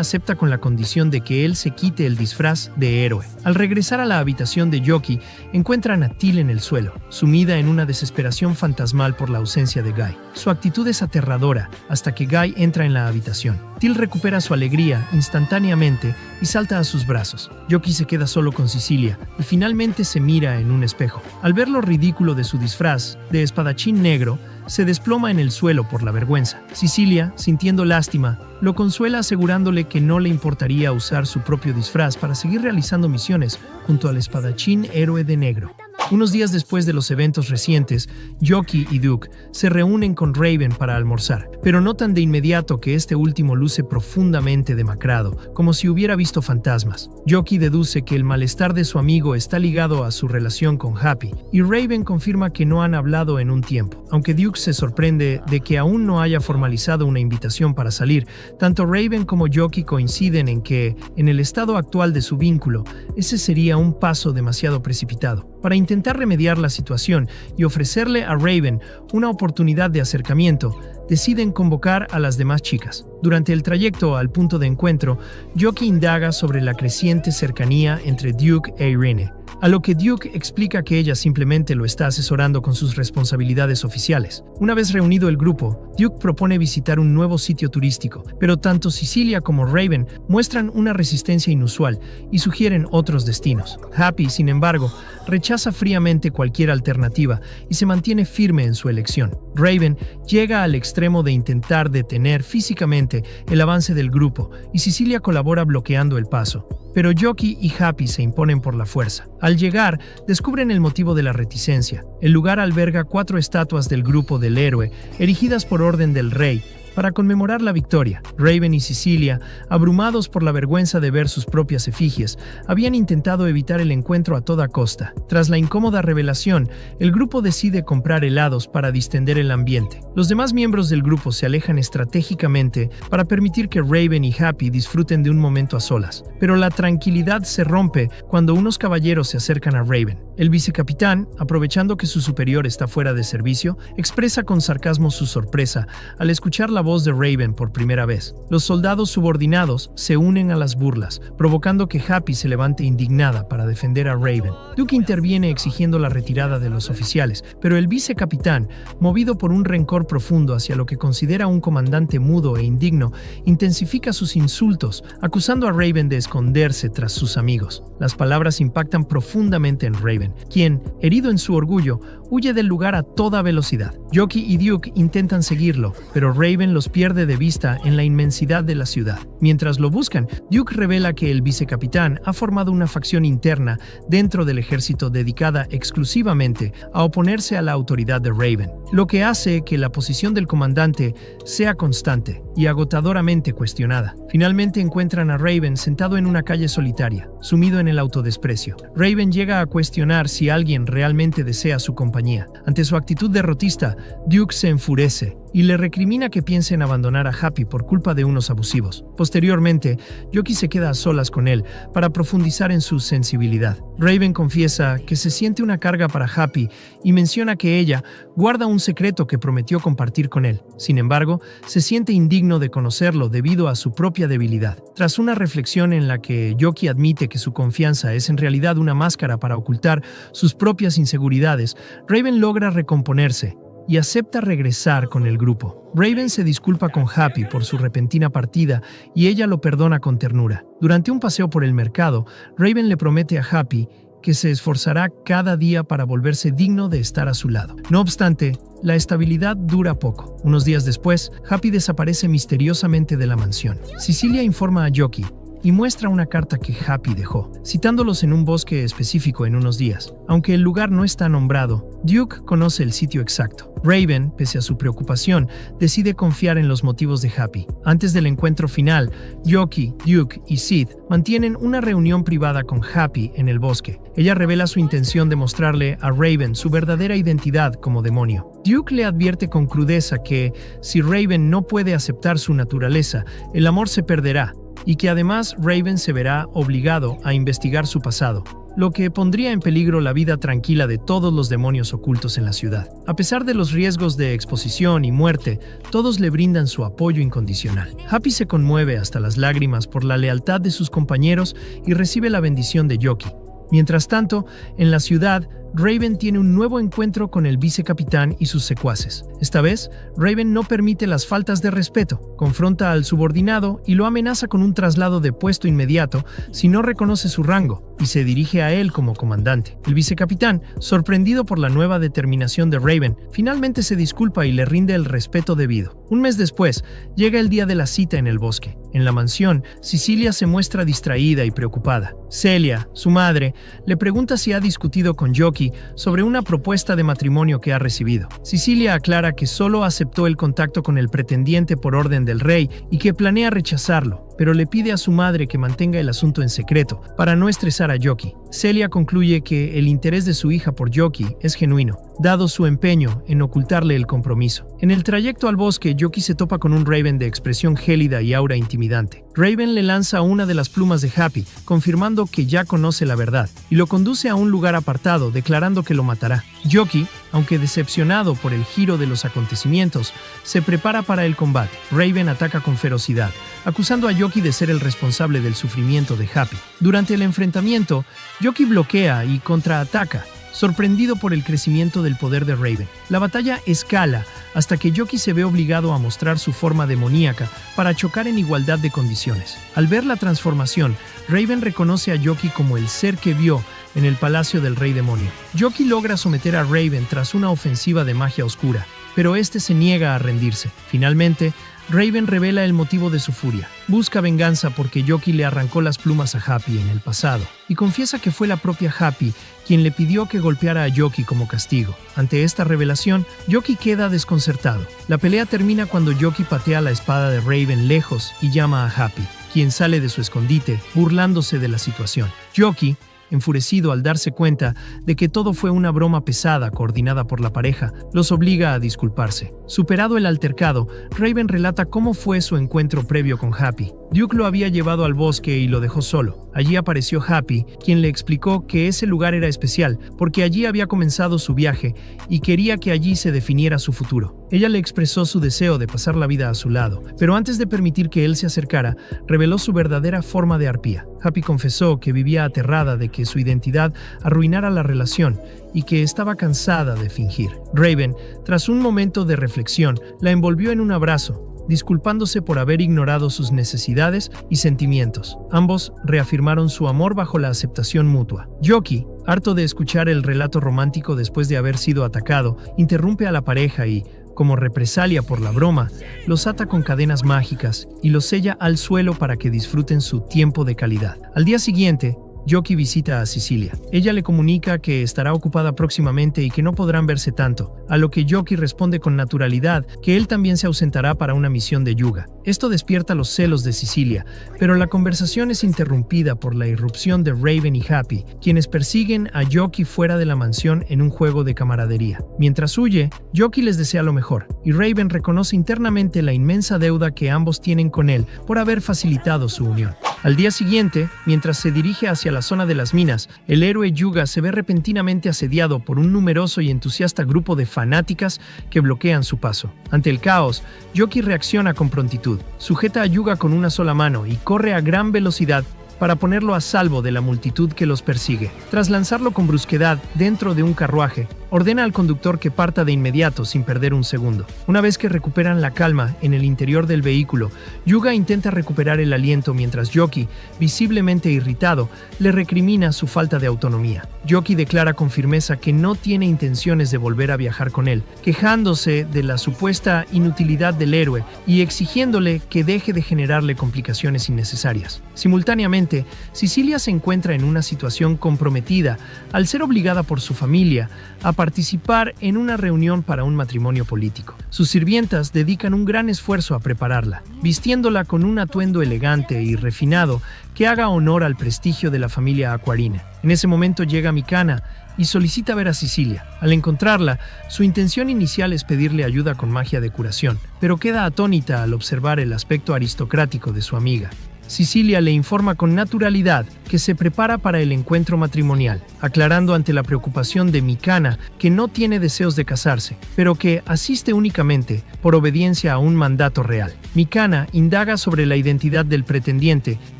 acepta con la condición de que él se quite el disfraz de héroe. Al regresar a la habitación de Yoki, encuentran a Till en el suelo, sumida en una desesperación fantasmal por la ausencia de Guy. Su actitud es aterradora hasta que Guy entra en la habitación. Till recupera su alegría instantáneamente y salta a sus brazos. Yoki se queda solo con Cecilia y finalmente se mira en un espejo. Al ver lo ridículo de su disfraz de espadachín negro, se desploma en el suelo por la vergüenza. Cecilia, sintiendo lástima, lo consuela asegurándole que no le importaría usar su propio disfraz para seguir realizando misiones junto al espadachín héroe de negro. Unos días después de los eventos recientes, Yoki y Duke se reúnen con Raven para almorzar, pero notan de inmediato que este último luce profundamente demacrado, como si hubiera visto fantasmas. Yoki deduce que el malestar de su amigo está ligado a su relación con Happy, y Raven confirma que no han hablado en un tiempo. Aunque Duke se sorprende de que aún no haya formalizado una invitación para salir, tanto Raven como Yoki coinciden en que, en el estado actual de su vínculo, ese sería un paso demasiado precipitado. Para intentar remediar la situación y ofrecerle a Raven una oportunidad de acercamiento, deciden convocar a las demás chicas. Durante el trayecto al punto de encuentro, Yoki indaga sobre la creciente cercanía entre Duke e Irene, a lo que Duke explica que ella simplemente lo está asesorando con sus responsabilidades oficiales. Una vez reunido el grupo, Duke propone visitar un nuevo sitio turístico, pero tanto Cecilia como Raven muestran una resistencia inusual y sugieren otros destinos. Happy, sin embargo, rechaza fríamente cualquier alternativa y se mantiene firme en su elección. Raven llega al extremo de intentar detener físicamente el avance del grupo y Cecilia colabora bloqueando el paso. Pero Yoki y Happy se imponen por la fuerza. Al llegar, descubren el motivo de la reticencia. El lugar alberga 4 estatuas del grupo del héroe, erigidas por orden del rey, para conmemorar la victoria. Raven y Cecilia, abrumados por la vergüenza de ver sus propias efigies, habían intentado evitar el encuentro a toda costa. Tras la incómoda revelación, el grupo decide comprar helados para distender el ambiente. Los demás miembros del grupo se alejan estratégicamente para permitir que Raven y Happy disfruten de un momento a solas. Pero la tranquilidad se rompe cuando unos caballeros se acercan a Raven. El vicecapitán, aprovechando que su superior está fuera de servicio, expresa con sarcasmo su sorpresa al escuchar la voz de Raven por primera vez. Los soldados subordinados se unen a las burlas, provocando que Happy se levante indignada para defender a Raven. Duke interviene exigiendo la retirada de los oficiales, pero el vicecapitán, movido por un rencor profundo hacia lo que considera un comandante mudo e indigno, intensifica sus insultos, acusando a Raven de esconderse tras sus amigos. Las palabras impactan profundamente en Raven, quien, herido en su orgullo, huye del lugar a toda velocidad. Yoki y Duke intentan seguirlo, pero Raven los pierde de vista en la inmensidad de la ciudad. Mientras lo buscan, Duke revela que el vicecapitán ha formado una facción interna dentro del ejército dedicada exclusivamente a oponerse a la autoridad de Raven, lo que hace que la posición del comandante sea constante y agotadoramente cuestionada. Finalmente encuentran a Raven sentado en una calle solitaria, sumido en el autodesprecio. Raven llega a cuestionar si alguien realmente desea su compañía. Ante su actitud derrotista, Duke se enfurece y le recrimina que piense en abandonar a Happy por culpa de unos abusivos. Posteriormente, Yoki se queda a solas con él para profundizar en su sensibilidad. Raven confiesa que se siente una carga para Happy y menciona que ella guarda un secreto que prometió compartir con él. Sin embargo, se siente indigno de conocerlo debido a su propia debilidad. Tras una reflexión en la que Yoki admite que su confianza es en realidad una máscara para ocultar sus propias inseguridades, Raven logra recomponerse y acepta regresar con el grupo. Raven se disculpa con Happy por su repentina partida y ella lo perdona con ternura. Durante un paseo por el mercado, Raven le promete a Happy que se esforzará cada día para volverse digno de estar a su lado. No obstante, la estabilidad dura poco. Unos días después, Happy desaparece misteriosamente de la mansión. Cecilia informa a Yoki y muestra una carta que Happy dejó, citándolos en un bosque específico en unos días. Aunque el lugar no está nombrado, Duke conoce el sitio exacto. Raven, pese a su preocupación, decide confiar en los motivos de Happy. Antes del encuentro final, Yoki, Duke y Sid mantienen una reunión privada con Happy en el bosque. Ella revela su intención de mostrarle a Raven su verdadera identidad como demonio. Duke le advierte con crudeza que, si Raven no puede aceptar su naturaleza, el amor se perderá, y que además Raven se verá obligado a investigar su pasado, lo que pondría en peligro la vida tranquila de todos los demonios ocultos en la ciudad. A pesar de los riesgos de exposición y muerte, todos le brindan su apoyo incondicional. Happy se conmueve hasta las lágrimas por la lealtad de sus compañeros y recibe la bendición de Yoki. Mientras tanto, en la ciudad, Raven tiene un nuevo encuentro con el vicecapitán y sus secuaces. Esta vez, Raven no permite las faltas de respeto, confronta al subordinado y lo amenaza con un traslado de puesto inmediato si no reconoce su rango, y se dirige a él como comandante. El vicecapitán, sorprendido por la nueva determinación de Raven, finalmente se disculpa y le rinde el respeto debido. Un mes después, llega el día de la cita en el bosque. En la mansión, Cecilia se muestra distraída y preocupada. Celia, su madre, le pregunta si ha discutido con Yoki sobre una propuesta de matrimonio que ha recibido. Cecilia aclara que solo aceptó el contacto con el pretendiente por orden del rey y que planea rechazarlo, pero le pide a su madre que mantenga el asunto en secreto para no estresar a Yoki. Celia concluye que el interés de su hija por Yoki es genuino, dado su empeño en ocultarle el compromiso. En el trayecto al bosque, Yoki se topa con un Raven de expresión gélida y aura intimidante. Raven le lanza una de las plumas de Happy, confirmando que ya conoce la verdad, y lo conduce a un lugar apartado, declarando que lo matará. Yoki, aunque decepcionado por el giro de los acontecimientos, se prepara para el combate. Raven ataca con ferocidad, acusando a Yoki de ser el responsable del sufrimiento de Happy. Durante el enfrentamiento, Yoki bloquea y contraataca, sorprendido por el crecimiento del poder de Raven. La batalla escala hasta que Yoki se ve obligado a mostrar su forma demoníaca para chocar en igualdad de condiciones. Al ver la transformación, Raven reconoce a Yoki como el ser que vio en el palacio del Rey Demonio. Yoki logra someter a Raven tras una ofensiva de magia oscura, pero este se niega a rendirse. Finalmente, Raven revela el motivo de su furia. Busca venganza porque Yoki le arrancó las plumas a Happy en el pasado y confiesa que fue la propia Happy quien le pidió que golpeara a Yoki como castigo. Ante esta revelación, Yoki queda desconcertado. La pelea termina cuando Yoki patea la espada de Raven lejos y llama a Happy, quien sale de su escondite, burlándose de la situación. Yoki, enfurecido al darse cuenta de que todo fue una broma pesada coordinada por la pareja, los obliga a disculparse. Superado el altercado, Raven relata cómo fue su encuentro previo con Happy. Duke lo había llevado al bosque y lo dejó solo. Allí apareció Happy, quien le explicó que ese lugar era especial porque allí había comenzado su viaje y quería que allí se definiera su futuro. Ella le expresó su deseo de pasar la vida a su lado, pero antes de permitir que él se acercara, reveló su verdadera forma de arpía. Happy confesó que vivía aterrada de que su identidad arruinara la relación y que estaba cansada de fingir. Raven, tras un momento de reflexión, la envolvió en un abrazo, disculpándose por haber ignorado sus necesidades y sentimientos. Ambos reafirmaron su amor bajo la aceptación mutua. Yoki, harto de escuchar el relato romántico después de haber sido atacado, interrumpe a la pareja y, como represalia por la broma, los ata con cadenas mágicas y los sella al suelo para que disfruten su tiempo de calidad. Al día siguiente, Yoki visita a Cecilia. Ella le comunica que estará ocupada próximamente y que no podrán verse tanto, a lo que Yoki responde con naturalidad que él también se ausentará para una misión de Yuga. Esto despierta los celos de Cecilia, pero la conversación es interrumpida por la irrupción de Raven y Happy, quienes persiguen a Yoki fuera de la mansión en un juego de camaradería. Mientras huye, Yoki les desea lo mejor, y Raven reconoce internamente la inmensa deuda que ambos tienen con él por haber facilitado su unión. Al día siguiente, mientras se dirige hacia la zona de las minas, el héroe Yuga se ve repentinamente asediado por un numeroso y entusiasta grupo de fanáticas que bloquean su paso. Ante el caos, Yoki reacciona con prontitud, sujeta a Yuga con una sola mano y corre a gran velocidad para ponerlo a salvo de la multitud que los persigue. Tras lanzarlo con brusquedad dentro de un carruaje, ordena al conductor que parta de inmediato sin perder un segundo. Una vez que recuperan la calma en el interior del vehículo, Yuga intenta recuperar el aliento mientras Yoki, visiblemente irritado, le recrimina su falta de autonomía. Yoki declara con firmeza que no tiene intenciones de volver a viajar con él, quejándose de la supuesta inutilidad del héroe y exigiéndole que deje de generarle complicaciones innecesarias. Simultáneamente, Cecilia se encuentra en una situación comprometida al ser obligada por su familia a participar en una reunión para un matrimonio político. Sus sirvientas dedican un gran esfuerzo a prepararla, vistiéndola con un atuendo elegante y refinado que haga honor al prestigio de la familia Aquarina. En ese momento llega Mikana y solicita ver a Cecilia. Al encontrarla, su intención inicial es pedirle ayuda con magia de curación, pero queda atónita al observar el aspecto aristocrático de su amiga. Cecilia le informa con naturalidad que se prepara para el encuentro matrimonial, aclarando ante la preocupación de Mikana que no tiene deseos de casarse, pero que asiste únicamente por obediencia a un mandato real. Mikana indaga sobre la identidad del pretendiente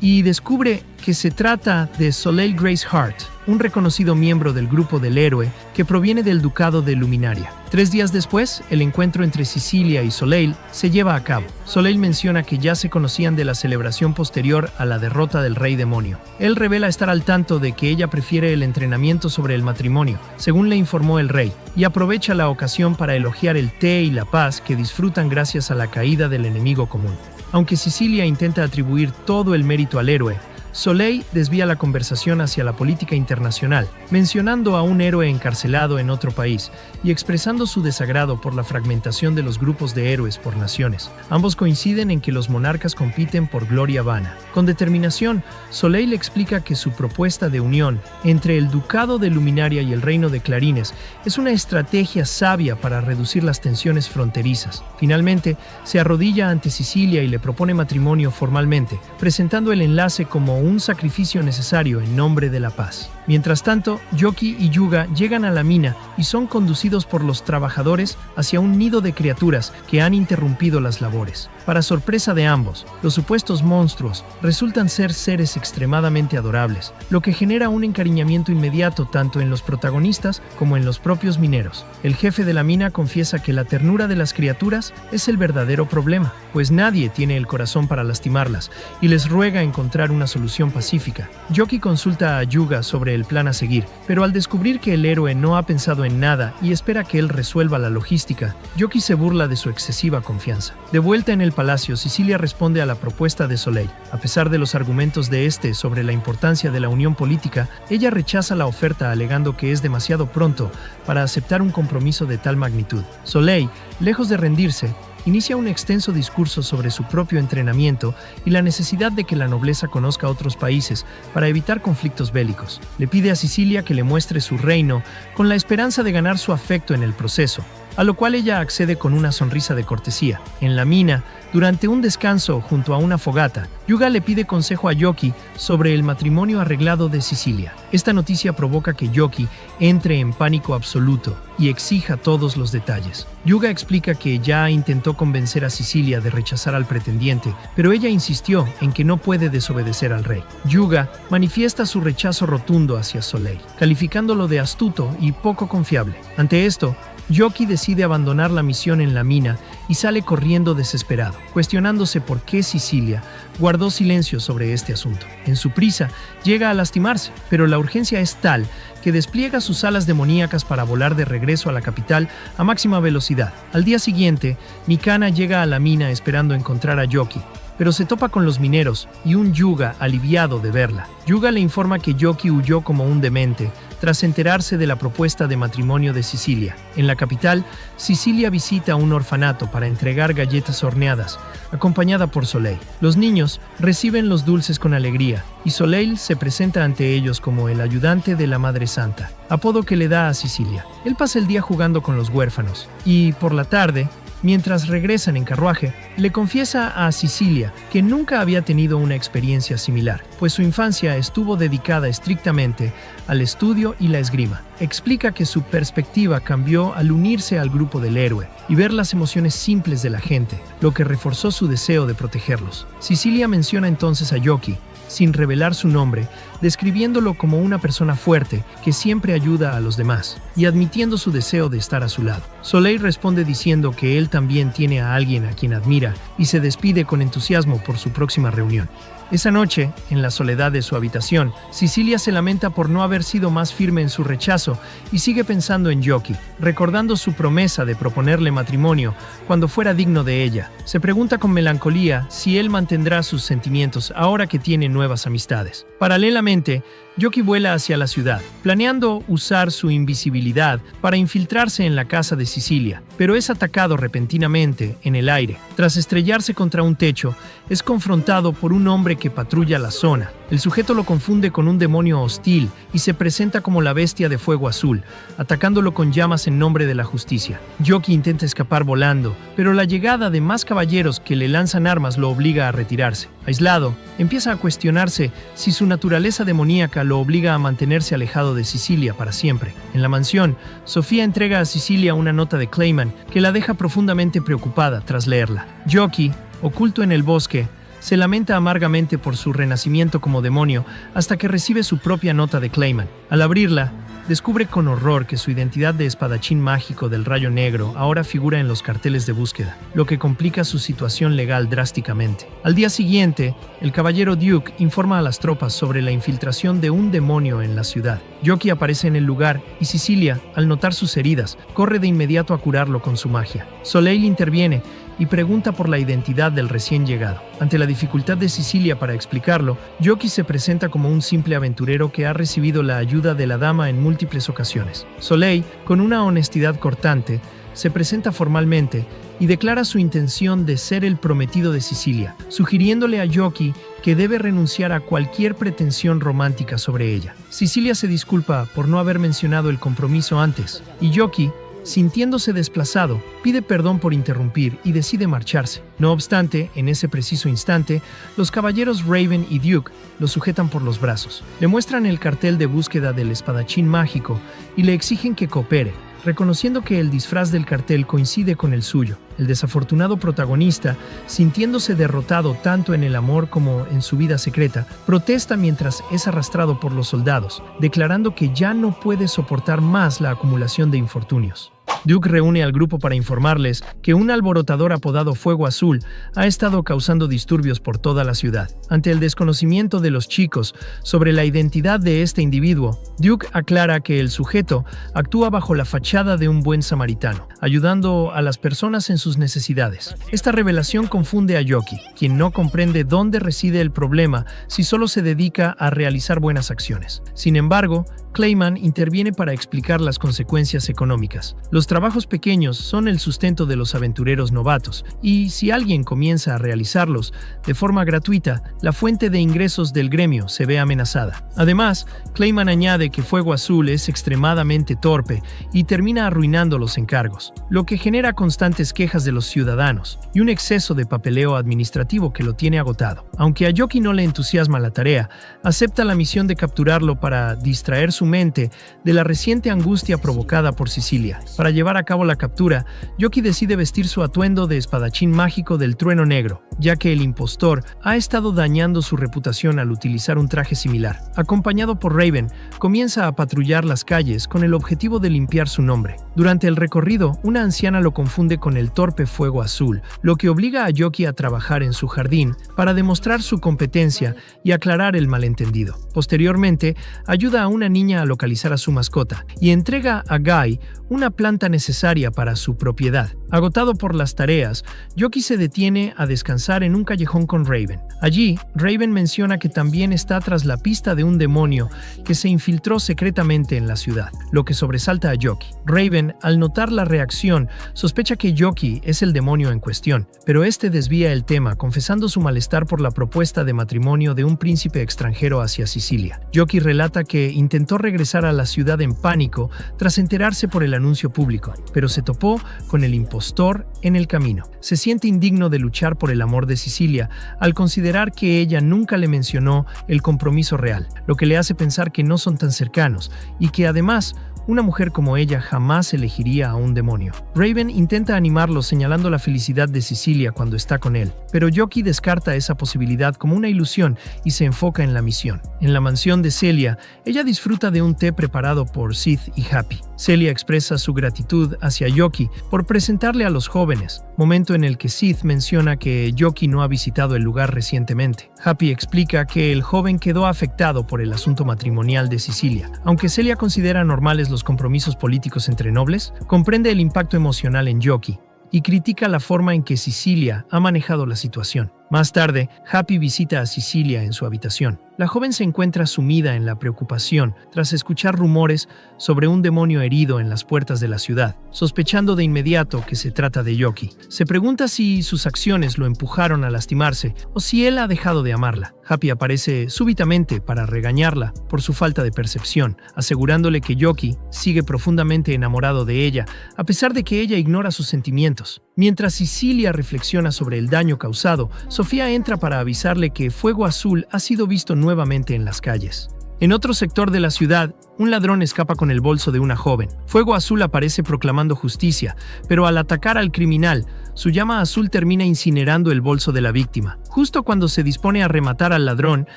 y descubre que se trata de Soleil Grace Hart, un reconocido miembro del grupo del héroe que proviene del ducado de Luminaria. 3 días después, el encuentro entre Cecilia y Soleil se lleva a cabo. Soleil menciona que ya se conocían de la celebración posterior a la derrota del Rey Demonio. Él revela estar al tanto de que ella prefiere el entrenamiento sobre el matrimonio, según le informó el rey, y aprovecha la ocasión para elogiar el té y la paz que disfrutan gracias a la caída del enemigo común. Aunque Cecilia intenta atribuir todo el mérito al héroe, Soleil desvía la conversación hacia la política internacional, mencionando a un héroe encarcelado en otro país y expresando su desagrado por la fragmentación de los grupos de héroes por naciones. Ambos coinciden en que los monarcas compiten por gloria vana. Con determinación, Soleil explica que su propuesta de unión entre el Ducado de Luminaria y el Reino de Clarines es una estrategia sabia para reducir las tensiones fronterizas. Finalmente, se arrodilla ante Sicilia y le propone matrimonio formalmente, presentando el enlace como un sacrificio necesario en nombre de la paz. Mientras tanto, Yoki y Yuga llegan a la mina y son conducidos por los trabajadores hacia un nido de criaturas que han interrumpido las labores. Para sorpresa de ambos, los supuestos monstruos resultan ser seres extremadamente adorables, lo que genera un encariñamiento inmediato tanto en los protagonistas como en los propios mineros. El jefe de la mina confiesa que la ternura de las criaturas es el verdadero problema, pues nadie tiene el corazón para lastimarlas, y les ruega encontrar una solución pacífica. Yoki consulta a Yuga sobre el plan a seguir, pero al descubrir que el héroe no ha pensado en nada y espera que él resuelva la logística, Yoki se burla de su excesiva confianza. De vuelta en el palacio, Sicilia responde a la propuesta de Soleil. A pesar de los argumentos de este sobre la importancia de la unión política, ella rechaza la oferta alegando que es demasiado pronto para aceptar un compromiso de tal magnitud. Soleil, lejos de rendirse, inicia un extenso discurso sobre su propio entrenamiento y la necesidad de que la nobleza conozca otros países para evitar conflictos bélicos. Le pide a Sicilia que le muestre su reino con la esperanza de ganar su afecto en el proceso, a lo cual ella accede con una sonrisa de cortesía. En la mina, durante un descanso junto a una fogata, Yuga le pide consejo a Yoki sobre el matrimonio arreglado de Sicilia. Esta noticia provoca que Yoki entre en pánico absoluto y exija todos los detalles. Yuga explica que ya intentó convencer a Sicilia de rechazar al pretendiente, pero ella insistió en que no puede desobedecer al rey. Yuga manifiesta su rechazo rotundo hacia Soleil, calificándolo de astuto y poco confiable. Ante esto, Yoki decide abandonar la misión en la mina y sale corriendo desesperado, cuestionándose por qué Sicilia guardó silencio sobre este asunto. En su prisa, llega a lastimarse, pero la urgencia es tal que despliega sus alas demoníacas para volar de regreso a la capital a máxima velocidad. Al día siguiente, Mikana llega a la mina esperando encontrar a Yoki, pero se topa con los mineros y un Yuga aliviado de verla. Yuga le informa que Yoki huyó como un demente tras enterarse de la propuesta de matrimonio de Sicilia. En la capital, Sicilia visita un orfanato para entregar galletas horneadas, acompañada por Soleil. Los niños reciben los dulces con alegría y Soleil se presenta ante ellos como el ayudante de la Madre Santa, apodo que le da a Sicilia. Él pasa el día jugando con los huérfanos y, por la tarde, mientras regresan en carruaje, le confiesa a Sicilia que nunca había tenido una experiencia similar, pues su infancia estuvo dedicada estrictamente al estudio y la esgrima. Explica que su perspectiva cambió al unirse al grupo del héroe y ver las emociones simples de la gente, lo que reforzó su deseo de protegerlos. Sicilia menciona entonces a Yoki, sin revelar su nombre, describiéndolo como una persona fuerte que siempre ayuda a los demás y admitiendo su deseo de estar a su lado. Soleil responde diciendo que él también tiene a alguien a quien admira y se despide con entusiasmo por su próxima reunión. Esa noche, en la soledad de su habitación, Sicilia se lamenta por no haber sido más firme en su rechazo y sigue pensando en Yoki, recordando su promesa de proponerle matrimonio cuando fuera digno de ella. Se pregunta con melancolía si él mantendrá sus sentimientos ahora que tiene nuevas amistades. Paralelamente, Yoki vuela hacia la ciudad, planeando usar su invisibilidad para infiltrarse en la casa de Sicilia, pero es atacado repentinamente en el aire. Tras estrellarse contra un techo, es confrontado por un hombre que patrulla la zona. El sujeto lo confunde con un demonio hostil y se presenta como la bestia de fuego azul, atacándolo con llamas en nombre de la justicia. Yoki intenta escapar volando, pero la llegada de más caballeros que le lanzan armas lo obliga a retirarse. Aislado, empieza a cuestionarse si su naturaleza demoníaca lo obliga a mantenerse alejado de Sicilia para siempre. En la mansión, Sofía entrega a Sicilia una nota de Clayman que la deja profundamente preocupada tras leerla. Yoki, oculto en el bosque, se lamenta amargamente por su renacimiento como demonio hasta que recibe su propia nota de Clayman. Al abrirla, descubre con horror que su identidad de espadachín mágico del Rayo Negro ahora figura en los carteles de búsqueda, lo que complica su situación legal drásticamente. Al día siguiente, el caballero Duke informa a las tropas sobre la infiltración de un demonio en la ciudad. Yoki aparece en el lugar y Sicilia, al notar sus heridas, corre de inmediato a curarlo con su magia. Soleil interviene y pregunta por la identidad del recién llegado. Ante la dificultad de Cecilia para explicarlo, Yoki se presenta como un simple aventurero que ha recibido la ayuda de la dama en múltiples ocasiones. Soleil, con una honestidad cortante, se presenta formalmente y declara su intención de ser el prometido de Cecilia, sugiriéndole a Yoki que debe renunciar a cualquier pretensión romántica sobre ella. Cecilia se disculpa por no haber mencionado el compromiso antes, y Yoki, sintiéndose desplazado, pide perdón por interrumpir y decide marcharse. No obstante, en ese preciso instante, los caballeros Raven y Duke lo sujetan por los brazos. Le muestran el cartel de búsqueda del espadachín mágico y le exigen que coopere, reconociendo que el disfraz del cartel coincide con el suyo. El desafortunado protagonista, sintiéndose derrotado tanto en el amor como en su vida secreta, protesta mientras es arrastrado por los soldados, declarando que ya no puede soportar más la acumulación de infortunios. Duke reúne al grupo para informarles que un alborotador apodado Fuego Azul ha estado causando disturbios por toda la ciudad. Ante el desconocimiento de los chicos sobre la identidad de este individuo, Duke aclara que el sujeto actúa bajo la fachada de un buen samaritano, ayudando a las personas en sus necesidades. Esta revelación confunde a Yoki, quien no comprende dónde reside el problema si solo se dedica a realizar buenas acciones. Sin embargo, Clayman interviene para explicar las consecuencias económicas. Los trabajos pequeños son el sustento de los aventureros novatos, y si alguien comienza a realizarlos de forma gratuita, la fuente de ingresos del gremio se ve amenazada. Además, Clayman añade que Fuego Azul es extremadamente torpe y termina arruinando los encargos, lo que genera constantes quejas de los ciudadanos y un exceso de papeleo administrativo que lo tiene agotado. Aunque a Yoki no le entusiasma la tarea, acepta la misión de capturarlo para distraer su mente de la reciente angustia provocada por Cecilia. Para llevar a cabo la captura, Yoki decide vestir su atuendo de espadachín mágico del Trueno Negro, ya que el impostor ha estado dañando su reputación al utilizar un traje similar. Acompañado por Raven, comienza a patrullar las calles con el objetivo de limpiar su nombre. Durante el recorrido, una anciana lo confunde con el torpe Fuego Azul, lo que obliga a Yoki a trabajar en su jardín para demostrar su competencia y aclarar el malentendido. Posteriormente, ayuda a una niña a localizar a su mascota y entrega a Guy una planta necesaria para su propiedad. Agotado por las tareas, Yoki se detiene a descansar en un callejón con Raven. Allí, Raven menciona que también está tras la pista de un demonio que se infiltró secretamente en la ciudad, lo que sobresalta a Yoki. Raven, al notar la reacción, sospecha que Yoki es el demonio en cuestión, pero este desvía el tema, confesando su malestar por la propuesta de matrimonio de un príncipe extranjero hacia Sicilia. Yoki relata que intentó regresar a la ciudad en pánico tras enterarse por el anuncio público, pero se topó con el impostor en el camino. Se siente indigno de luchar por el amor de Cecilia al considerar que ella nunca le mencionó el compromiso real, lo que le hace pensar que no son tan cercanos y que además una mujer como ella jamás elegiría a un demonio. Raven intenta animarlo señalando la felicidad de Cecilia cuando está con él, pero Yoki descarta esa posibilidad como una ilusión y se enfoca en la misión. En la mansión de Celia, ella disfruta de un té preparado por Sith y Happy. Celia expresa su gratitud hacia Yoki por presentarle a los jóvenes, momento en el que Sith menciona que Yoki no ha visitado el lugar recientemente. Happy explica que el joven quedó afectado por el asunto matrimonial de Cecilia. Aunque Celia considera normales los compromisos políticos entre nobles, comprende el impacto emocional en Yoki y critica la forma en que Cecilia ha manejado la situación. Más tarde, Happy visita a Cecilia en su habitación. La joven se encuentra sumida en la preocupación tras escuchar rumores sobre un demonio herido en las puertas de la ciudad, sospechando de inmediato que se trata de Yoki. Se pregunta si sus acciones lo empujaron a lastimarse o si él ha dejado de amarla. Happy aparece súbitamente para regañarla por su falta de percepción, asegurándole que Yoki sigue profundamente enamorado de ella, a pesar de que ella ignora sus sentimientos. Mientras Cecilia reflexiona sobre el daño causado, Sofía entra para avisarle que Fuego Azul ha sido visto nuevamente en las calles. En otro sector de la ciudad, un ladrón escapa con el bolso de una joven. Fuego Azul aparece proclamando justicia, pero al atacar al criminal, su llama azul termina incinerando el bolso de la víctima. Justo cuando se dispone a rematar al ladrón,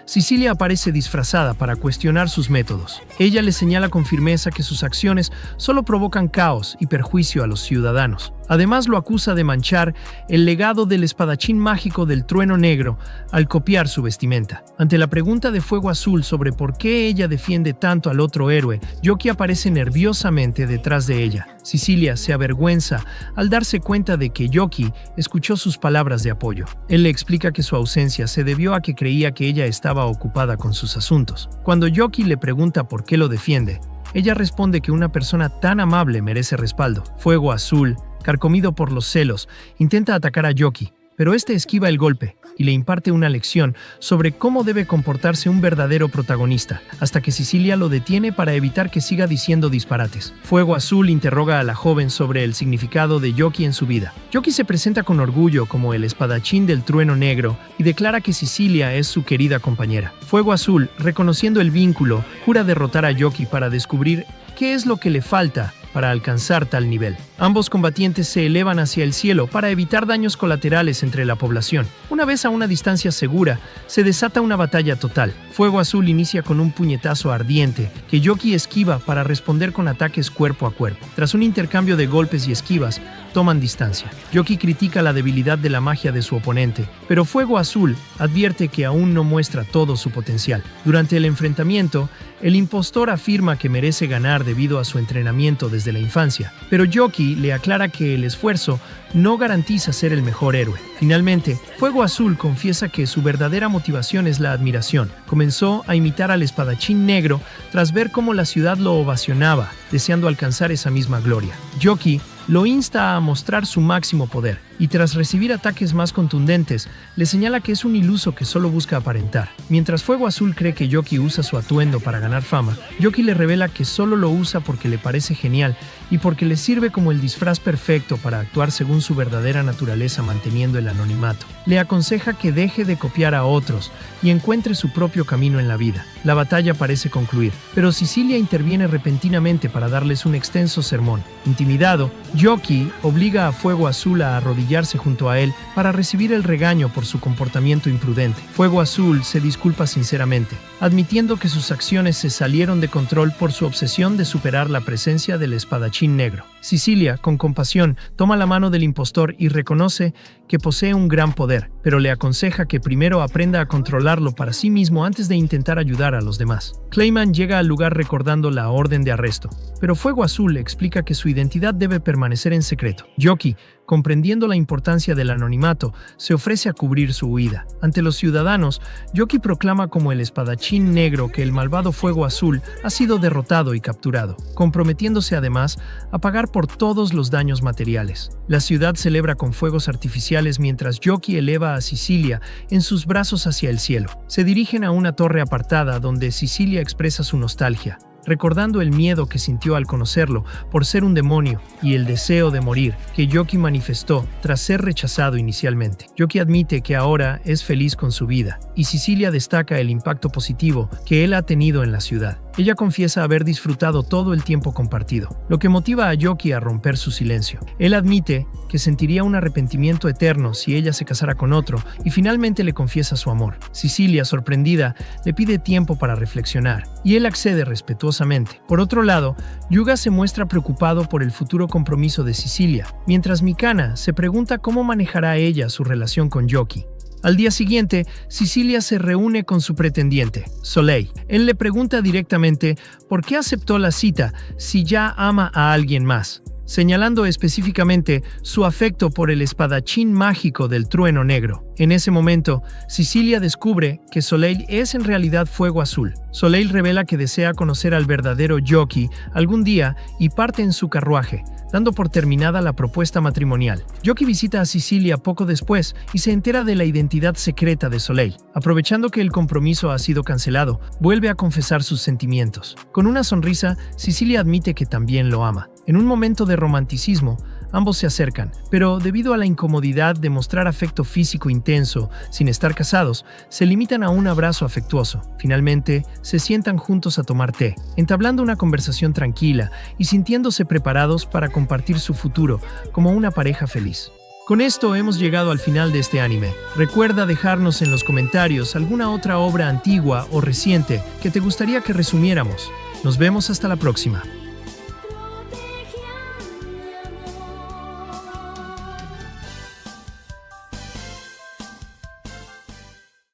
Cecilia aparece disfrazada para cuestionar sus métodos. Ella le señala con firmeza que sus acciones solo provocan caos y perjuicio a los ciudadanos. Además, lo acusa de manchar el legado del espadachín mágico del Trueno Negro al copiar su vestimenta. Ante la pregunta de Fuego Azul sobre por qué ella defiende tanto al otro otro héroe, Yoki aparece nerviosamente detrás de ella. Cecilia se avergüenza al darse cuenta de que Yoki escuchó sus palabras de apoyo. Él le explica que su ausencia se debió a que creía que ella estaba ocupada con sus asuntos. Cuando Yoki le pregunta por qué lo defiende, ella responde que una persona tan amable merece respaldo. Fuego Azul, carcomido por los celos, intenta atacar a Yoki, pero este esquiva el golpe y le imparte una lección sobre cómo debe comportarse un verdadero protagonista, hasta que Cecilia lo detiene para evitar que siga diciendo disparates. Fuego Azul interroga a la joven sobre el significado de Yoki en su vida. Yoki se presenta con orgullo como el espadachín del trueno negro y declara que Cecilia es su querida compañera. Fuego Azul, reconociendo el vínculo, jura derrotar a Yoki para descubrir qué es lo que le falta para alcanzar tal nivel. Ambos combatientes se elevan hacia el cielo para evitar daños colaterales entre la población. Una vez a una distancia segura, se desata una batalla total. Fuego Azul inicia con un puñetazo ardiente que Yoki esquiva para responder con ataques cuerpo a cuerpo. Tras un intercambio de golpes y esquivas, toman distancia. Yoki critica la debilidad de la magia de su oponente, pero Fuego Azul advierte que aún no muestra todo su potencial. Durante el enfrentamiento, el impostor afirma que merece ganar debido a su entrenamiento desde la infancia, pero Yoki le aclara que el esfuerzo no garantiza ser el mejor héroe. Finalmente, Fuego Azul confiesa que su verdadera motivación es la admiración. Comenzó a imitar al espadachín negro tras ver cómo la ciudad lo ovacionaba, deseando alcanzar esa misma gloria. Yoki lo insta a mostrar su máximo poder, y tras recibir ataques más contundentes, le señala que es un iluso que solo busca aparentar. Mientras Fuego Azul cree que Yoki usa su atuendo para ganar fama, Yoki le revela que solo lo usa porque le parece genial y porque le sirve como el disfraz perfecto para actuar según su verdadera naturaleza, manteniendo el anonimato. Le aconseja que deje de copiar a otros y encuentre su propio camino en la vida. La batalla parece concluir, pero Cecilia interviene repentinamente para darles un extenso sermón. Intimidado, Yoki obliga a Fuego Azul a arrodillarse junto a él para recibir el regaño por su comportamiento imprudente. Fuego Azul se disculpa sinceramente, admitiendo que sus acciones se salieron de control por su obsesión de superar la presencia del espadachín negro. Cecilia, con compasión, toma la mano del impostor y reconoce que posee un gran poder, pero le aconseja que primero aprenda a controlarlo para sí mismo antes de intentar ayudar a los demás. Clayman llega al lugar recordando la orden de arresto, pero Fuego Azul le explica que su identidad debe permanecer en secreto. Yoki, comprendiendo la importancia del anonimato, se ofrece a cubrir su huida. Ante los ciudadanos, Yoki proclama como el espadachín negro que el malvado Fuego Azul ha sido derrotado y capturado, comprometiéndose además a pagar por todos los daños materiales. La ciudad celebra con fuegos artificiales mientras Yoki eleva a Cecilia en sus brazos hacia el cielo. Se dirigen a una torre apartada donde Cecilia expresa su nostalgia, recordando el miedo que sintió al conocerlo por ser un demonio y el deseo de morir que Yoki manifestó tras ser rechazado inicialmente. Yoki admite que ahora es feliz con su vida, y Cecilia destaca el impacto positivo que él ha tenido en la ciudad. Ella confiesa haber disfrutado todo el tiempo compartido, lo que motiva a Yoki a romper su silencio. Él admite que sentiría un arrepentimiento eterno si ella se casara con otro, y finalmente le confiesa su amor. Cecilia, sorprendida, le pide tiempo para reflexionar, y él accede respetuosamente. Por otro lado, Yuga se muestra preocupado por el futuro compromiso de Cecilia, mientras Mikana se pregunta cómo manejará ella su relación con Yoki. Al día siguiente, Cecilia se reúne con su pretendiente, Soleil. Él le pregunta directamente por qué aceptó la cita si ya ama a alguien más, señalando específicamente su afecto por el espadachín mágico del trueno negro. En ese momento, Cecilia descubre que Soleil es en realidad Fuego Azul. Soleil revela que desea conocer al verdadero Yoki algún día y parte en su carruaje, dando por terminada la propuesta matrimonial. Yoki visita a Cecilia poco después y se entera de la identidad secreta de Soleil. Aprovechando que el compromiso ha sido cancelado, vuelve a confesar sus sentimientos. Con una sonrisa, Cecilia admite que también lo ama. En un momento de romanticismo, ambos se acercan, pero debido a la incomodidad de mostrar afecto físico intenso sin estar casados, se limitan a un abrazo afectuoso. Finalmente, se sientan juntos a tomar té, entablando una conversación tranquila y sintiéndose preparados para compartir su futuro como una pareja feliz. Con esto hemos llegado al final de este anime. Recuerda dejarnos en los comentarios alguna otra obra antigua o reciente que te gustaría que resumiéramos. Nos vemos hasta la próxima.